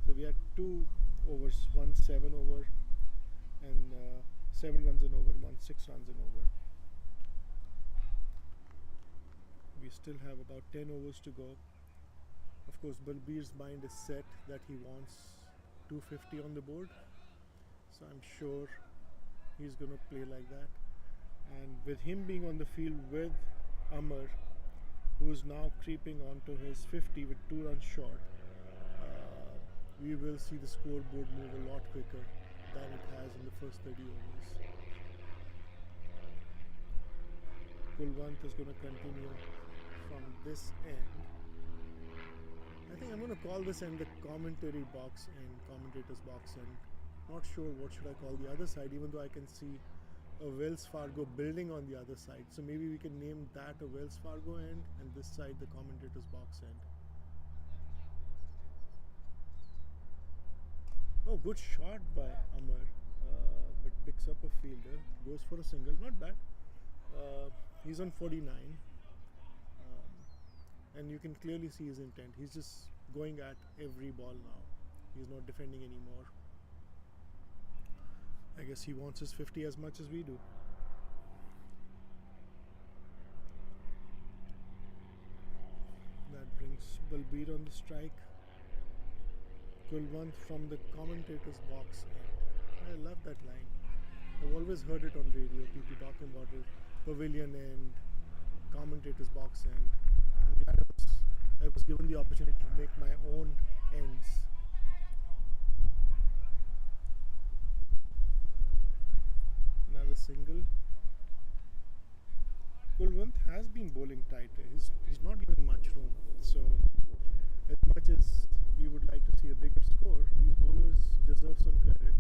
So we had 2 overs, 1 7 over, and 7 runs in over, 1 6 runs in over. We still have about 10 overs to go. Of course, Balbir's mind is set that he wants 250 on the board, so I'm sure he's going to play like that. And with him being on the field with Amar, who is now creeping onto his 50 with 2 runs short, we will see the scoreboard move a lot quicker than it has in the first 30 overs. Kulwant is going to continue from this end. I think I'm going to call this end the commentary box and commentator's box end. Not sure what should I call the other side, even though I can see a Wells Fargo building on the other side. So maybe we can name that a Wells Fargo end and this side the commentator's box end. Oh, good shot by Amar, but picks up a fielder, goes for a single, not bad. He's on 49, and you can clearly see his intent. He's just going at every ball now. He's not defending anymore. I guess he wants his 50 as much as we do. That brings Balbir on the strike. Kulwant from the commentator's box end. I love that line. I've always heard it on radio, people talking about it. Pavilion end, commentator's box end. I'm glad I was given the opportunity to make my own ends. Another single. Kulwant has been bowling tight. He's not giving much room. So as much as we would like to see a bigger score, these bowlers deserve some credit.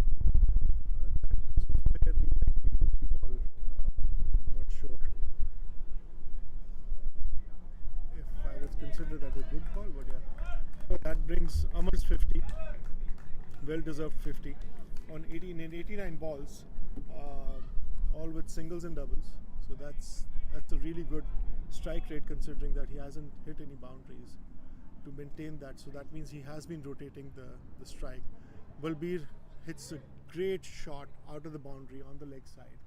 That was a fairly good ball. Not sure if I would consider that a good ball, but yeah. So that brings Amar's 50, well-deserved 50 on 89 balls, all with singles and doubles. So that's a really good strike rate considering that he hasn't hit any boundaries to maintain that. So that means he has been rotating the strike. Balbir hits a great shot out of the boundary on the leg side,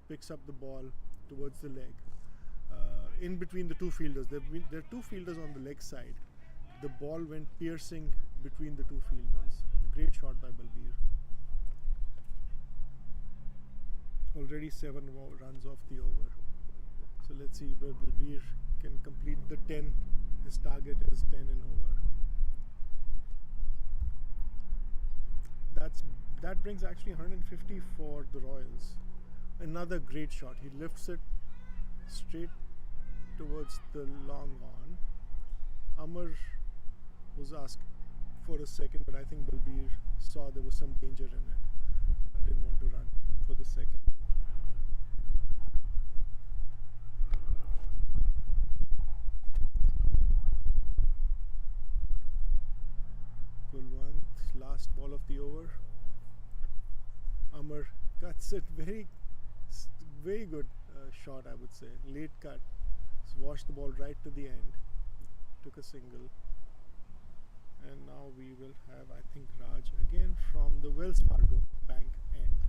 picks up the ball towards the leg. In between the two fielders, there are two fielders on the leg side. The ball went piercing between the two fielders. Great shot by Balbir. Already 7 runs off the over. So let's see if Balbir can complete the 10. His target is 10 and over. That brings actually 150 for the Royals. Another great shot. He lifts it straight towards the long on. Amar was asked for a second, but I think Balbir saw there was some danger in it. Didn't want to run for the second. Kulwant, last ball of the over. Amar cuts it, very good shot, I would say. Late cut. So washed the ball right to the end. Took a single. And now we will have, I think, Raj again from the Wells Fargo Bank end.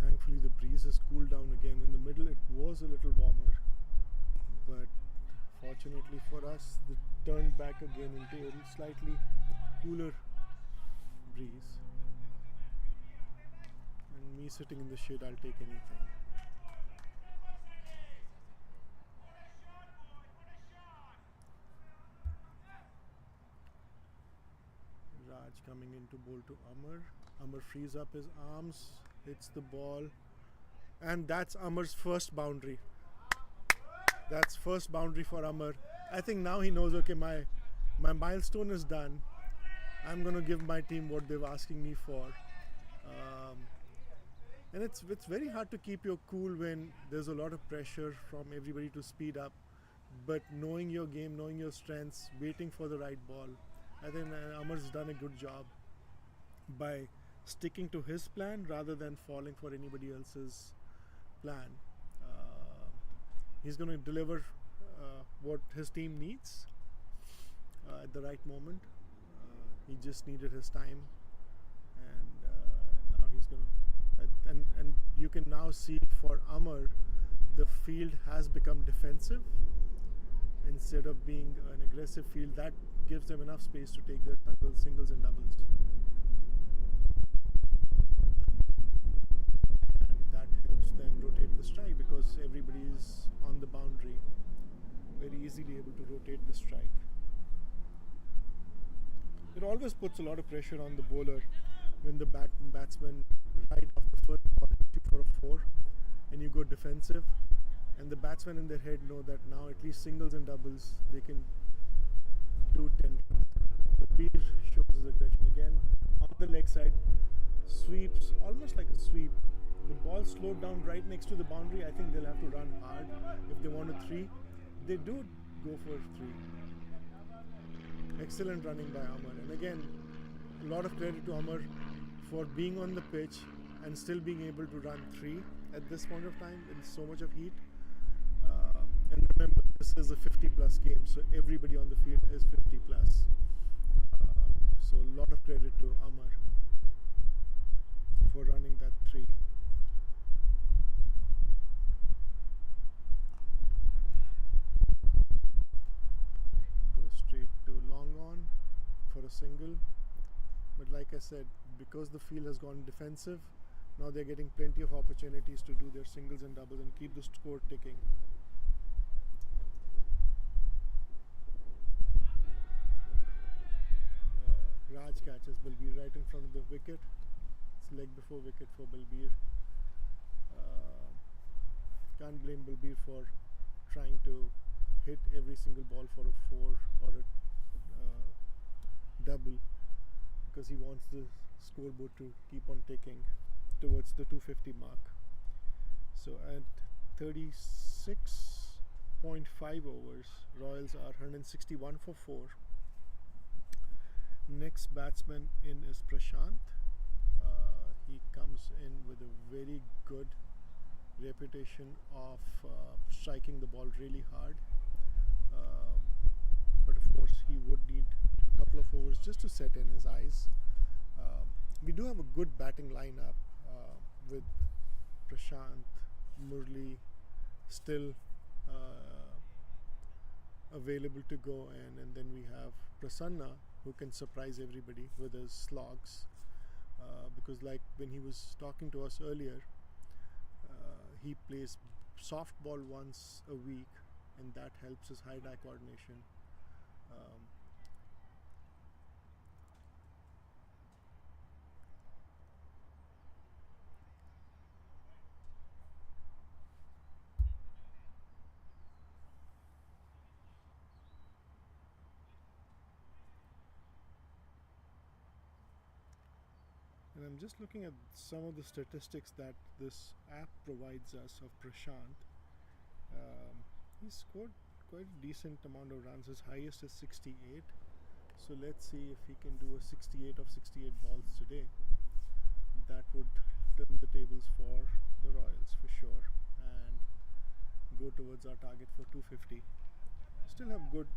Thankfully the breeze has cooled down again. In the middle it was a little warmer, but fortunately for us it turned back again into a slightly cooler breeze. And me sitting in the shade, I'll take anything. Raj coming in to bowl to Amar. Amar frees up his arms, hits the ball, and that's Amar's first boundary. That's first boundary for Amar. I think now he knows, okay, my milestone is done. I'm going to give my team what they're asking me for. Um, and it's very hard to keep your cool when there's a lot of pressure from everybody to speed up. But knowing your game, knowing your strengths, waiting for the right ball, I think Amar's done a good job by sticking to his plan rather than falling for anybody else's plan. Uh, he's going to deliver what his team needs at the right moment. He just needed his time, and now he's going to. And you can now see for Amar, the field has become defensive instead of being an aggressive field. That gives them enough space to take their singles and doubles. And that helps them rotate the strike because everybody is on the boundary, very easily able to rotate the strike. It always puts a lot of pressure on the bowler when the batsman right off the first ball hits you for a 4 and you go defensive, and the batsmen in their head know that now at least singles and doubles they can do 10 runs. But Beer shows his aggression again on the leg side, sweeps almost like a sweep. The ball slowed down right next to the boundary. I think they'll have to run hard if they want a 3. They do go for 3. Excellent running by Amar, and again a lot of credit to Amar for being on the pitch and still being able to run 3 at this point of time in so much of heat. And remember, this is a 50 plus game, so everybody on the field is 50 plus. So a lot of credit to Amar for running that 3. Go straight to long on for a single. But like I said, because the field has gone defensive, now they're getting plenty of opportunities to do their singles and doubles and keep the score ticking. Raj catches Balbir right in front of the wicket. It's leg before wicket for Balbir. Can't blame Balbir for trying to hit every single ball for a 4 or a double, because he wants the scoreboard to keep on ticking towards the 250 mark. So at 36.5 overs, Royals are 161 for 4. Next batsman in is Prashant. He comes in with a very good reputation of striking the ball really hard. But of course he would need a couple of overs just to set in his eyes. We do have a good batting lineup with Prashant, Murli still available to go in, and then we have Prasanna, who can surprise everybody with his slogs, because like when he was talking to us earlier, he plays softball once a week, and that helps his high-die coordination. And I'm just looking at some of the statistics that this app provides us of Prashant. He scored quite a decent amount of runs. His highest is 68. So let's see if he can do a 68 of 68 balls today. That would turn the tables for the Royals for sure and go towards our target for 250. Still have good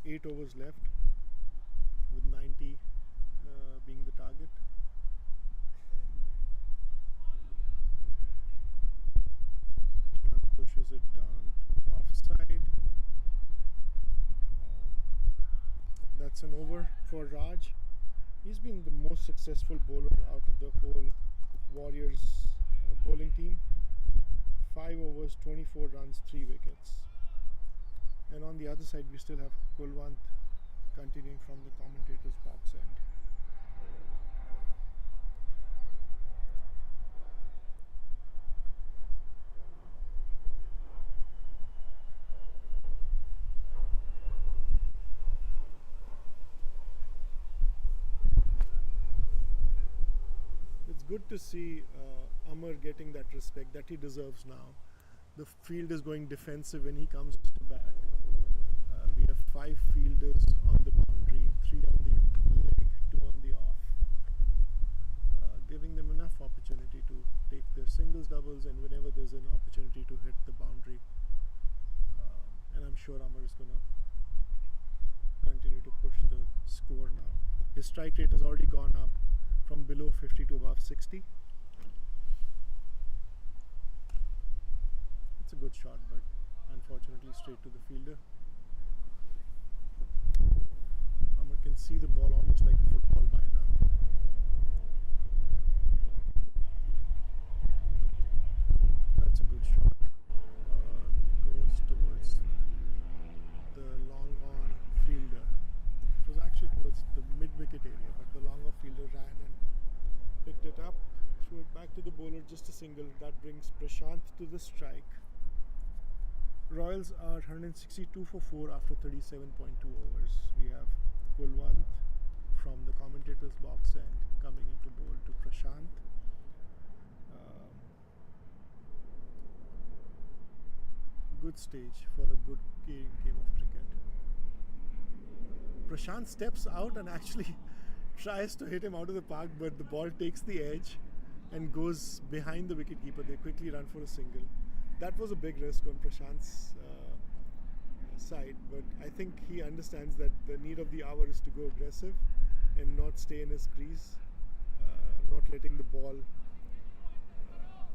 8 overs left with 90 being the target. Pushes it down offside. That's an over for Raj. He's been the most successful bowler out of the whole Warriors bowling team. 5 overs, 24 runs, 3 wickets. And on the other side, we still have Kulwant continuing from the commentator's box end. good to see Amar getting that respect that he deserves now. The field is going defensive when he comes to bat. We have 5 fielders on the boundary, 3 on the leg, 2 on the off, giving them enough opportunity to take their singles, doubles, and whenever there's an opportunity to hit the boundary. And I'm sure Amar is going to continue to push the score now. His strike rate has already gone up from below 50 to above 60. It's a good shot, but unfortunately straight to the fielder. Amar can see the ball almost like a football by now. That's a good shot. Goes towards the long on fielder. It was actually towards the mid-wicket area, but the long on fielder ran and picked it up, threw it back to the bowler, just a single. That brings Prashant to the strike. Royals are 162 for 4 after 37.2 overs. We have Kulwant from the commentator's box and coming into bowl to Prashant. Good stage for a good game of cricket. Prashant steps out and actually tries to hit him out of the park, but the ball takes the edge and goes behind the wicketkeeper. They quickly run for a single. That was a big risk on Prashant's side, but I think he understands that the need of the hour is to go aggressive and not stay in his crease, not letting the ball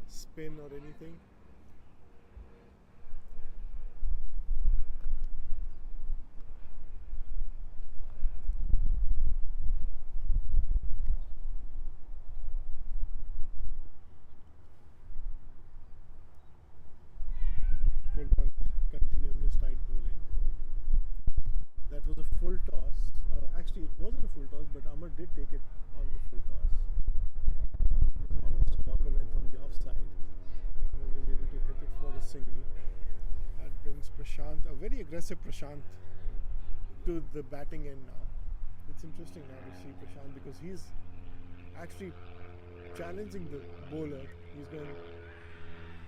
spin or anything. Continuing his tight bowling. That was a full toss. Actually, it wasn't a full toss, but Amar did take it on the full toss. It was almost a knocker length on the offside. Amar was able to hit it for a single. That brings Prashant, a very aggressive Prashant, to the batting end now. It's interesting now to see Prashant because he's actually challenging the bowler. He's going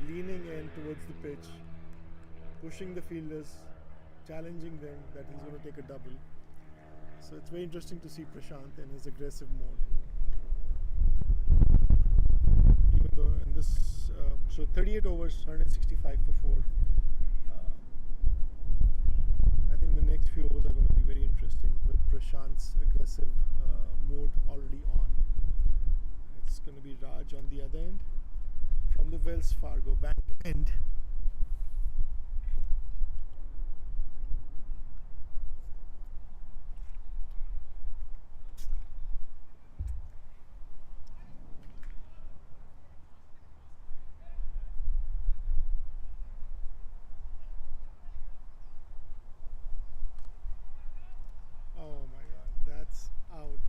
leaning in towards the pitch, pushing the fielders, challenging them that he's going to take a double. So it's very interesting to see Prashant in his aggressive mode. Even though in this, so 38 overs, 165 for 4. I think the next few overs are going to be very interesting with Prashant's aggressive mode already on. It's going to be Raj on the other end from the Wells Fargo bank end.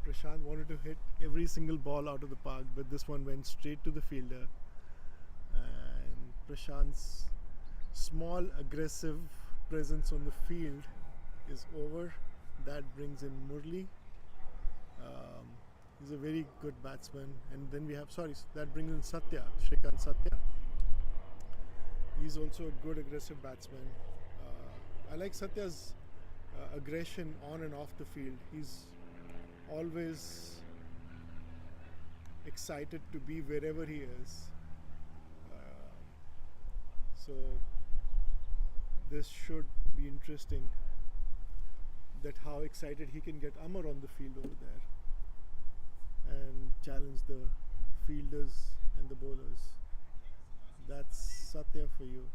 Prashant wanted to hit every single ball out of the park, but this one went straight to the fielder. And Prashant's small aggressive presence on the field is over. That brings in Murli. He's a very good batsman. And then we have, that brings in Satya, Shrikant Satya. He's also a good aggressive batsman. I like Satya's aggression on and off the field. He's always excited to be wherever he is. So this should be interesting, that how excited he can get Amar on the field over there and challenge the fielders and the bowlers. That's Satya for you.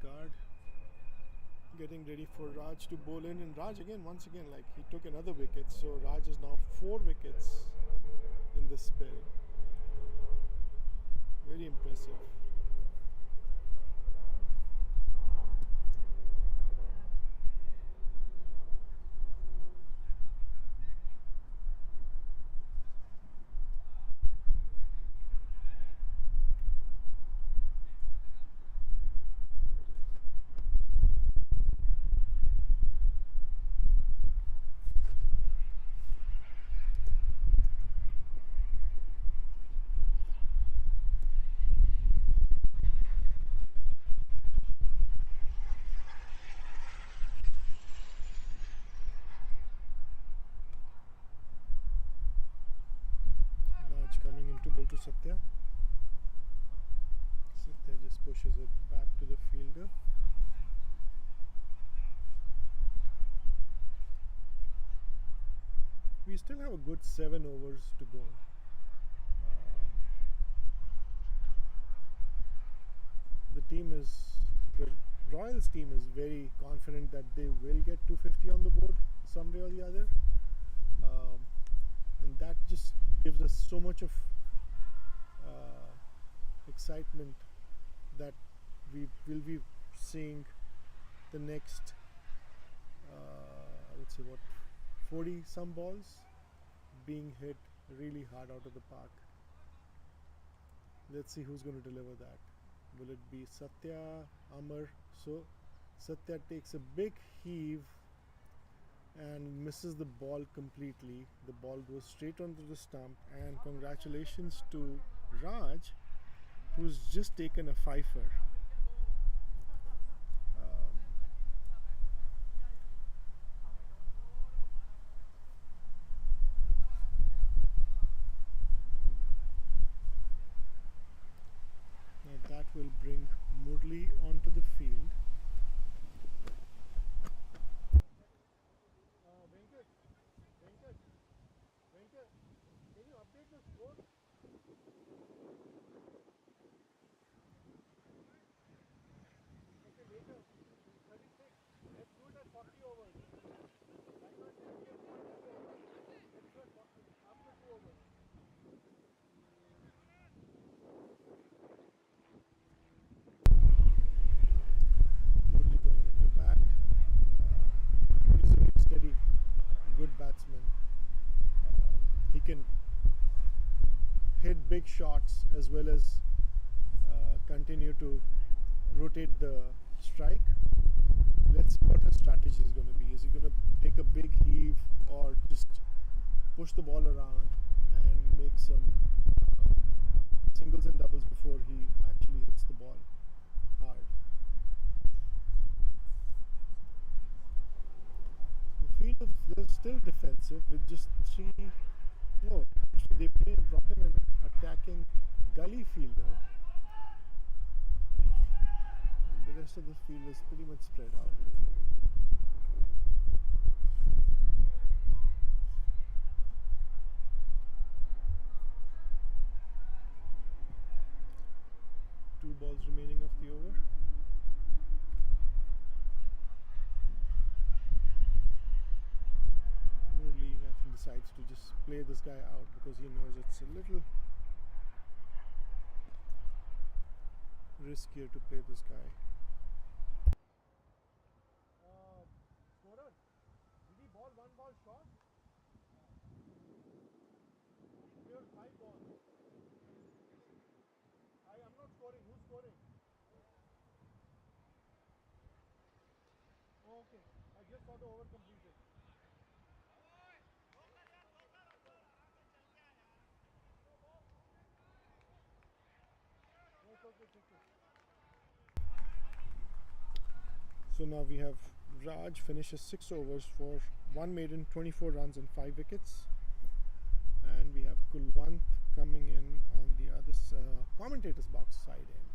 Guard, getting ready for Raj to bowl in, and Raj once again, like he took another wicket, so Raj is now 4 wickets in this spell. Very impressive. to Satya. Satya just pushes it back to the fielder. We still have a good 7 overs to go. The team is the Royals team is very confident that they will get 250 on the board some way or the other, and that just gives us so much of excitement that we will be seeing the next I would say what 40 some balls being hit really hard out of the park. Let's see who's going to deliver that. Will it be Satya, Amar? So Satya takes a big heave and misses the ball completely. The ball goes straight onto the stump, and congratulations to Raj, who's just taken a fifer. Now that will bring Murli onto the field. Venkat, can you update the score? Okay, later. 36. Let's do it at 40 overs. Right now it's 38.4. Let's do it after 2 overs. Murli going into bat. He's a very steady, good batsman. He can hit big shots as well as continue to rotate the strike. Let's see what his strategy is going to be. Is he going to take a big heave or just push the ball around and make some singles and doubles before he actually hits the ball hard? The field is still defensive with just 3. No, they brought in an attacking gully fielder. The rest of the field is pretty much spread out. Two balls remaining of the over. Murli, I think, decides to just play this guy out because he knows it's a little riskier to play this guy. Scorer, did he ball 1 ball short? He cleared 5 balls. I am not scoring. Who's scoring? Oh, okay. I just saw the over completed. Okay. So now we have Raj finishes 6 overs for 1 maiden, 24 runs and 5 wickets. And we have Kulwant coming in on the other commentator's box side end.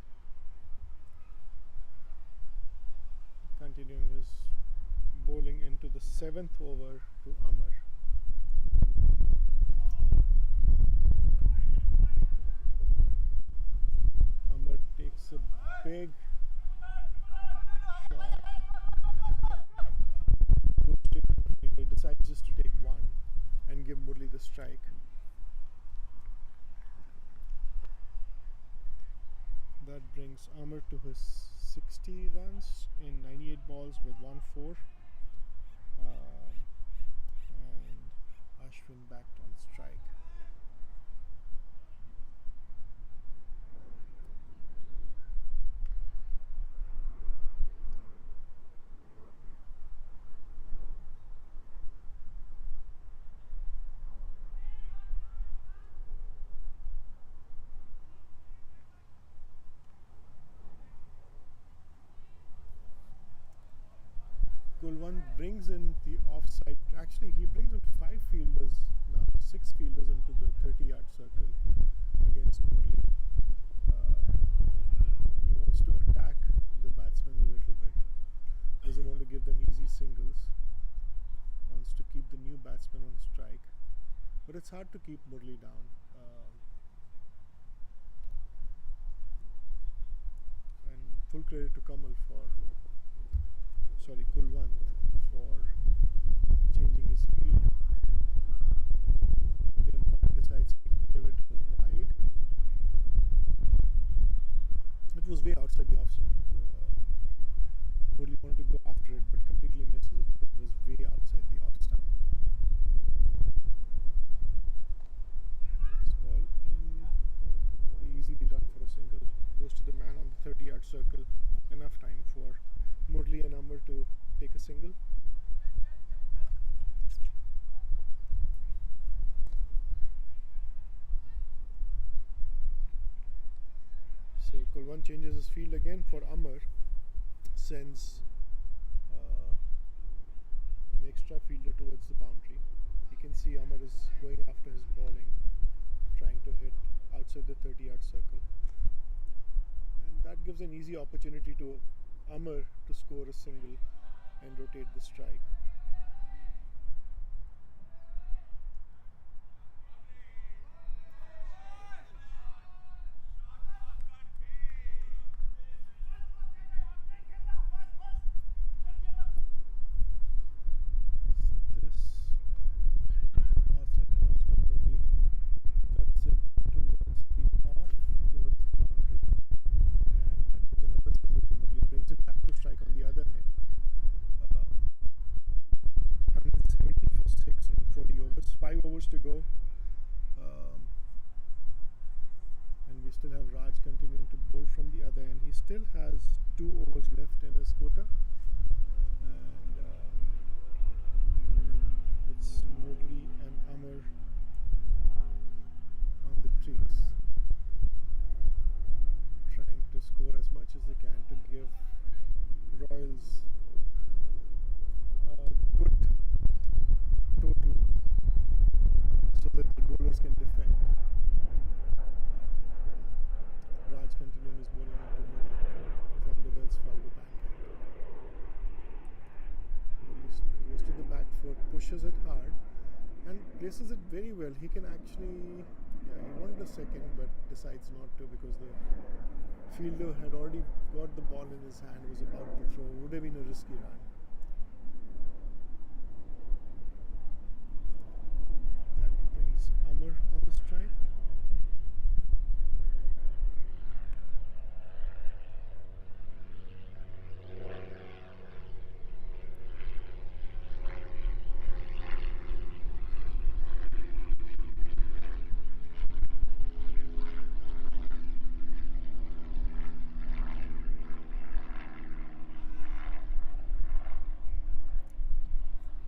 Continuing his bowling into the 7th over to Amar. Amar takes a big shot. Goes straight to the fielder. Decides just to take 1 and give Murli the strike. That brings Amar to his 60 runs in 98 balls with 1-4. And Ashwin backed on strike. Kulwant brings in the offside. Actually, he brings in 5 fielders now, 6 fielders into the 30-yard circle against batsmen on strike, but it's hard to keep Murli down. And full credit to Kulwant for changing his field. The umpire decides to give it wide. It was way outside the off stump. Murli wanted to go after it, but completely misses it. It was way outside the off stump. This ball in. They easily run for a single. Goes to the man on the 30-yard circle. Enough time for Murli and Amar to take a single. So Kulwant changes his field again for Amar, sends an extra fielder towards the boundary. You can see Amar is going after his bowling, trying to hit outside the 30-yard circle. And that gives an easy opportunity to Amar to score a single and rotate the strike. This outside batsman only cuts it towards the off, towards the boundary, and that gives another single to Murli, brings it back to strike on the other hand. 170 for 6 in 40 overs, 5 overs to go, and we still have Raj continuing to bowl from the other end. He still has 2 overs left in his quota, and it's Murli and Amar on the crease, trying to score as much as they can to give Royals a good total so that the bowlers can defend. Raj continuing his bowling into Murli from the Wells Fargo backhand. Murli goes to the back foot, pushes it hard, and places it very well. He can actually, he wanted a second but decides not to because the fielder had already got the ball in his hand, was about to throw. Would have been a risky run. That brings Amar on the strike.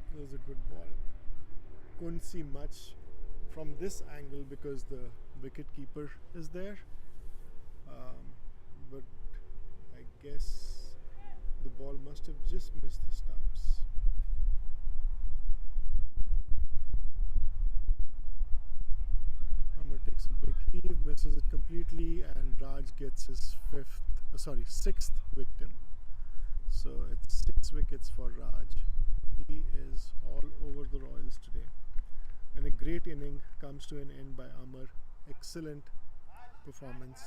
It was a good ball. Couldn't see much from this angle because the wicket keeper is there, but I guess the ball must have just missed the stumps. Amar takes a big heave, misses it completely, and Raj gets his sixth victim. So it's 6 wickets for Raj. He is all over the Royals today. And a great inning comes to an end by Amar. Excellent performance.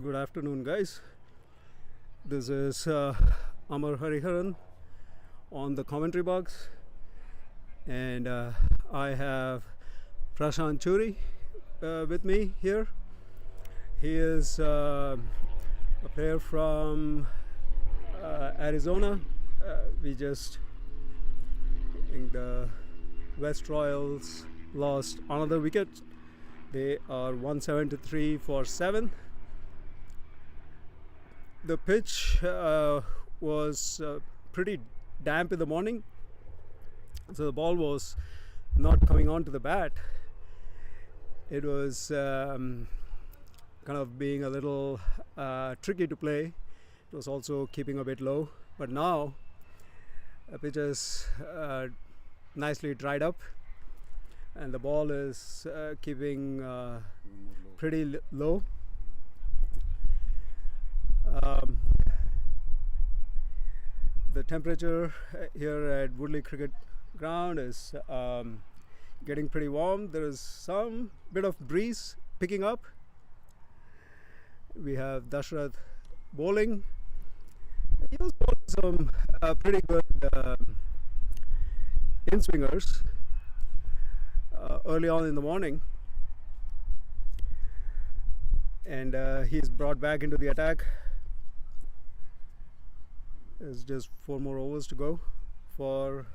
Good afternoon, guys. This is Amar Hariharan on the commentary box, and I have Prashant Churi with me here. He is a player from Arizona. We just, I think the West Royals lost another wicket. They are 173 for 7. The pitch was pretty damp in the morning, so the ball was not coming onto the bat. It was kind of being a little tricky to play. It was also keeping a bit low, but now the pitch is nicely dried up, and the ball is keeping pretty low. The temperature here at Woodley Cricket Ground is getting pretty warm. There is some bit of breeze picking up. We have Dashrath bowling. He was bowling some pretty good in-swingers early on in the morning, and he's brought back into the attack. There's just 4 more overs to go for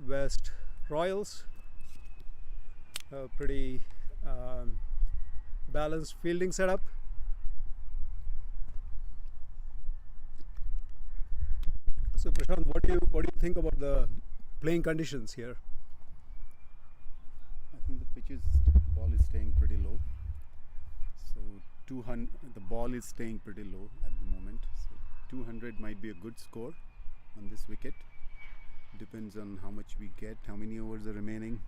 West Royals. A pretty balanced fielding setup. So Prashant, what do you think about the playing conditions here? I think the ball is staying pretty low. So 200, the ball is staying pretty low at the moment. So 200 might be a good score on this wicket. Depends on how much we get, how many overs are remaining.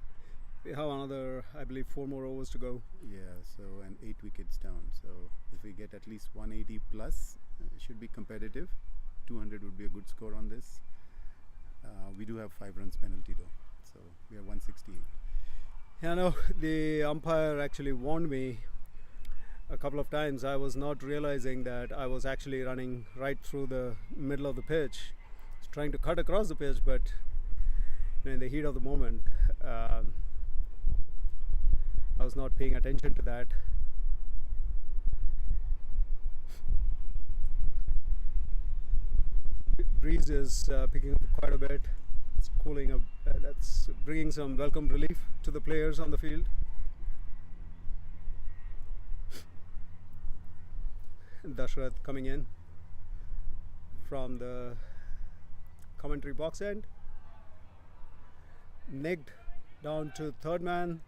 We have another, I believe, 4 more overs to go. Yeah, so and 8 wickets down. So if we get at least 180 plus, it should be competitive. 200 would be a good score on this. We do have 5 runs penalty though, so we are 168. Yeah, no, the umpire actually warned me a couple of times. I was not realizing that I was actually running right through the middle of the pitch. I was trying to cut across the pitch, but in the heat of the moment, I was not paying attention to that. Breeze is picking up quite a bit. It's cooling up. That's bringing some welcome relief to the players on the field. Dashrath coming in from the commentary box end. Nicked down to third man.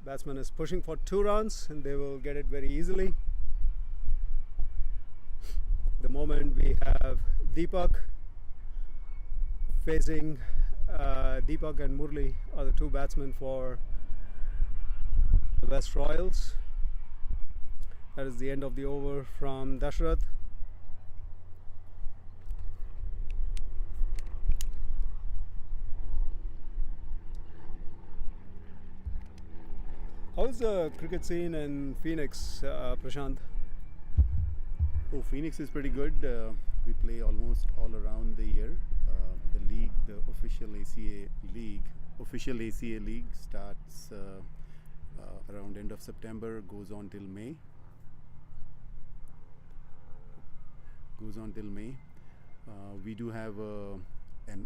Batsman is pushing for 2 runs and they will get it very easily. The moment we have Deepak facing Deepak and Murli are the 2 batsmen for the West Royals. That is the end of the over from Dashrath. How's the cricket scene in Phoenix, Prashant? Oh, Phoenix is pretty good. We play almost all around the year. The league, the official ACA league starts around end of September, goes on till May. We do have an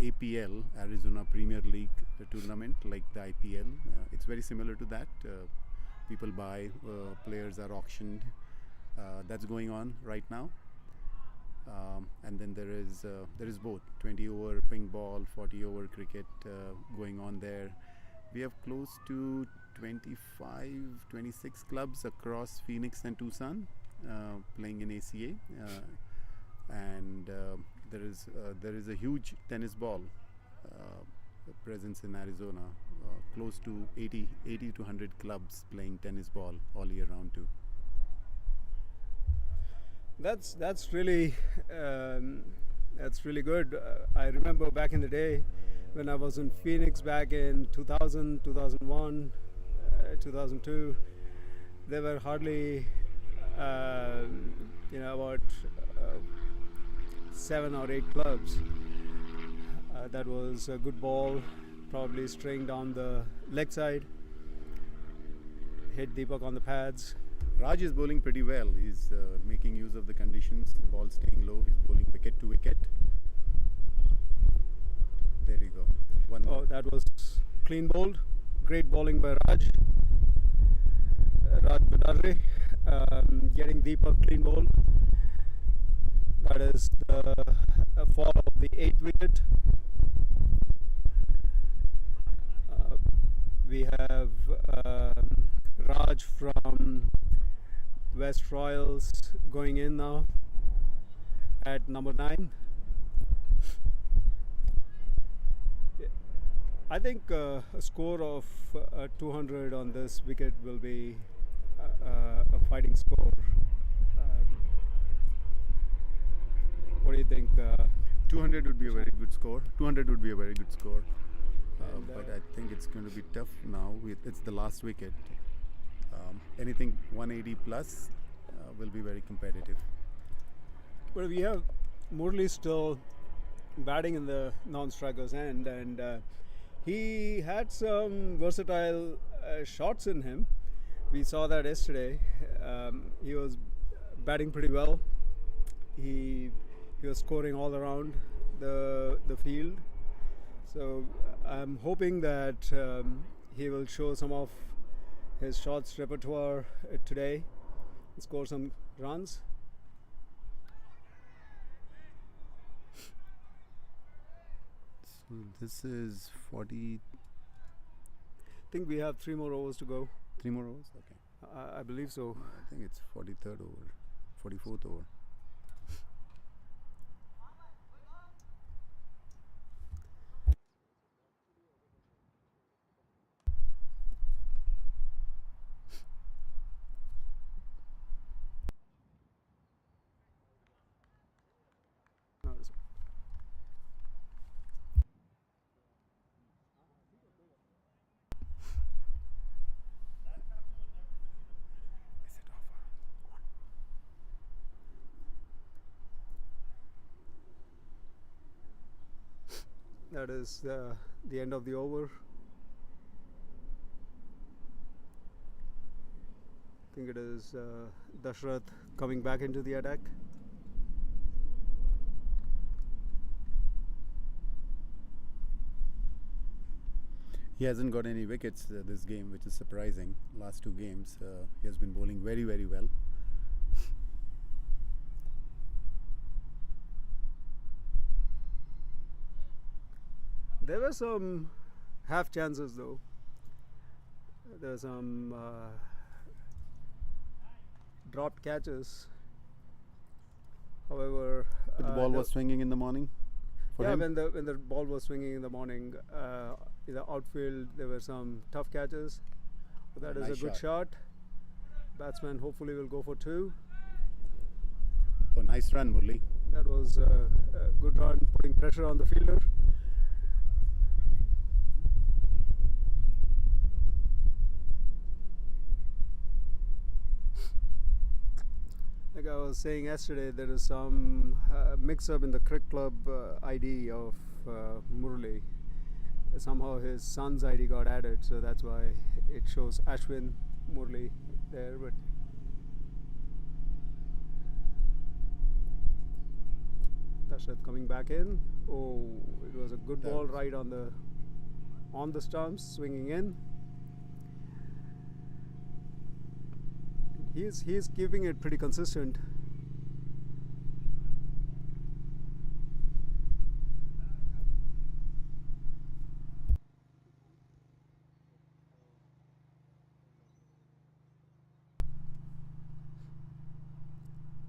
APL, Arizona Premier League tournament, like the IPL. It's very similar to that. People buy, players are auctioned. That's going on right now. And then there is both 20 over ping ball, 40 over cricket going on there. We have close to 25, 26 clubs across Phoenix and Tucson playing in ACA, and there is a huge tennis ball presence in Arizona. Close to 80 to 100 clubs playing tennis ball all year round too. That's really good. I remember back in the day when I was in Phoenix back in 2000, 2001, 2002. there were hardly, about 7 or 8 clubs. That was a good ball, probably straying down the leg side. Hit Deepak on the pads. Raj is bowling pretty well. He's making use of the conditions. The ball staying low. He's bowling wicket to wicket. There you go. One more. Oh, that was clean bowled. Great bowling by Raj. Raj Badare getting Deepak clean bowl. That is the fall of the 8th wicket. We have Raj from West Royals going in now at number 9. I think a score of 200 on this wicket will be a fighting score. What do you think? 200 would be a very good score. 200 would be a very good score. And, but I think it's going to be tough now. It's the last wicket. Anything 180 plus will be very competitive. But we have Murli still batting in the non-strikers end, and he had some versatile shots in him. We saw that yesterday. He was batting pretty well. He was scoring all around the field. So I'm hoping that he will show some of his shots repertoire today and score some runs. So this is 40. I think we have 3 more overs to go. 3 more overs? Okay. I believe so. I think it's 43rd over. 44th over. That is the end of the over. I think it is Dashrath coming back into the attack. He hasn't got any wickets this game, which is surprising. Last 2 games, he has been bowling very, very well. There were some half chances though. There were some dropped catches. However, But the ball was swinging in the morning for yeah, him. when the ball was swinging in the morning, in the outfield there were some tough catches. But that is Nice a good shot. Batsman hopefully will go for 2. Oh, nice run, Murli. That was a good run, putting pressure on the fielder. Like I was saying yesterday, there is some mix-up in the cricket club ID of Murli. Somehow his son's ID got added, so that's why it shows Ashwin Murli there. But Dashrath coming back in. Oh, it was a good ball right on the stumps, swinging in. He's keeping it pretty consistent.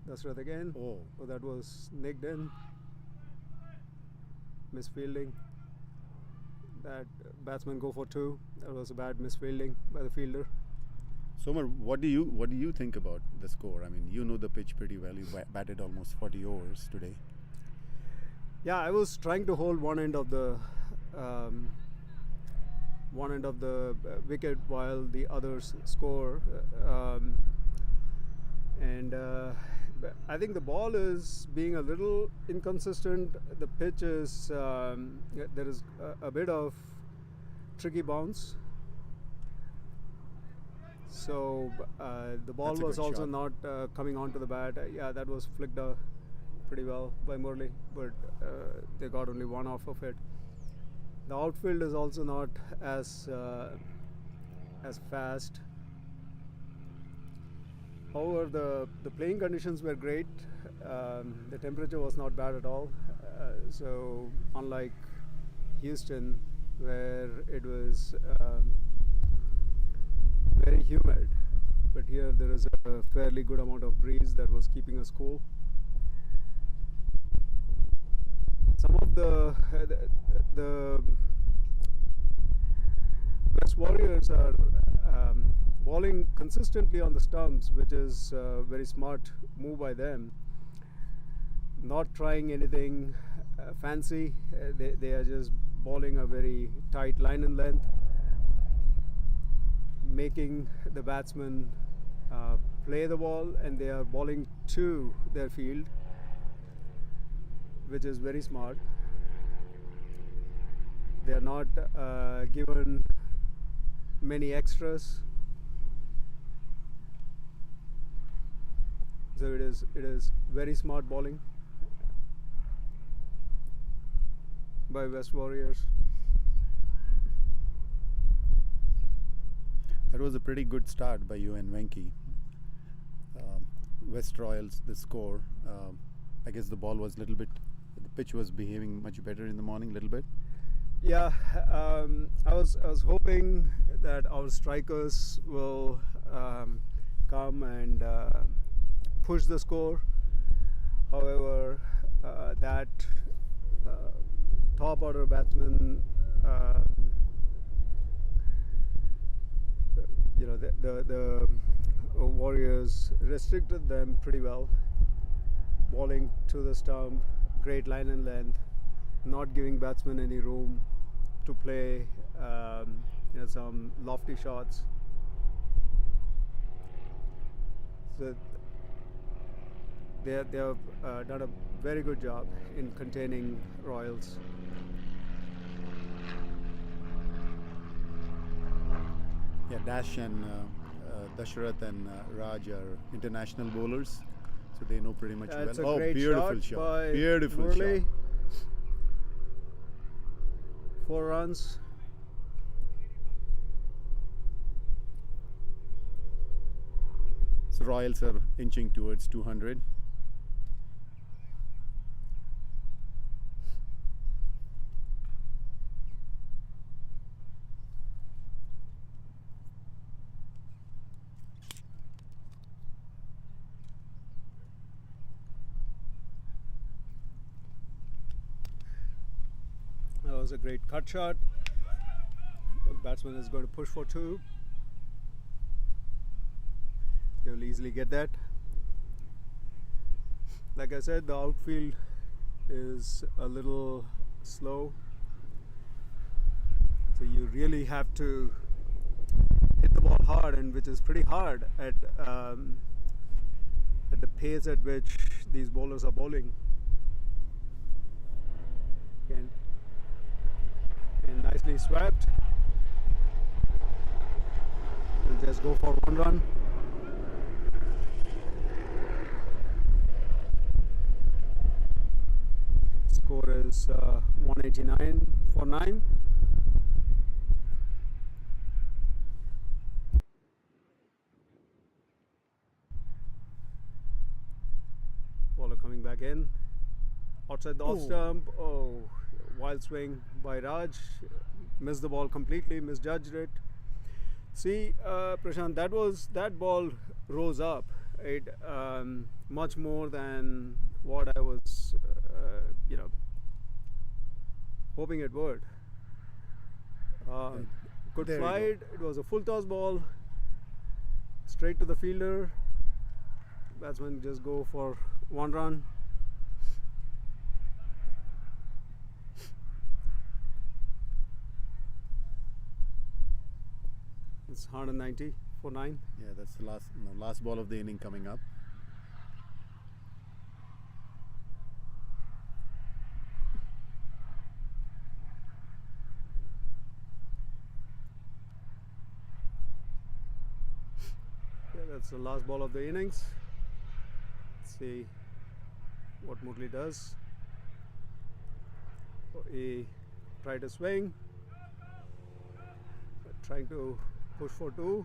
Dashrath again. Oh, That was nicked in. Misfielding. That batsman go for 2. That was a bad misfielding by the fielder. Somar, what do you think about the score? I mean, you know the pitch pretty well. You batted almost 40 overs today. Yeah, I was trying to hold one end of the one end of the wicket while the others score. And I think the ball is being a little inconsistent. The pitch is there is a bit of tricky bounce. So the ball That's a was good also shot. not coming onto the bat. Yeah, that was flicked pretty well by Murli, but they got only one off of it. The outfield is also not as fast. However, the playing conditions were great. The temperature was not bad at all. So unlike Houston, where it was very humid, but here there is a fairly good amount of breeze that was keeping us cool. Some of the West Warriors are bowling consistently on the stumps, which is a very smart move by them. Not trying anything fancy. They are just bowling a very tight line and length, making the batsmen play the ball, and they are bowling to their field, which is very smart. They are not given many extras, so it is very smart bowling by West Warriors. That was a pretty good start by you and Venki. West Royals, the score. I guess the ball was a little bit, the pitch was behaving much better in the morning, a little bit. Yeah, I was hoping that our strikers will come and push the score. However, that top order batsman, the Warriors restricted them pretty well, bowling to the stump, great line and length, not giving batsmen any room to play some lofty shots. So they have done a very good job in containing Royals. Yeah, Dash and Dasharath and Raj are international bowlers, so they know pretty much That's well. a great beautiful shot by Beautiful Murli. shot. 4 runs. So Royals are inching towards 200. That was a great cut shot. The batsman is going to push for 2. They will easily get that. Like I said, the outfield is a little slow, so you really have to hit the ball hard, and which is pretty hard at the pace at which these bowlers are bowling. And nicely swept. We'll just go for 1 run. Score is 189 for 9. Bowler coming back in. Outside the off stump. Oh, wild swing by Raj. Missed the ball completely, misjudged it. See, Prashant, that ball rose up. It much more than what I was, hoping it would. Good There you go. flight. It was a full toss ball, straight to the fielder. Batsman just go for 1 run. It's 190 for 9. Yeah, that's the last ball of the inning coming up. Yeah, that's the last ball of the innings. Let's see what Murli does. He tried to swing, trying to push for 2.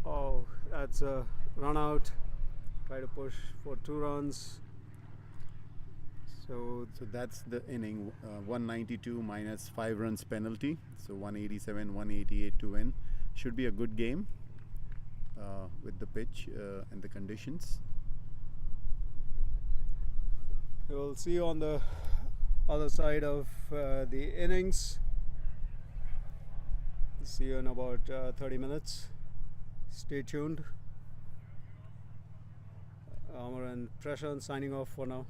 Oh, that's a run out. Try to push for 2 runs. So So that's the inning. 192 minus 5 runs penalty. So 187, 188 to win. Should be a good game with the pitch and the conditions. we'll see you on the other side of the innings. See you in about 30 minutes. Stay tuned. Amar and Prashant signing off for now.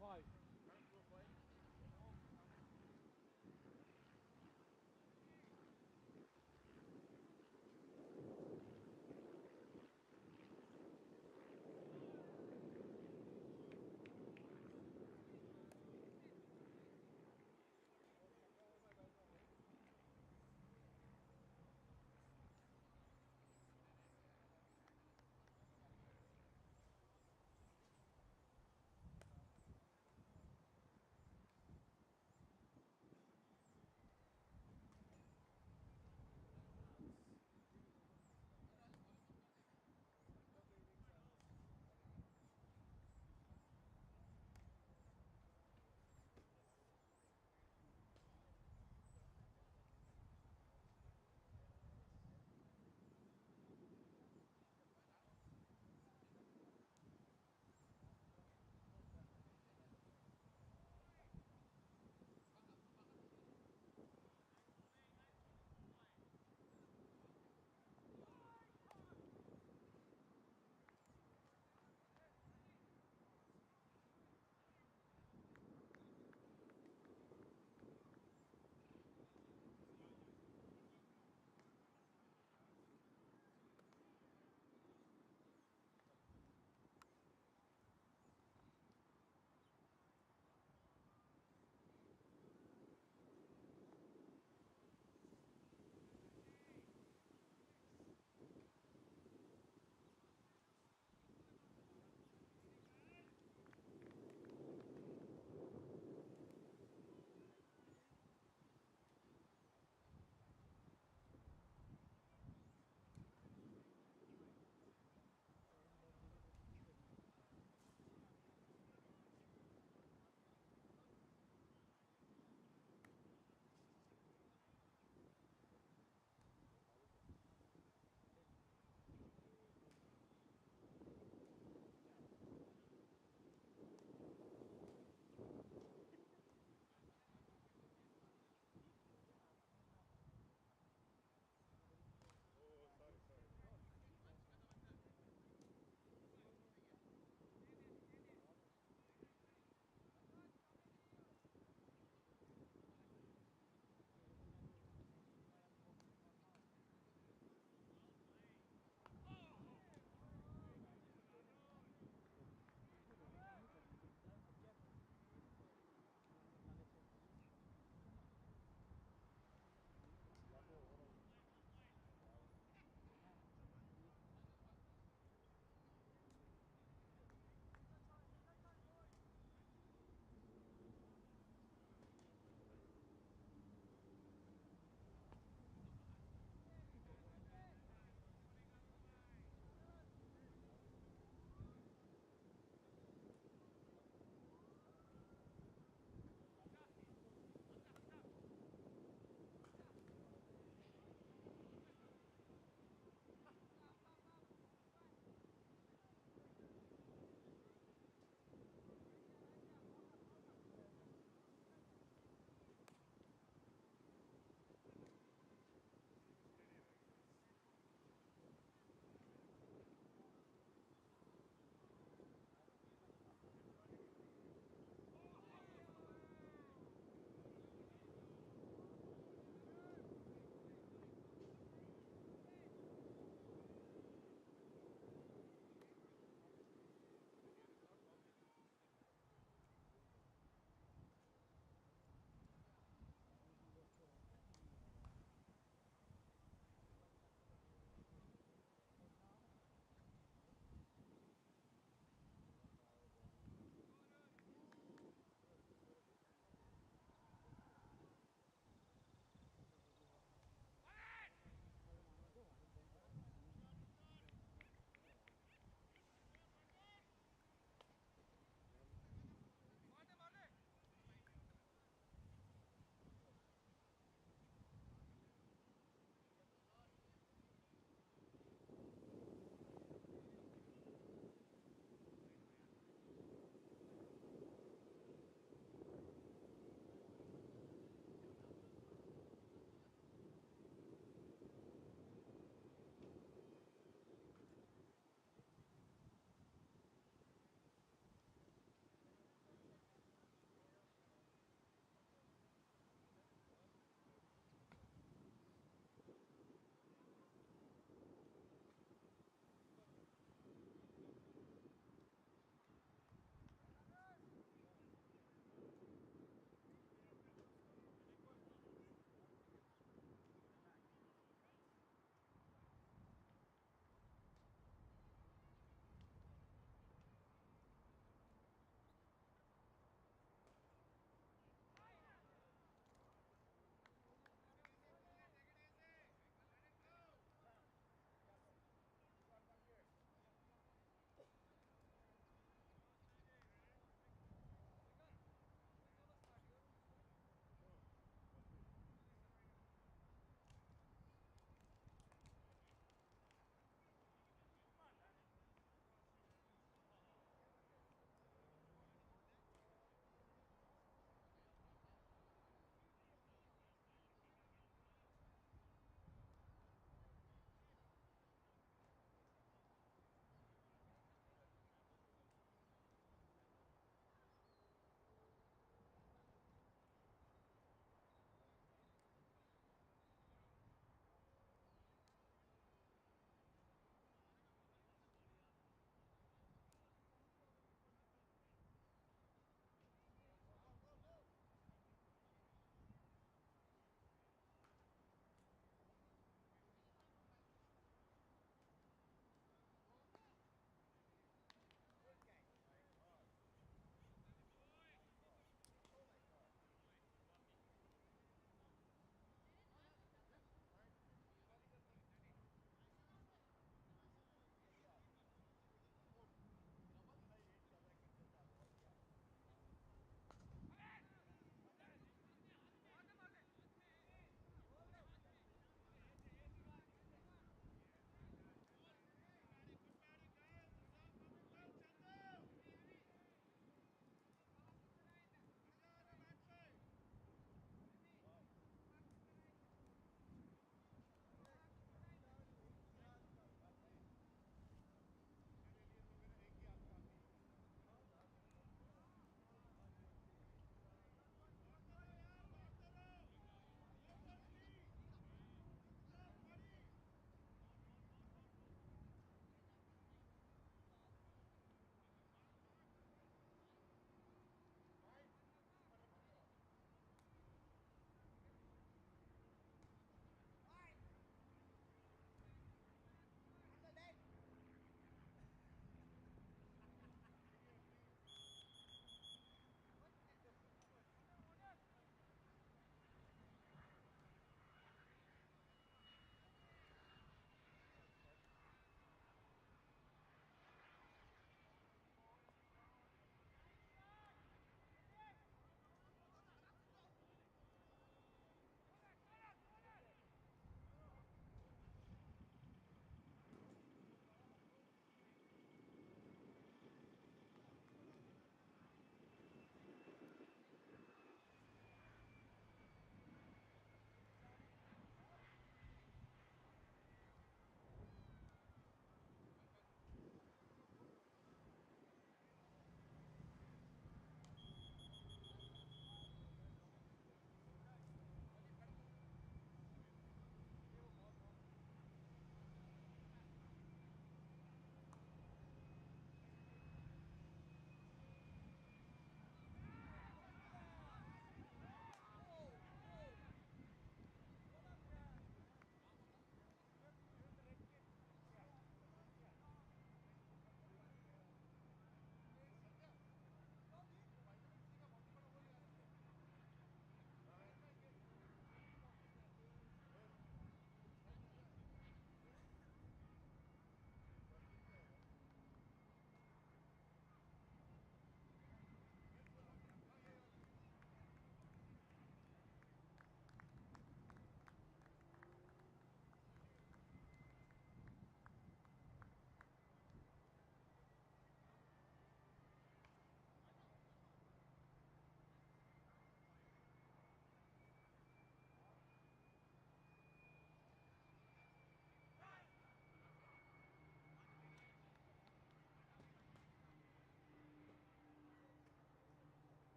5.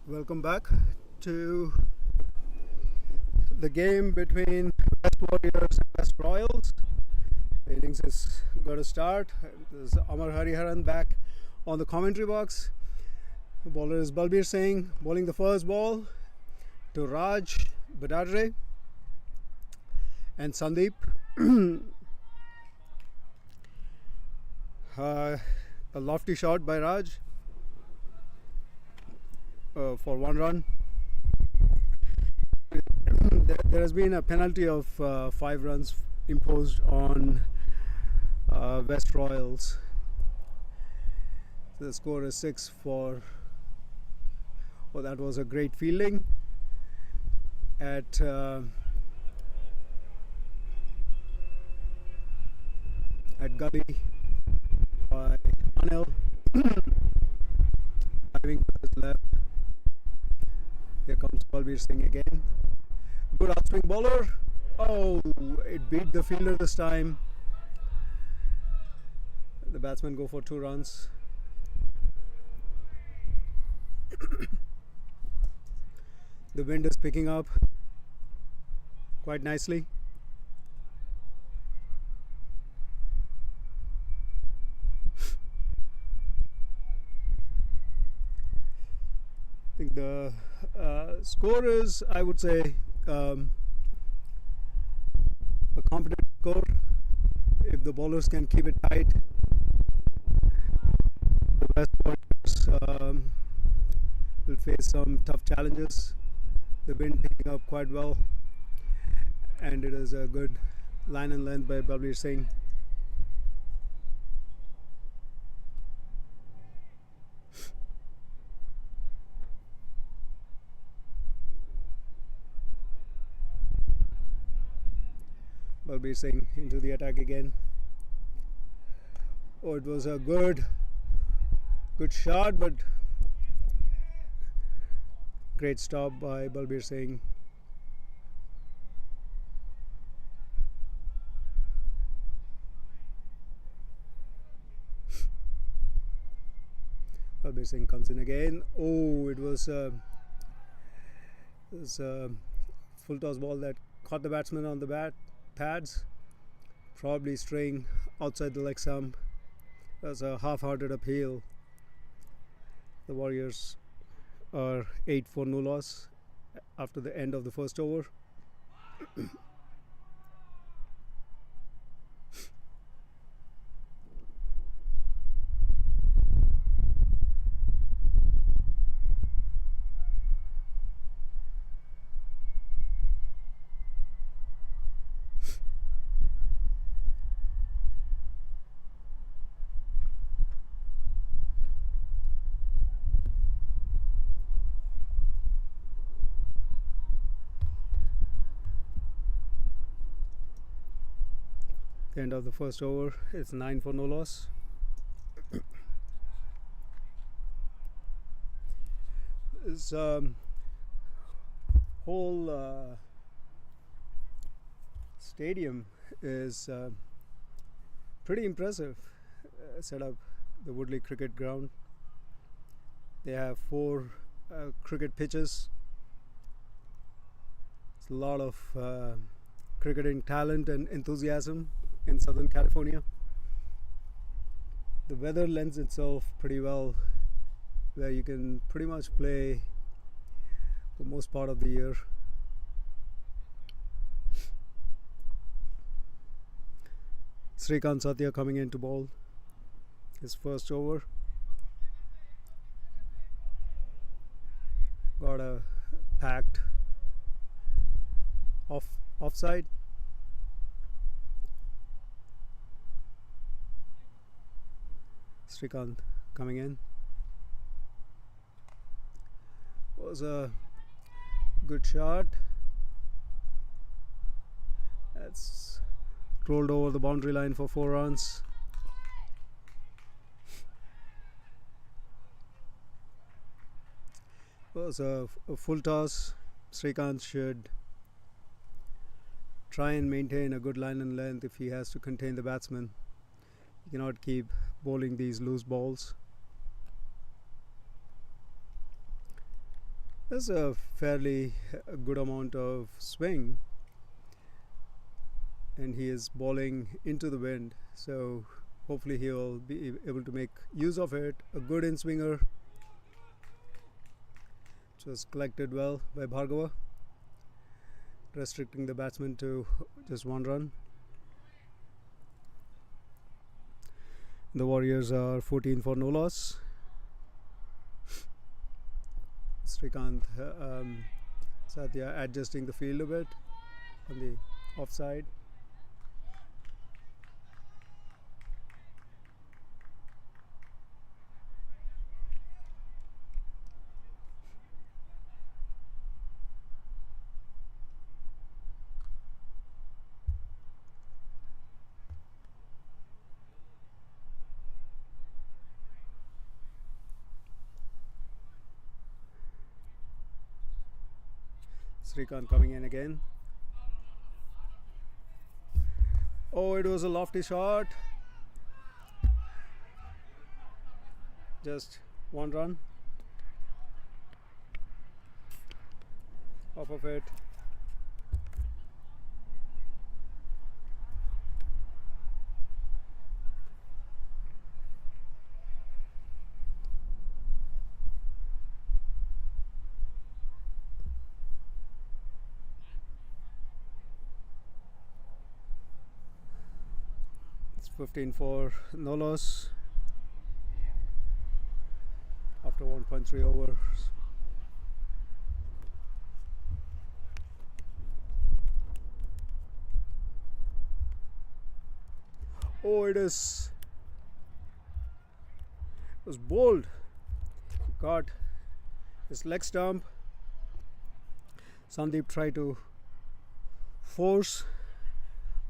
Welcome back to the game between West Warriors and West Royals. The innings is going to start. There's Amar Hariharan back on the commentary box. The bowler is Balbir Singh bowling the first ball to Raj Badadre and Sandeep. A lofty shot by Raj for 1 run. There has been a penalty of 5 runs imposed on West Royals. The score is 6 for. Well, that was a great fielding at gully by Anil. Diving to his left. Here comes Balbir Singh again. Good outswing bowler. Oh, it beat the fielder this time. The batsmen go for 2 runs. The wind is picking up quite nicely. I think the score is, I would say, a competent score. If the bowlers can keep it tight, the West Warriors will face some tough challenges. The wind picking up quite well, and it is a good line and length by Balbir Singh. Balbir Singh into the attack again. Oh, it was a good shot, but great stop by Balbir Singh. Balbir Singh comes in again. Oh, it was a full toss ball that caught the batsman on the pads, probably straying outside the leg stump. It was a half-hearted appeal. The Warriors are 8 for no loss after the end of the first over. The end of the first over, it's 9 for no loss. This whole stadium is pretty impressive. Set up the Woodley Cricket Ground. They have 4 cricket pitches. It's a lot of cricketing talent and enthusiasm in Southern California. The weather lends itself pretty well, where you can pretty much play for most part of the year. Srikanth Satya coming in to bowl his first over. Got a packed offside. Srikanth coming in. Was a good shot. That's rolled over the boundary line for 4 runs. Was a full toss. Srikanth should try and maintain a good line and length if he has to contain the batsman. He cannot keep bowling these loose balls. There's a fairly good amount of swing, and he is bowling into the wind, so hopefully he will be able to make use of it. A good in swinger, which was collected well by Bhargava, restricting the batsman to just one run. The Warriors are 14 for no loss. Srikanth Satya adjusting the field a bit on the offside. Srikanth coming in again. Oh, it was a lofty shot. Just one run off of it. It's 15 for no loss after 1.3 overs. Oh, it was bold. Got his leg stump. Sandeep tried to force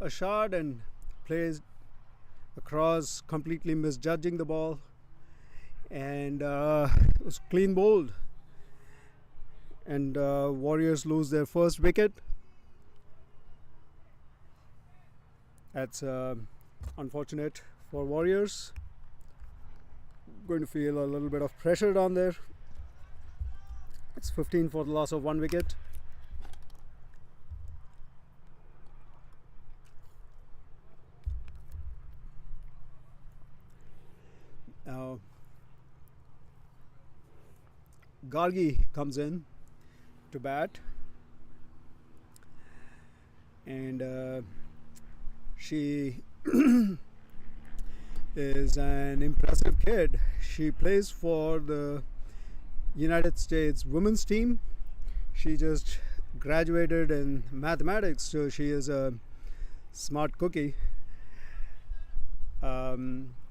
a shot and plays across, completely misjudging the ball, and it was clean bowled, and Warriors lose their first wicket. That's unfortunate for Warriors. Going to feel a little bit of pressure down there. It's 15 for the loss of one wicket. Now Gargi comes in to bat, and she is an impressive kid. She plays for the United States women's team. She just graduated in mathematics, so she is a smart cookie.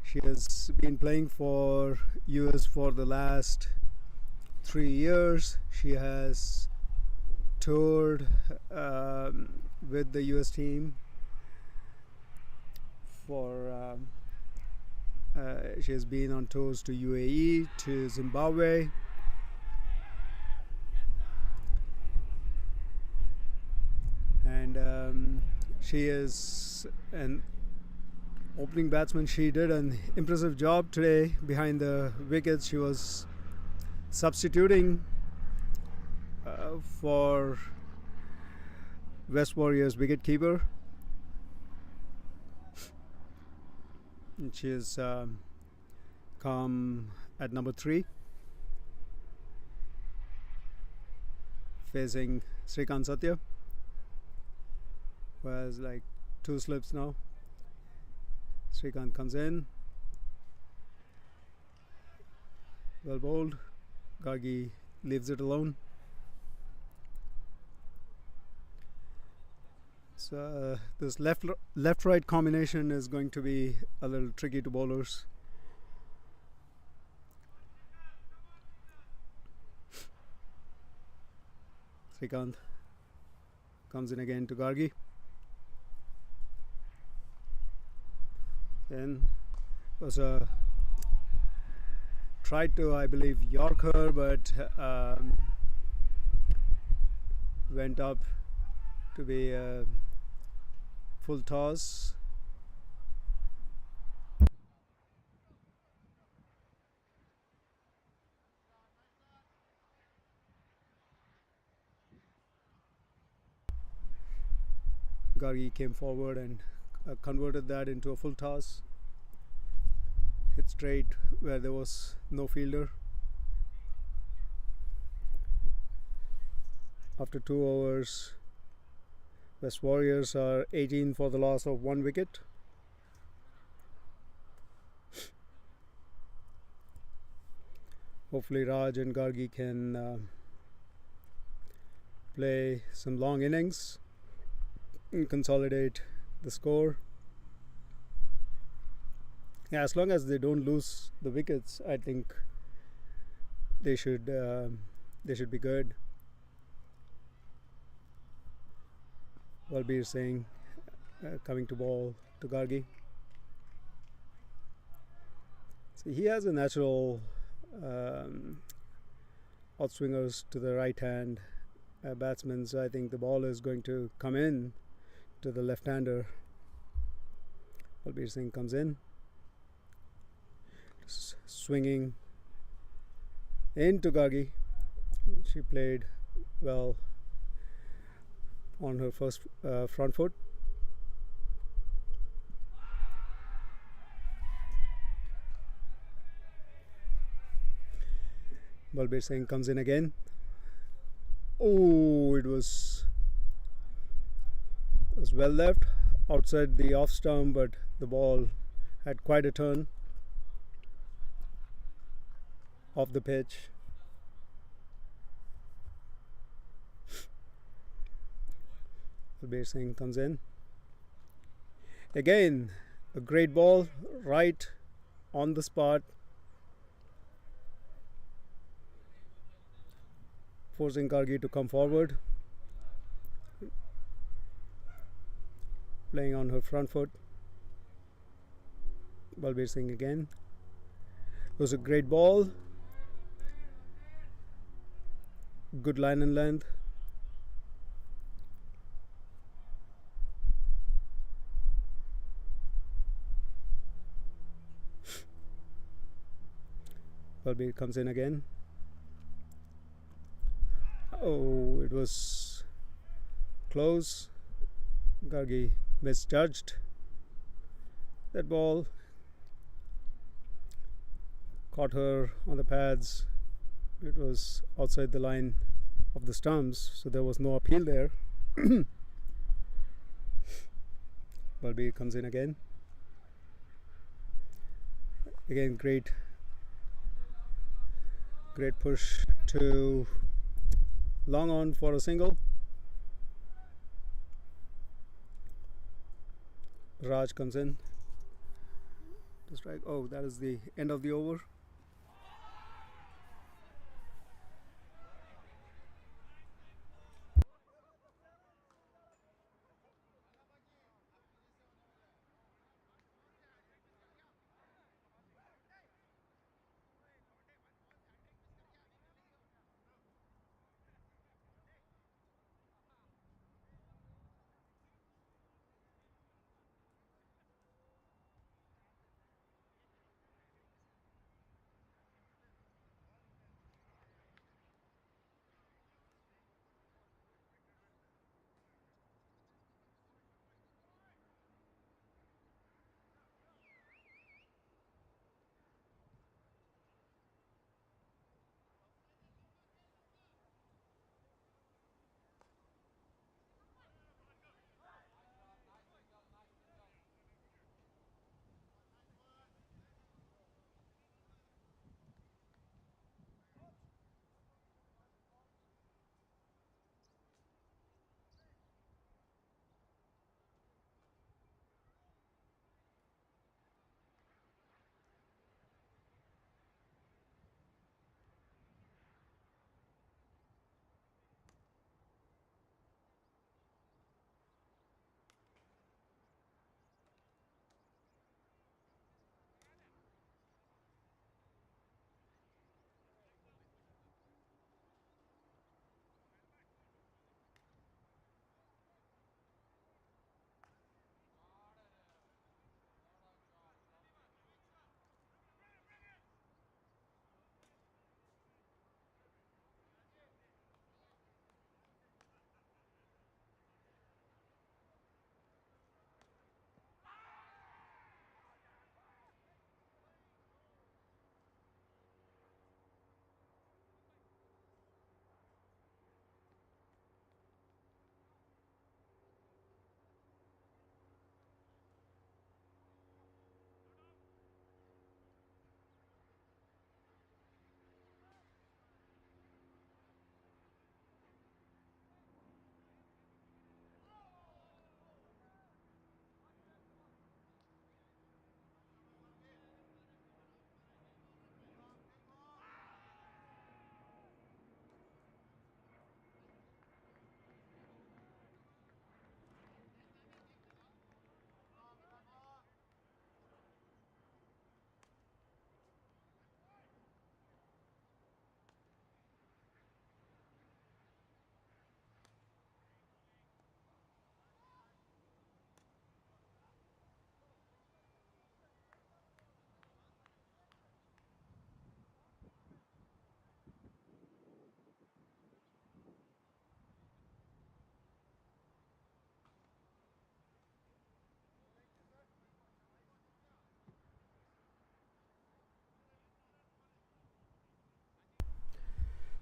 She has been playing for US for the last 3 years. She has toured with the US team for she has been on tours to UAE, to Zimbabwe, and she is an opening batsman. She did an impressive job today behind the wickets. She was substituting for West Warriors wicketkeeper, and she has come at number 3, facing Srikanth Satya, who has like 2 slips now. Srikanth comes in, well bowled. Gargi leaves it alone. So this left-right combination is going to be a little tricky to bowlers. Srikanth comes in again to Gargi. Then was a tried to, I believe, Yorker, but went up to be a full toss. Gargi came forward and converted that into a full toss. Hit straight where there was no fielder. After 2 overs, West Warriors are 18 for the loss of 1 wicket. Hopefully Raj and Gargi can play some long innings and consolidate the score. Yeah, as long as they don't lose the wickets, I think they should be good. Balbir Singh coming to ball to Gargi. See, he has a natural outswingers to the right hand batsman, so I think the ball is going to come in to the left-hander. Balbir Singh comes in, swinging into Gargi. She played well on her first front foot. Balbir Singh comes in again. Oh, it was well left outside the off stump, but the ball had quite a turn off the pitch. Balbir Singh comes in again. A great ball right on the spot, forcing Gargi to come forward, playing on her front foot. Balbir Singh again. It was a great ball, good line and length. Balbir comes in again. Oh, it was close. Gargi misjudged that ball, caught her on the pads. It was outside the line of the stumps, so there was no appeal there. Balbir comes in again. Again, great push to long on for a single. Raj comes in to strike. Oh, that is the end of the over.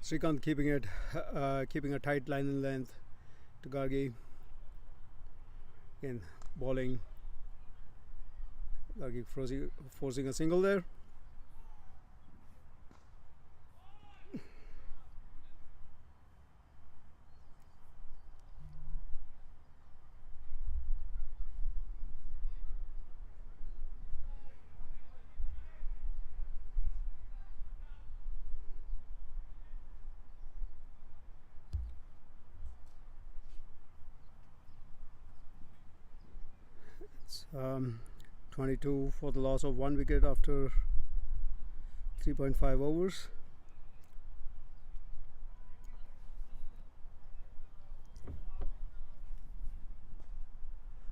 Srikanth keeping a tight line and length to Gargi. Again, bowling. Gargi forcing a single there. It's 22 for the loss of 1 wicket after 3.5 overs.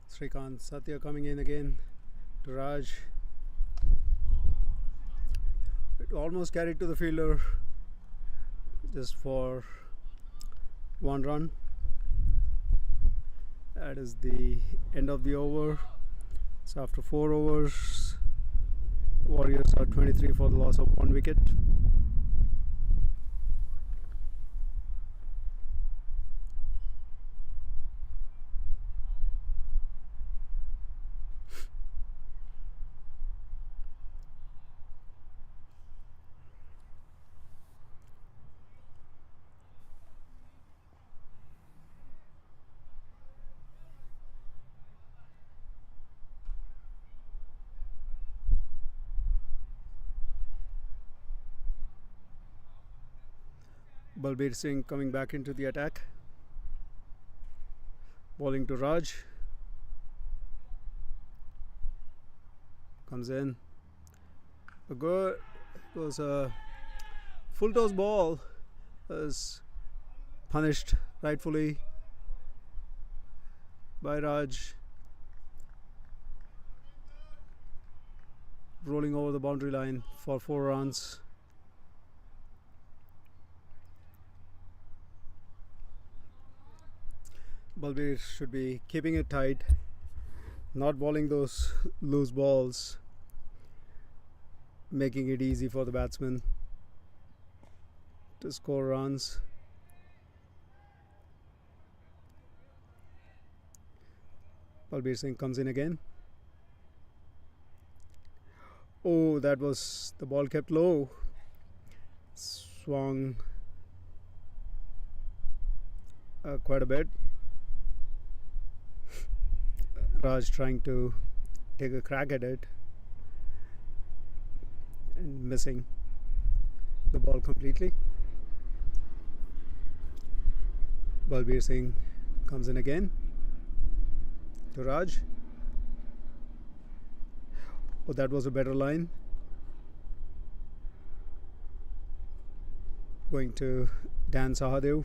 Srikanth Satya coming in again to Raj. It almost carried to the fielder just for 1 run. That is the end of the over. So after 4 overs, Warriors are 23 for the loss of 1 wicket. Balbir Singh coming back into the attack. Bowling to Raj. Comes in. A good. It was a full toss ball. Was punished rightfully by Raj. Rolling over the boundary line for 4 runs. Balbir should be keeping it tight, not bowling those loose balls, making it easy for the batsman to score runs. Balbir Singh comes in again. Oh, that was the ball kept low. Swung quite a bit. Raj trying to take a crack at it and missing the ball completely. Balbir Singh comes in again to Raj. Oh, that was a better line. Going to Dan Sahadev.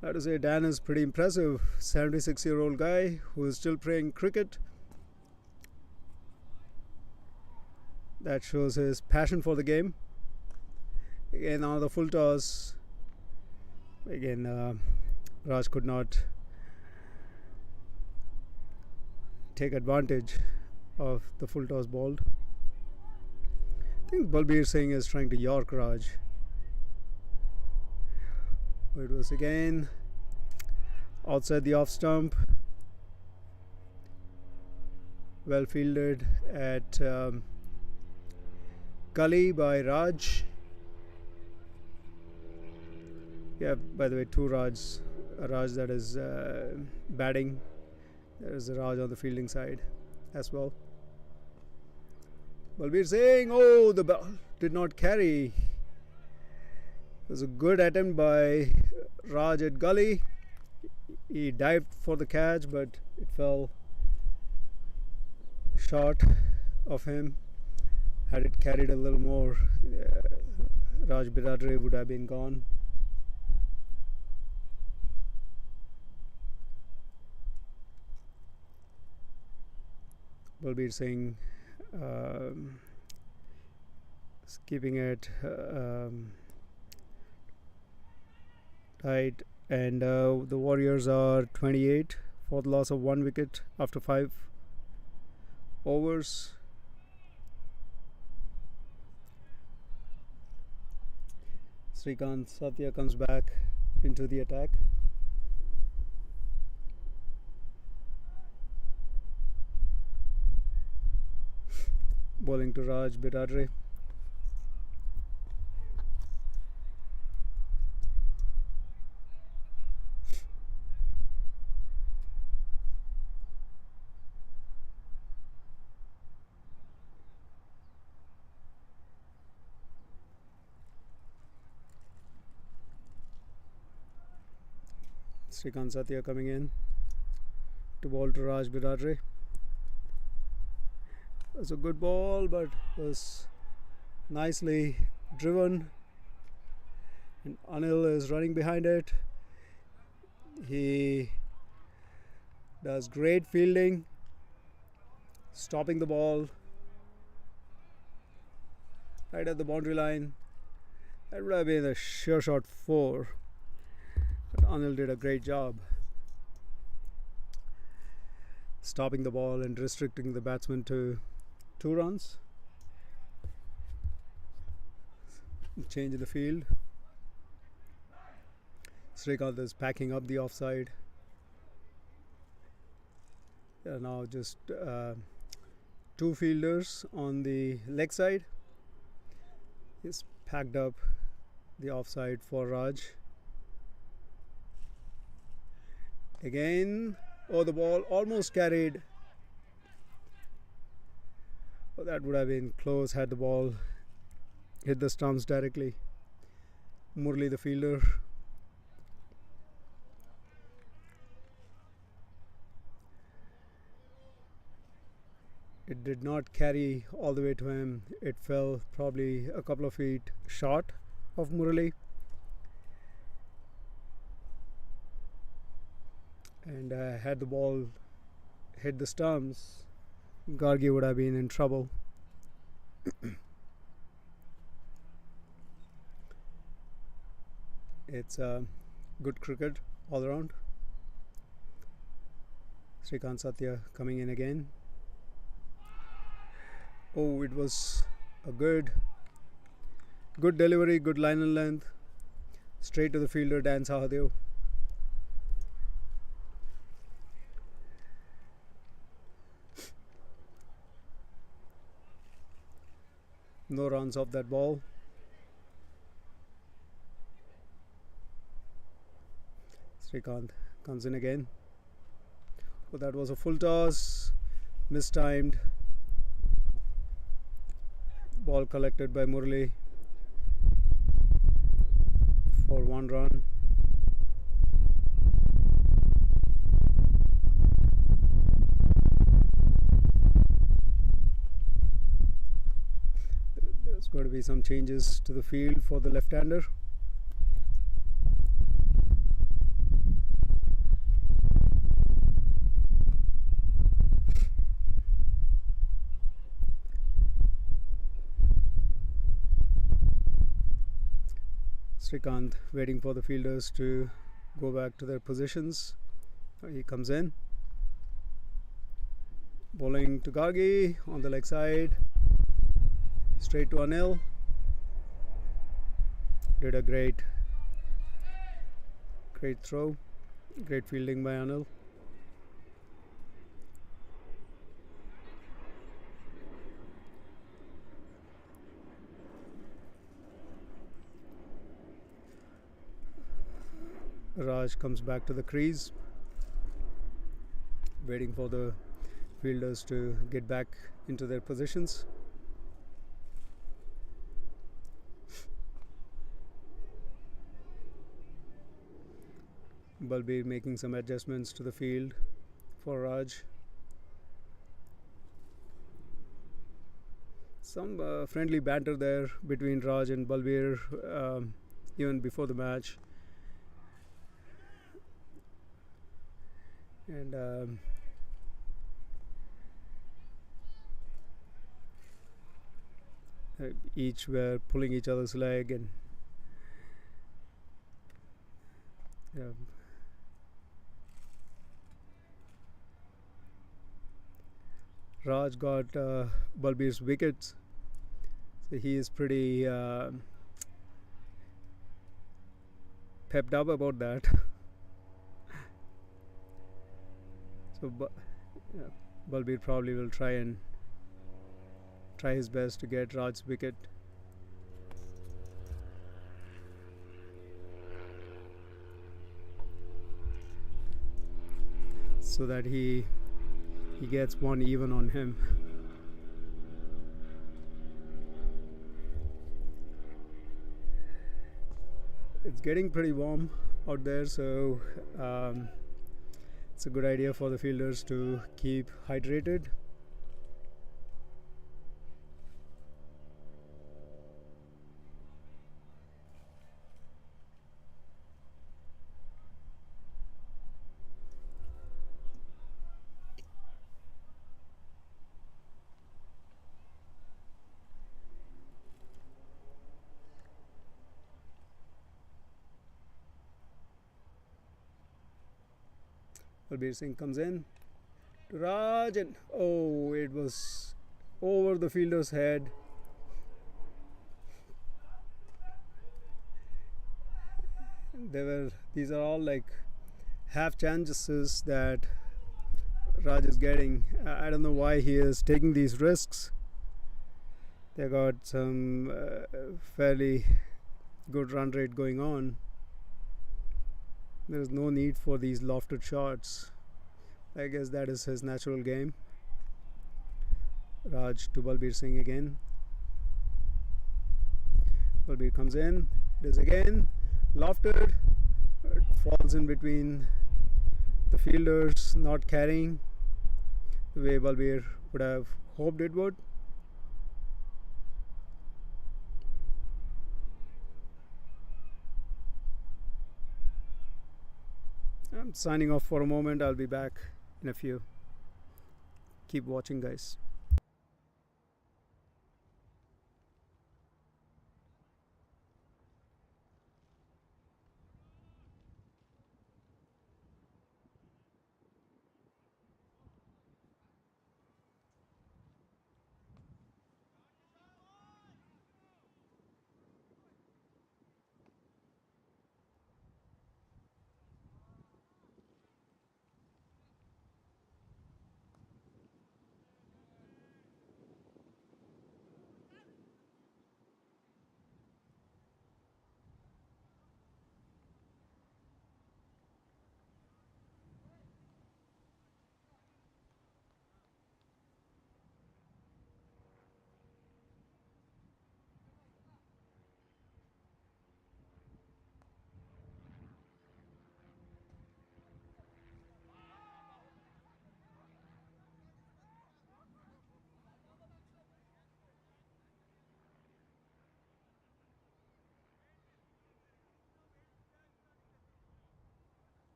I have to say, Dan is pretty impressive. 76-year-old guy who is still playing cricket. That shows his passion for the game. Again, another full toss. Again, Raj could not take advantage of the full toss ball. I think Balbir Singh is trying to York Raj. It was again outside the off stump. Well fielded at gully by Raj. Yeah, by the way, 2 Raj. A Raj that is batting. There is a Raj on the fielding side as well. Balbir Singh, oh, the ball did not carry. It was a good attempt by Raj at gully. He dived for the catch, but it fell short of him. Had it carried a little more, Raj Biradre would have been gone. Balbir Singh keeping it tight, and the Warriors are 28 for the loss of 1 wicket after 5 overs. Srikanth Satya comes back into the attack. Bowling to Raj Bidadre. Srikanth Satya coming in to bowl to Raj Bidadre. It was a good ball, but was nicely driven. And Anil is running behind it. He does great fielding, stopping the ball right at the boundary line. That would have been a sure shot 4. But Anil did a great job stopping the ball and restricting the batsman to 2 runs. Change in the field. Srikanth is packing up the offside. Now just 2 fielders on the leg side. He's packed up the offside for Raj. Again, the ball almost carried. That would have been close had the ball hit the stumps directly. Murli, the fielder. It did not carry all the way to him. It fell probably a couple of feet short of Murali. And had the ball hit the stumps, Gargi would have been in trouble. It's good cricket all around. Srikanth Satya coming in again. It was a good delivery, good line and length. Straight to the fielder, Dan Sahadev. No runs off that ball. Srikanth comes in again. That was a full toss, mistimed. Ball collected by Murli for 1 run. There's going to be some changes to the field for the left-hander. Srikanth waiting for the fielders to go back to their positions. He comes in. Bowling to Gargi on the leg side. Straight to Anil. Did a great throw. Great fielding by Anil. Raj comes back to the crease, waiting for the fielders to get back into their positions. Balbir making some adjustments to the field for Raj. Some friendly banter there between Raj and Balbir even before the match. And each were pulling each other's leg, and Raj got Balbir's wickets, so he is pretty pepped up about that. So yeah, Balbir probably will try his best to get Raj's wicket. So that he gets one even on him. It's getting pretty warm out there, so it's a good idea for the fielders to keep hydrated. Balbir Singh comes in to Raj, and oh, it was over the fielder's head. These are all like half chances that Raj is getting. I don't know why he is taking these risks. They got some fairly good run rate going on. There is no need for these lofted shots. I guess that is his natural game. Raj to Balbir Singh again. Balbir comes in, does again, lofted. It falls in between the fielders, not carrying the way Balbir would have hoped it would. I'm signing off for a moment. I'll be back in a few. Keep watching, guys.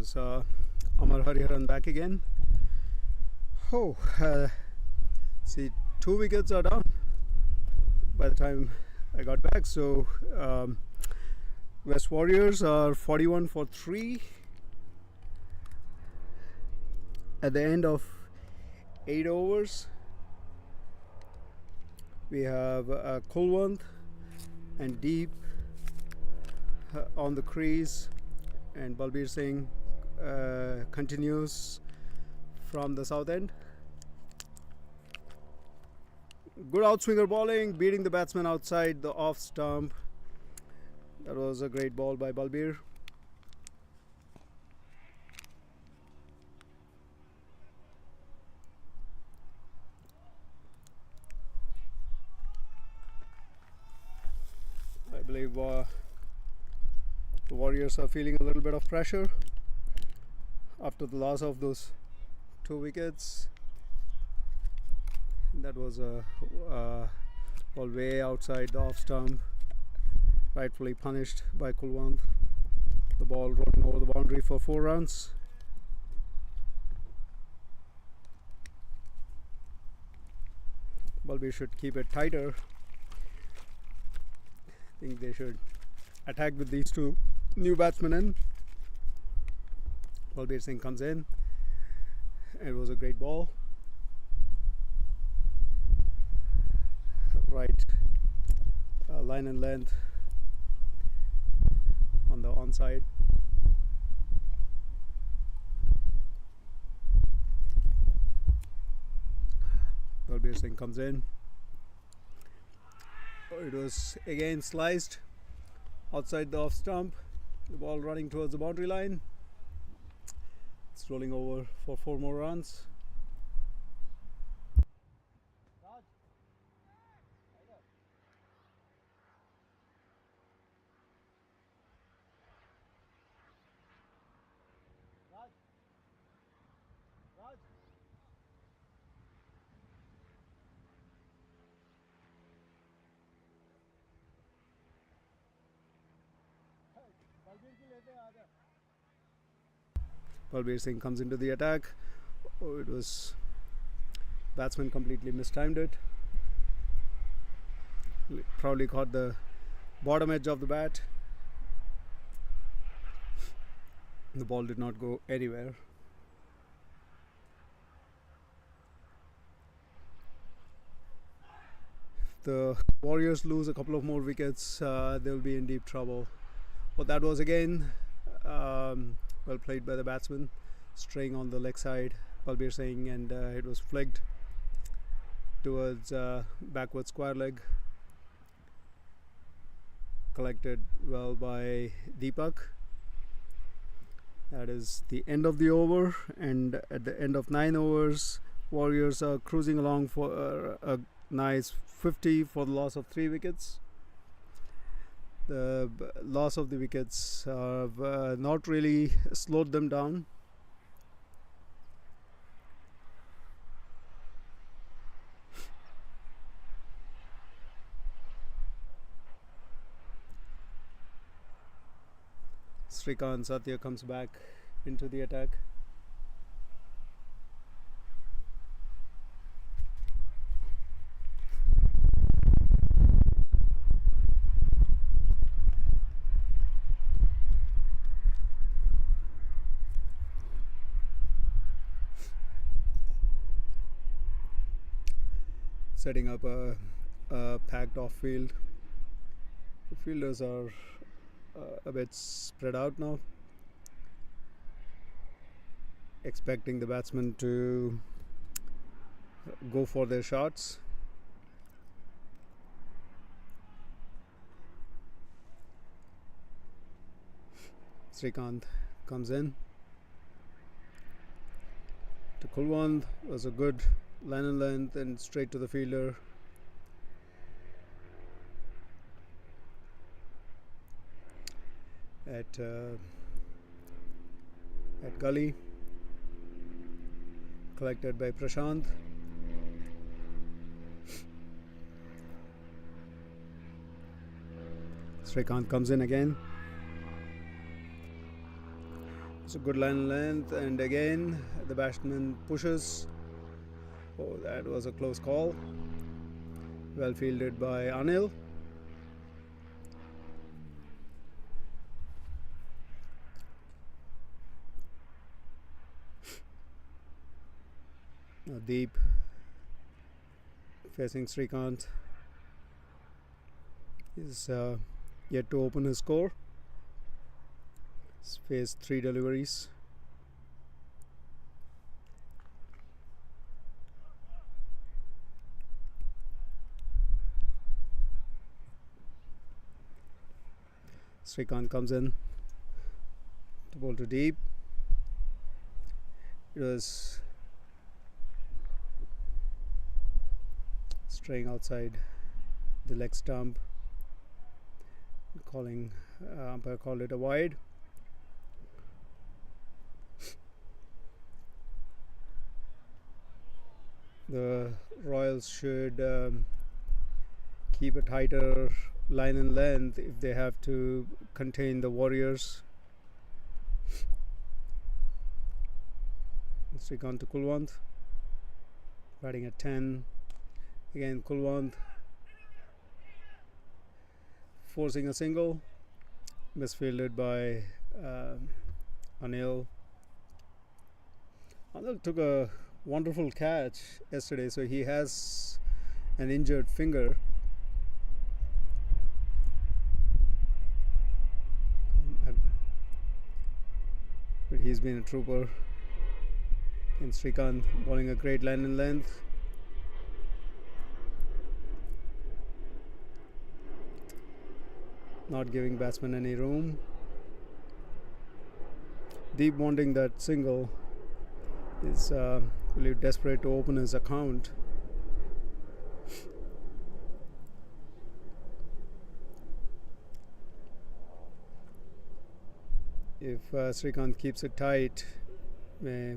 was Amar Hariharan back again. Oh, see, 2 wickets are down by the time I got back. So West Warriors are 41 for 3 at the end of 8 overs. We have Kulwant and Deep on the crease, and Balbir Singh continues from the south end. Good outswinger bowling, beating the batsman outside the off stump. That was a great ball by Balbir. I believe the Warriors are feeling a little bit of pressure after the loss of those 2 wickets. That was a ball way outside the off stump, rightfully punished by Kulwant. The ball rolling over the boundary for 4 runs. Balbir should keep it tighter. I think they should attack with these 2 new batsmen in. Balbir Singh comes in. It was a great ball. Right line and length on the onside. Balbir Singh comes in. It was again sliced outside the off stump. The ball running towards the boundary line. It's rolling over for 4 more runs. Balbir Singh comes into the attack. Oh, it was batsman completely mistimed it. Probably caught the bottom edge of the bat. The ball did not go anywhere. If the Warriors lose a couple of more wickets, they'll be in deep trouble. But that was again well played by the batsman, straying on the leg side, Balbir Singh, and it was flicked towards backward square leg. Collected well by Deepak. That is the end of the over, and at the end of 9 overs, Warriors are cruising along for a nice 50 for the loss of 3 wickets. The loss of the wickets have not really slowed them down. Srikanth Satya comes back into the attack. Setting up a packed off field. The fielders are a bit spread out now, expecting the batsmen to go for their shots. Srikanth comes in to Kulwant. Was a good line and length and straight to the fielder. At Gully, collected by Prashant. Srikanth comes in again. It's a good line length, and again the batsman pushes. Oh, that was a close call. Well fielded by Anil. Now Deep facing Srikanth is yet to open his score. He's faced 3 deliveries. Srikanth comes in to bowl to Deep. It was straying outside the leg stump. Umpire called it a wide. The Royals should keep a tighter line and length if they have to contain the Warriors. Srikanth to Kulwant, batting at 10. Again Kulwant forcing a single, misfielded by Anil. Anil took a wonderful catch yesterday, so he has an injured finger. But he's been a trooper. And Srikanth bowling a great line and length. Not giving batsman any room. Deep wanting that single is really desperate to open his account. If Srikanth keeps it tight, may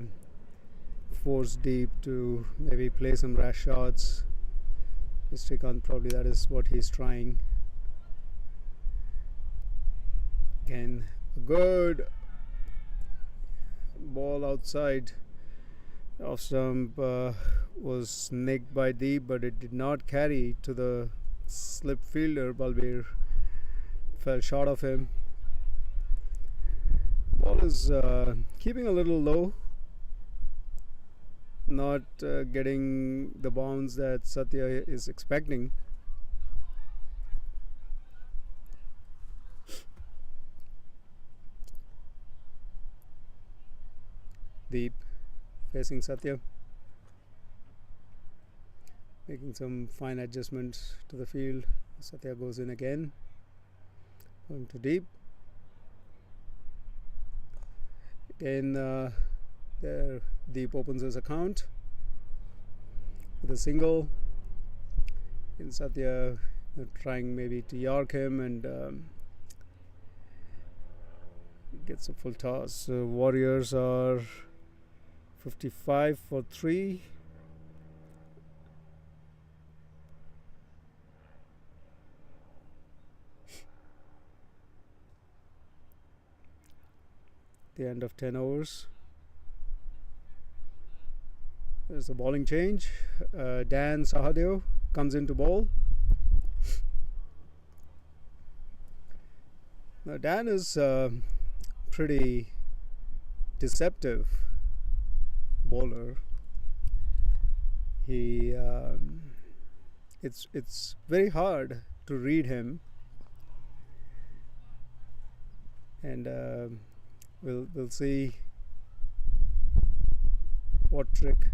force Deep to maybe play some rash shots. Srikanth, probably that is what he's trying. Again, a good ball outside off stump was nicked by Deep, but it did not carry to the slip fielder. Balbir fell short of him. Ball is keeping a little low, not getting the bounce that Satya is expecting. Deep facing Satya, making some fine adjustments to the field. Satya goes in again, going to Deep. Again there Deep opens his account with a single. And Satya trying maybe to york him, and gets a full toss. Warriors are 55 for 3. The end of 10 overs. There's a bowling change. Dan Sahadev comes into bowl. Now Dan is pretty deceptive bowler. He it's very hard to read him, and we'll see what trick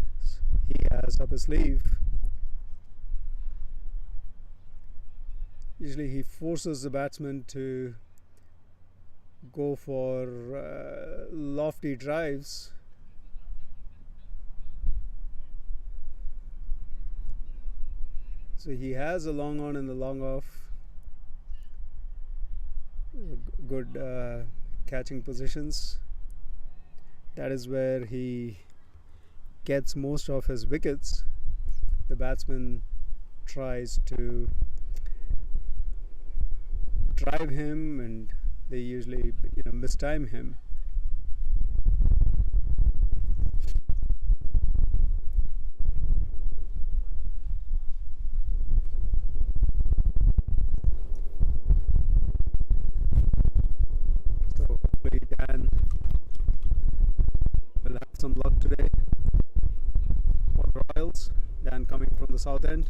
he has up his sleeve. Usually he forces the batsman to go for lofty drives. So he has a long on and a long off. Good catching positions. That is where he gets most of his wickets. The batsman tries to drive him, and they usually mistime him. south end.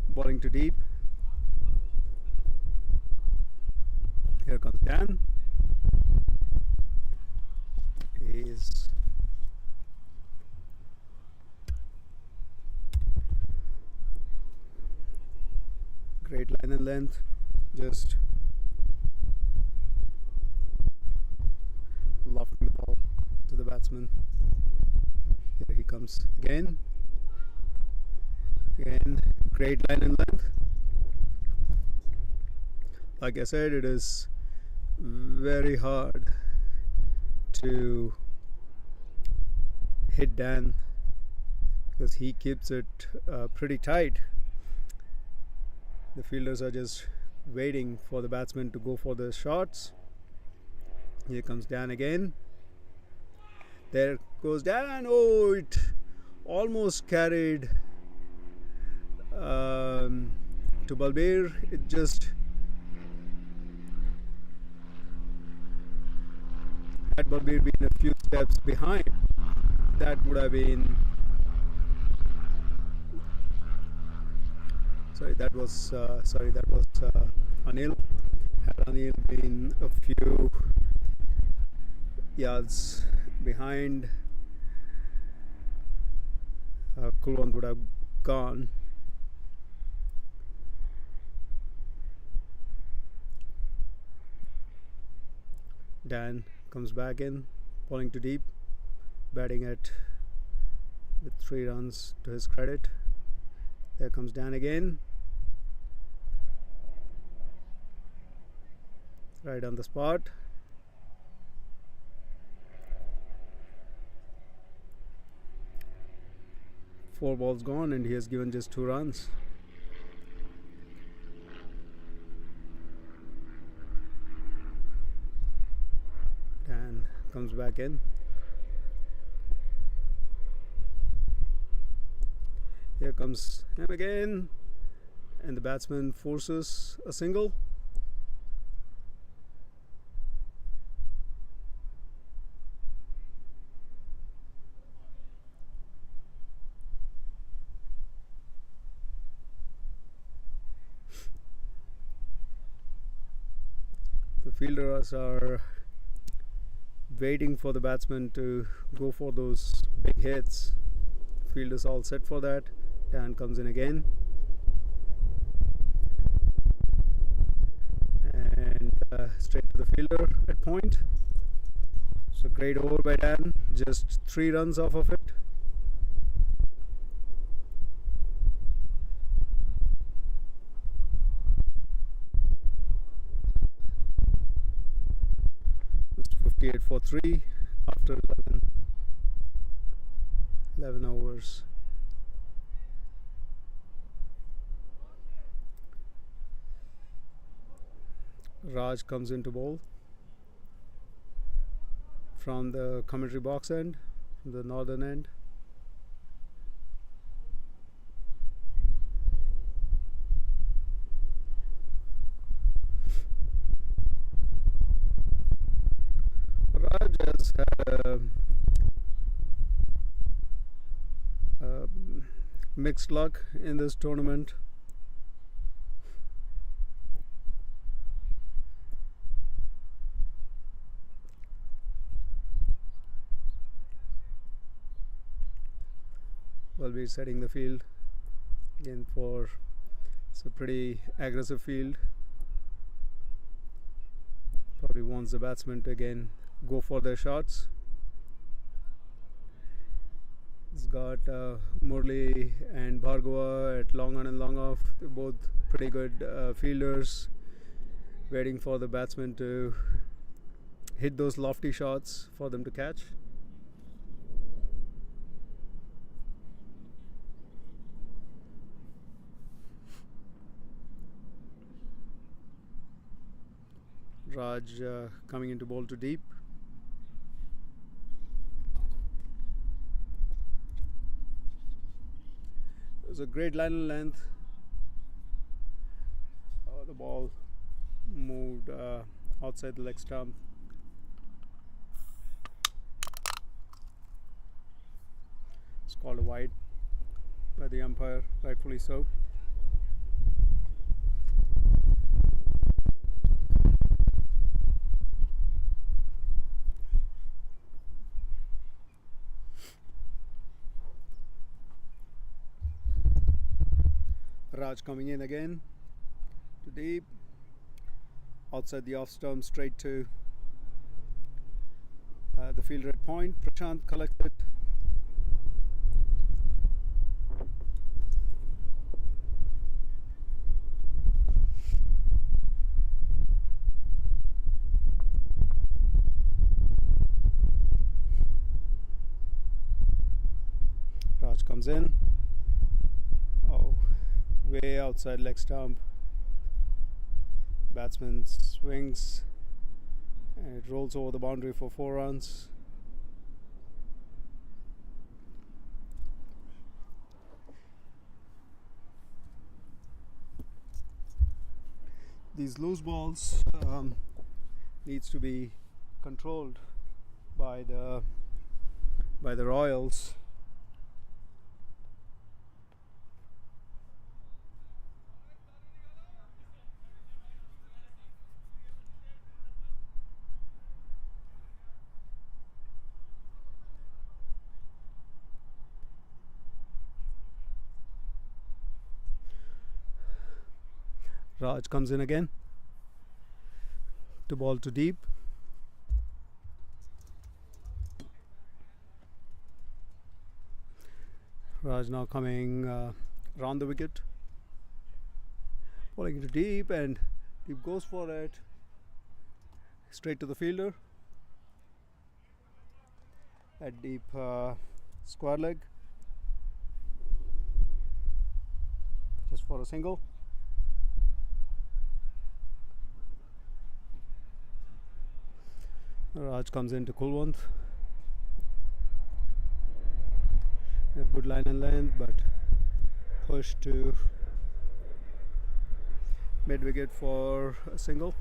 Bowling to deep. Here comes Dan. He's great line and length, just lofting the ball to the batsman. Here he comes again. Again, great line and length. Like I said, it is very hard to hit Dan because he keeps it pretty tight. The fielders are just waiting for the batsman to go for the shots. Here comes Dan again. There goes Dan. Oh, it almost carried to Balbir. It just had Balbir been a few steps behind, that would have been that was Anil. Had Anil been a few yards behind, Kulwant would have gone. Dan comes back in, bowling to deep, batting at with 3 runs to his credit. There comes Dan again, right on the spot. Four balls gone and he has given just 2 runs. Dan comes back in. Here comes him again, and the batsman forces a single. The fielders are waiting for the batsman to go for those big hits. The field is all set for that. Dan comes in again, and straight to the fielder at point. So great over by Dan, just 3 runs off of it. It's 58 for 3 after 11 overs. Raj comes into bowl from the commentary box end, from the northern end. Raj has had a mixed luck in this tournament. Balbir setting the field again for it's a pretty aggressive field. Probably wants the batsman to again go for their shots. He's got Murli and Bhargava at long on and long off. They're both pretty good fielders, waiting for the batsman to hit those lofty shots for them to catch. Raj coming into bowl to deep. It was a great line and length. The ball moved outside the leg stump. called a wide by the umpire, rightfully so. Raj coming in again to deep, outside the off stump, straight to the fielder at point. Prashant collects it. Raj comes in. Oh, way outside leg stump. Batsman swings and it rolls over the boundary for 4 runs. These loose balls needs to be controlled by the Royals. Raj comes in again to ball to deep. Raj now coming round the wicket, bowling into deep, and deep goes for it, straight to the fielder at deep, square leg, just for a single. Raj comes into Kulwant. A good line and length, but push to mid wicket for a single.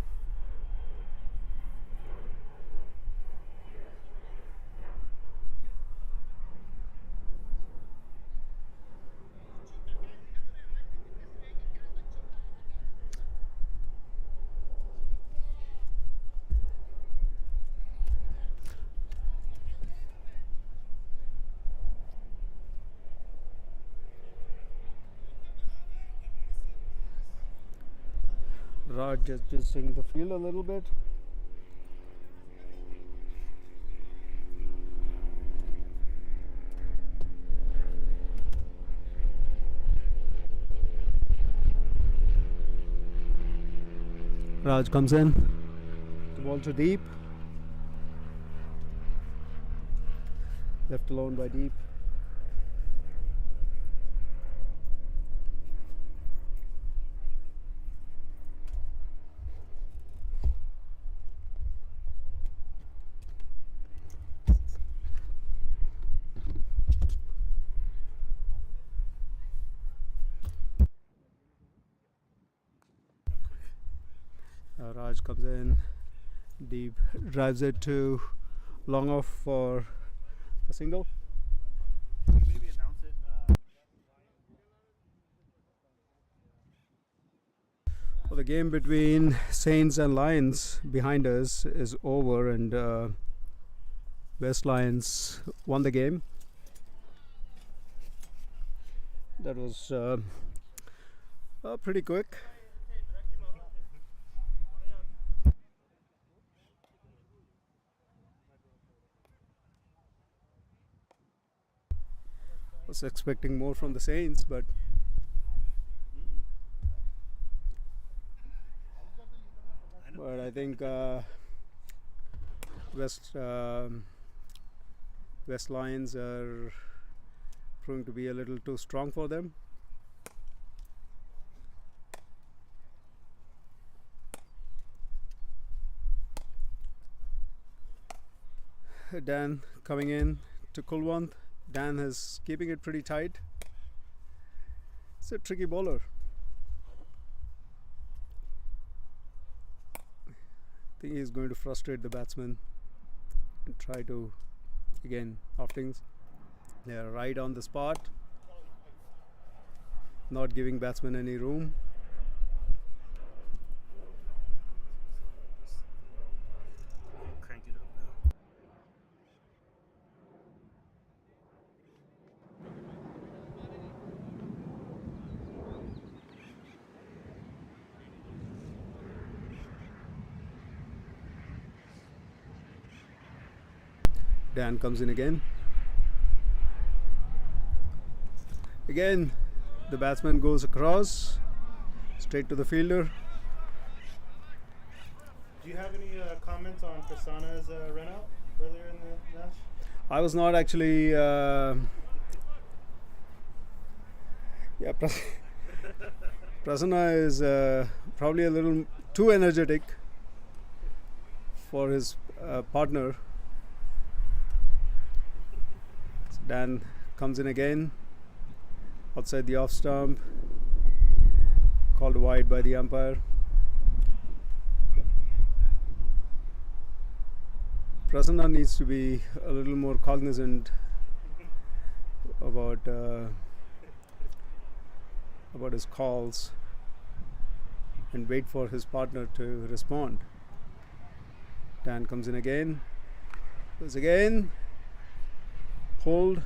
Raj just adjusting the field a little bit. Raj comes in, the ball to deep, left alone by deep. Raj comes in deep, drives it to long off for a single. Maybe announce it. Well, the game between Saints and Lions behind us is over, and West Lions won the game. That was pretty quick. Was expecting more from the Saints, but I think West Lions are proving to be a little too strong for them. Dan coming in to Kulwant. Dan is keeping it pretty tight. It's a tricky bowler. I think he's going to frustrate the batsman and try to, again, off things. They're right on the spot, not giving batsmen any room. Crank it up now. Dan comes in again. Again, the batsman goes across, straight to the fielder. Do you have any comments on Prasanna's run out earlier in the match? I was not actually. Prasanna is probably a little too energetic for his partner. So Dan comes in again, outside the off stump, called wide by the umpire. Prasanna needs to be a little more cognizant about his calls and wait for his partner to respond. Dan comes in again, goes again, pulled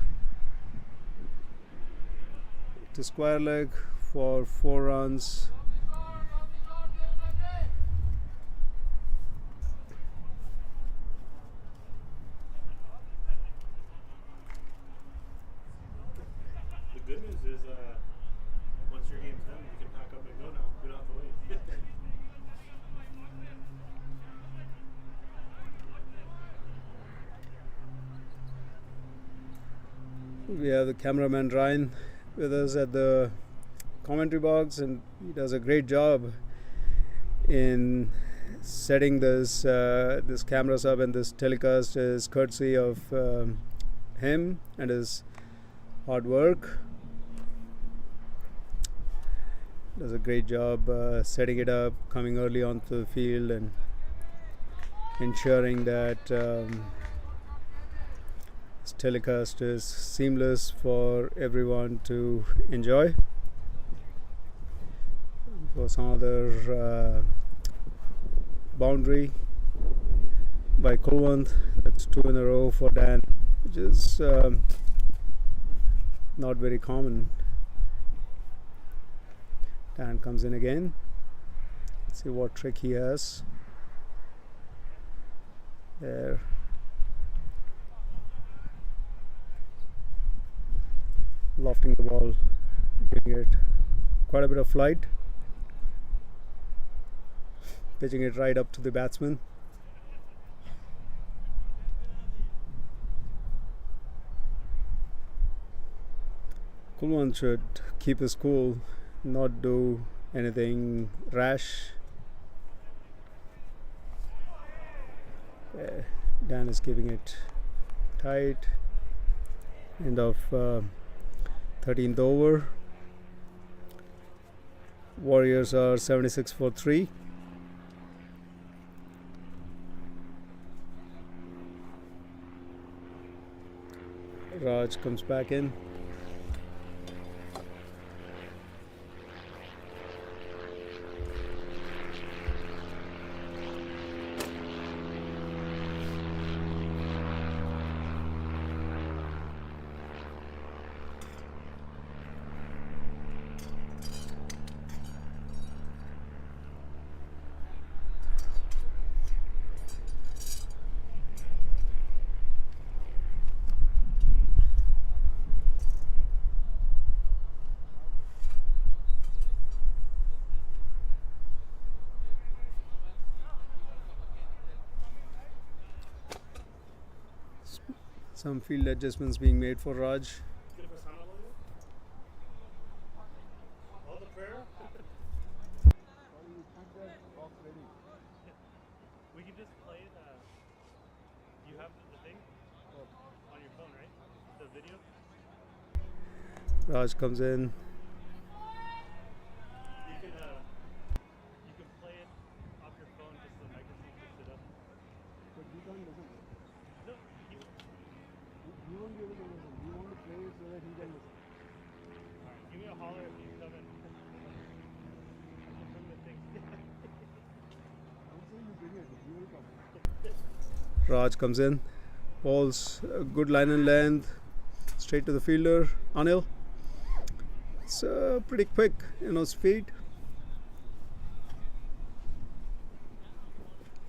to square leg for 4 runs. The good news is, once your game's done, you can pack up and go now. You don't have to wait. We have the cameraman Ryan with us at the commentary box, and he does a great job in setting this cameras up, and this telecast is courtesy of him and his hard work. Does a great job setting it up, coming early onto the field, and ensuring that this telecast is seamless for everyone to enjoy. For some other boundary by Kulwant, that's 2 in a row for Dan, which is not very common. Dan comes in again. Let's see what trick he has there. Lofting the ball, giving it quite a bit of flight, pitching it right up to the batsman. Kulwant should keep his cool, not do anything rash. Dan is keeping it tight. End of 13th over. Warriors are 76 for 3. Raj comes back in. Some field adjustments being made for Raj. Get a Prasanna logo? All the prayer? We can just play it. You have the thing on your phone, right? The video? Raj comes in. You can play it off your phone, just the microphone picks it up. But we can't listen. No, You won't be able to listen. You want to play Raj comes in. Ball's a good line and length. Straight to the fielder, Anil. It's pretty quick, speed.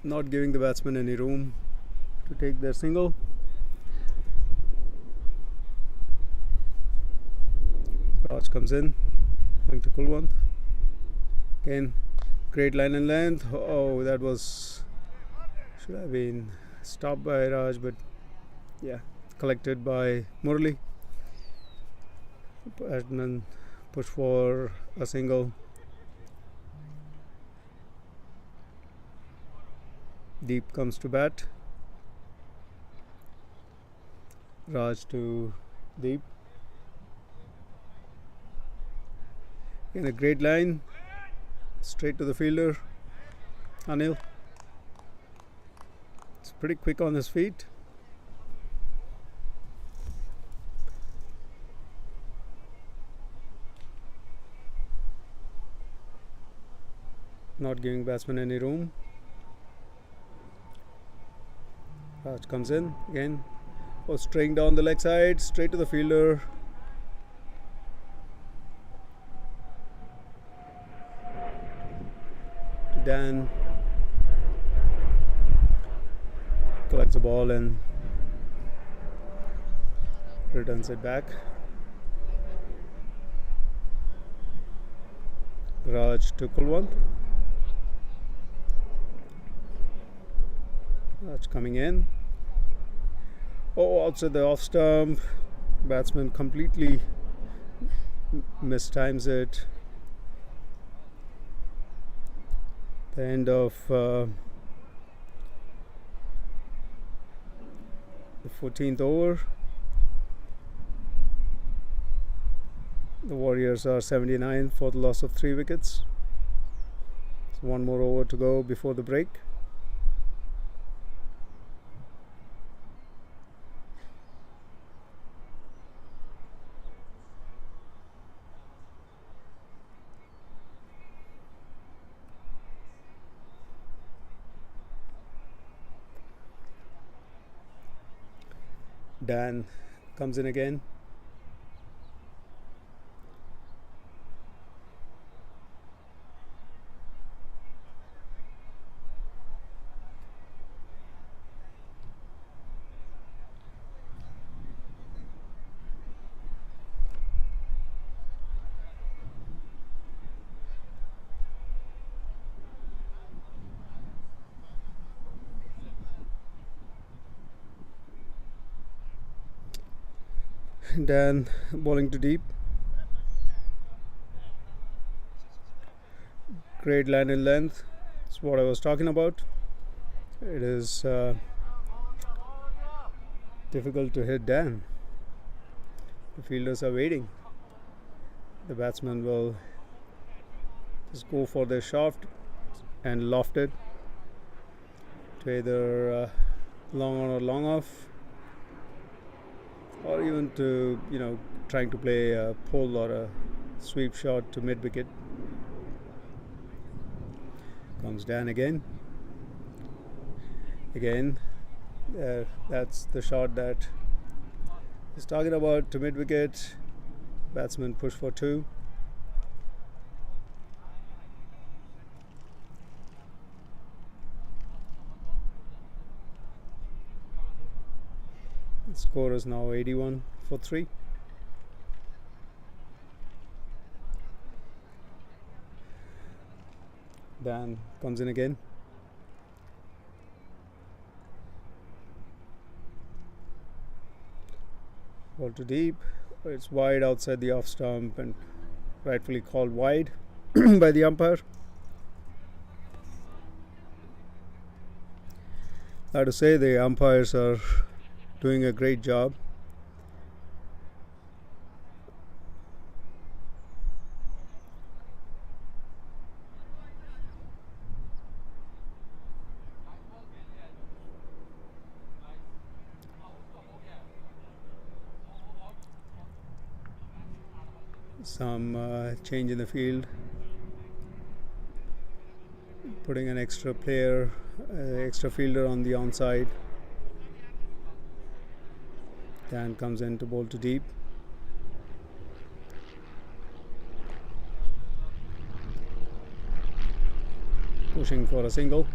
Not giving the batsman any room to take their single. Raj comes in, going to Kulwant. Again, great line and length. Oh, that should have been stopped by Raj, but yeah, collected by Murali. Batsman push for a single. Deep comes to bat. Raj to Deep. In a great line, straight to the fielder, Anil. It's pretty quick on his feet. Not giving batsman any room. Raj comes in again. Straying down the leg side, straight to the fielder. To Dan. Collects the ball and returns it back. Raj to Kulwant. Raj coming in. Outside the off stump. Batsman completely mistimes it. The end of the 14th over. The Warriors are 79 for the loss of 3 wickets. So one more over to go before the break. Dan comes in again. Dan bowling to Deep. Great line and length. That's what I was talking about. It is difficult to hit Dan. The fielders are waiting. The batsman will just go for their shaft and loft it to either long on or long off, or even to trying to play a pull or a sweep shot to mid wicket. Comes Dan again. That's the shot that he's talking about, to mid wicket. Batsman push for 2. The score is now 81 for 3. Dan comes in again. Ball to Deep. It's wide outside the off stump and rightfully called wide by the umpire. I have to say the umpires are doing a great job. Some change in the field, putting an extra player, extra fielder on the onside. Dan comes in to bowl to deep. Pushing for a single.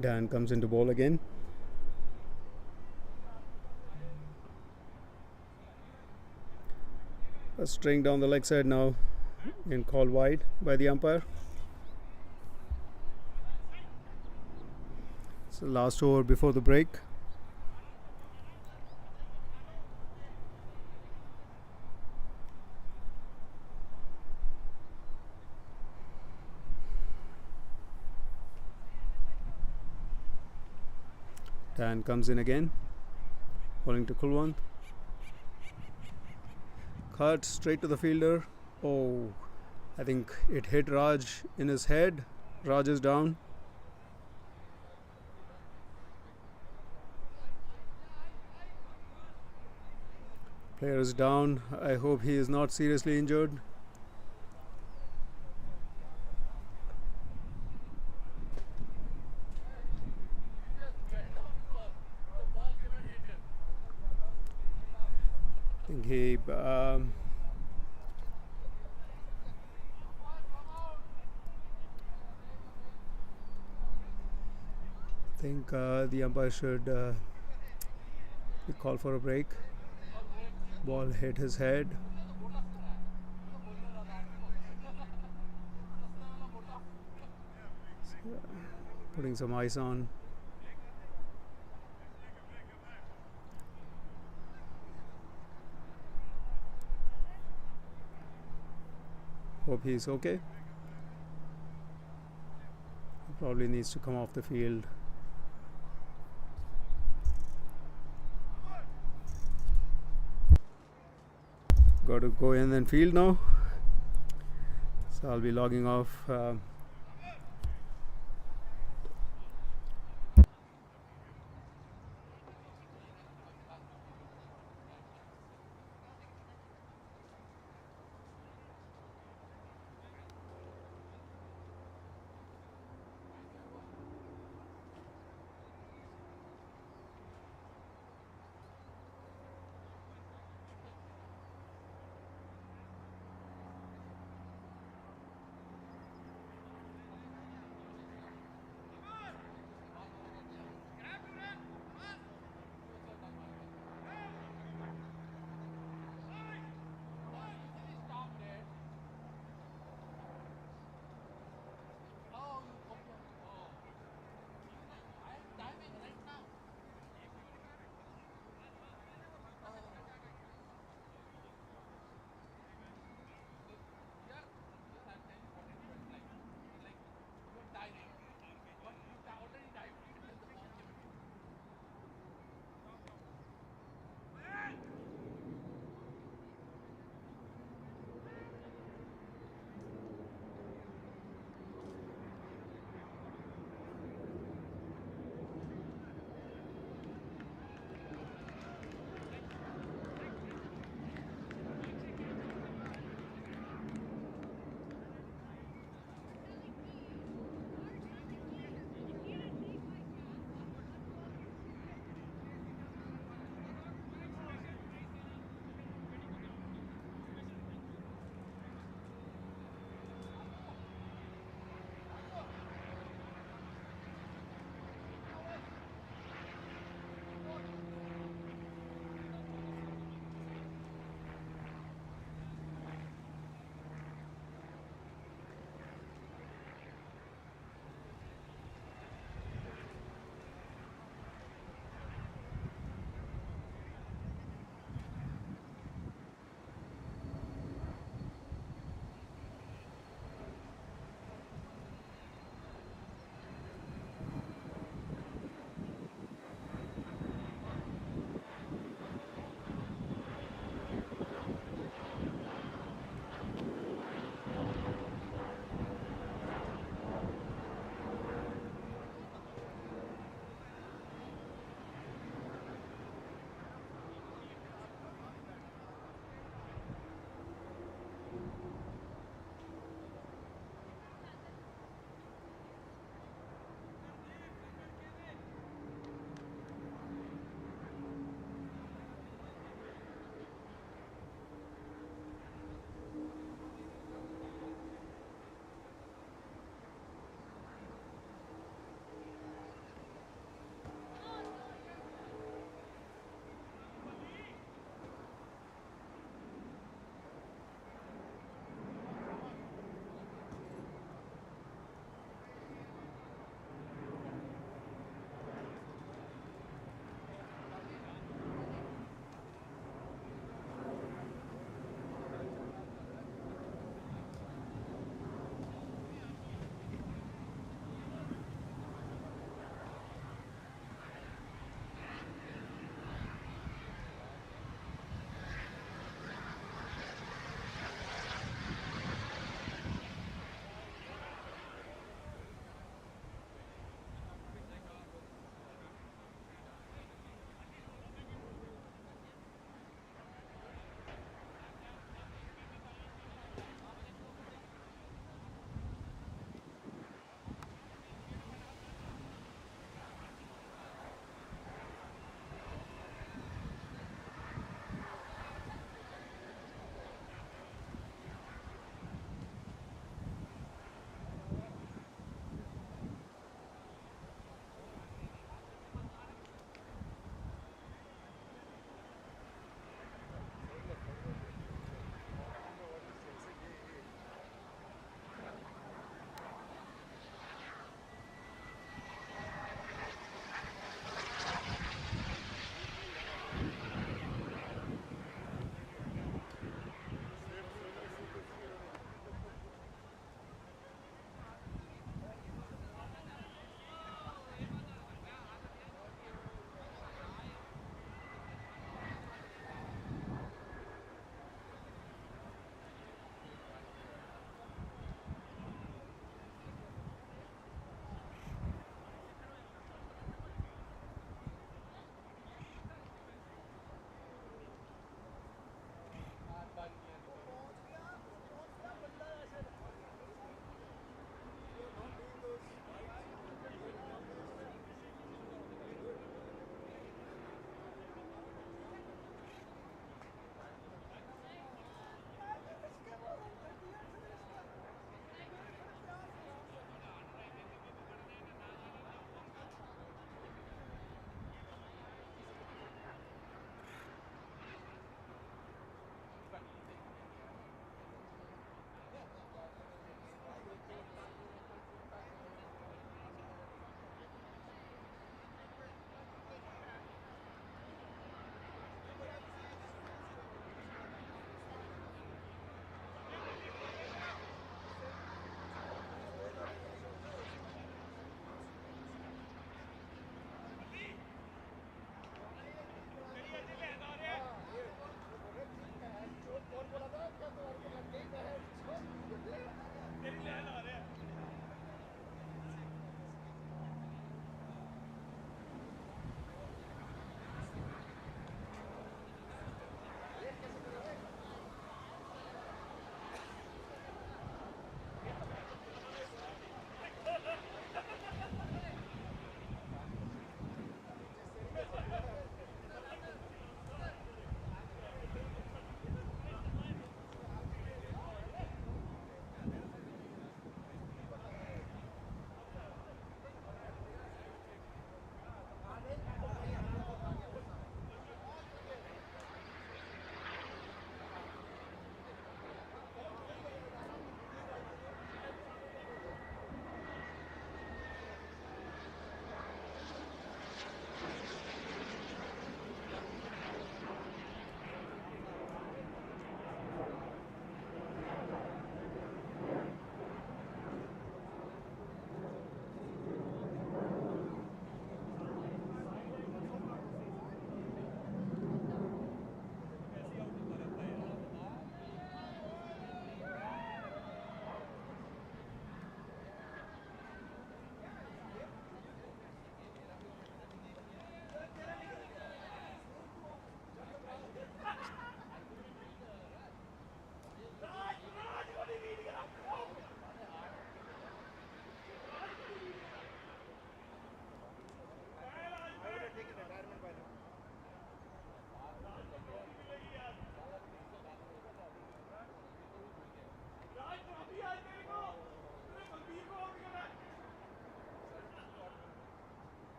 Dan comes into ball again. A string down the leg side now and called wide by the umpire. It's the last over before the break. Dan comes in again, bowling to Kulwant. Cut straight to the fielder. Oh, I think it hit Raj in his head. Raj is down. Player is down. I hope he is not seriously injured. I think he the umpire should call for a break. Ball hit his head. Putting some ice on. Hope he's okay. He probably needs to come off the field. Got to go in and field now. So I'll be logging off.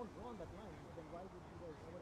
don't draw on that line, then why would you guys ever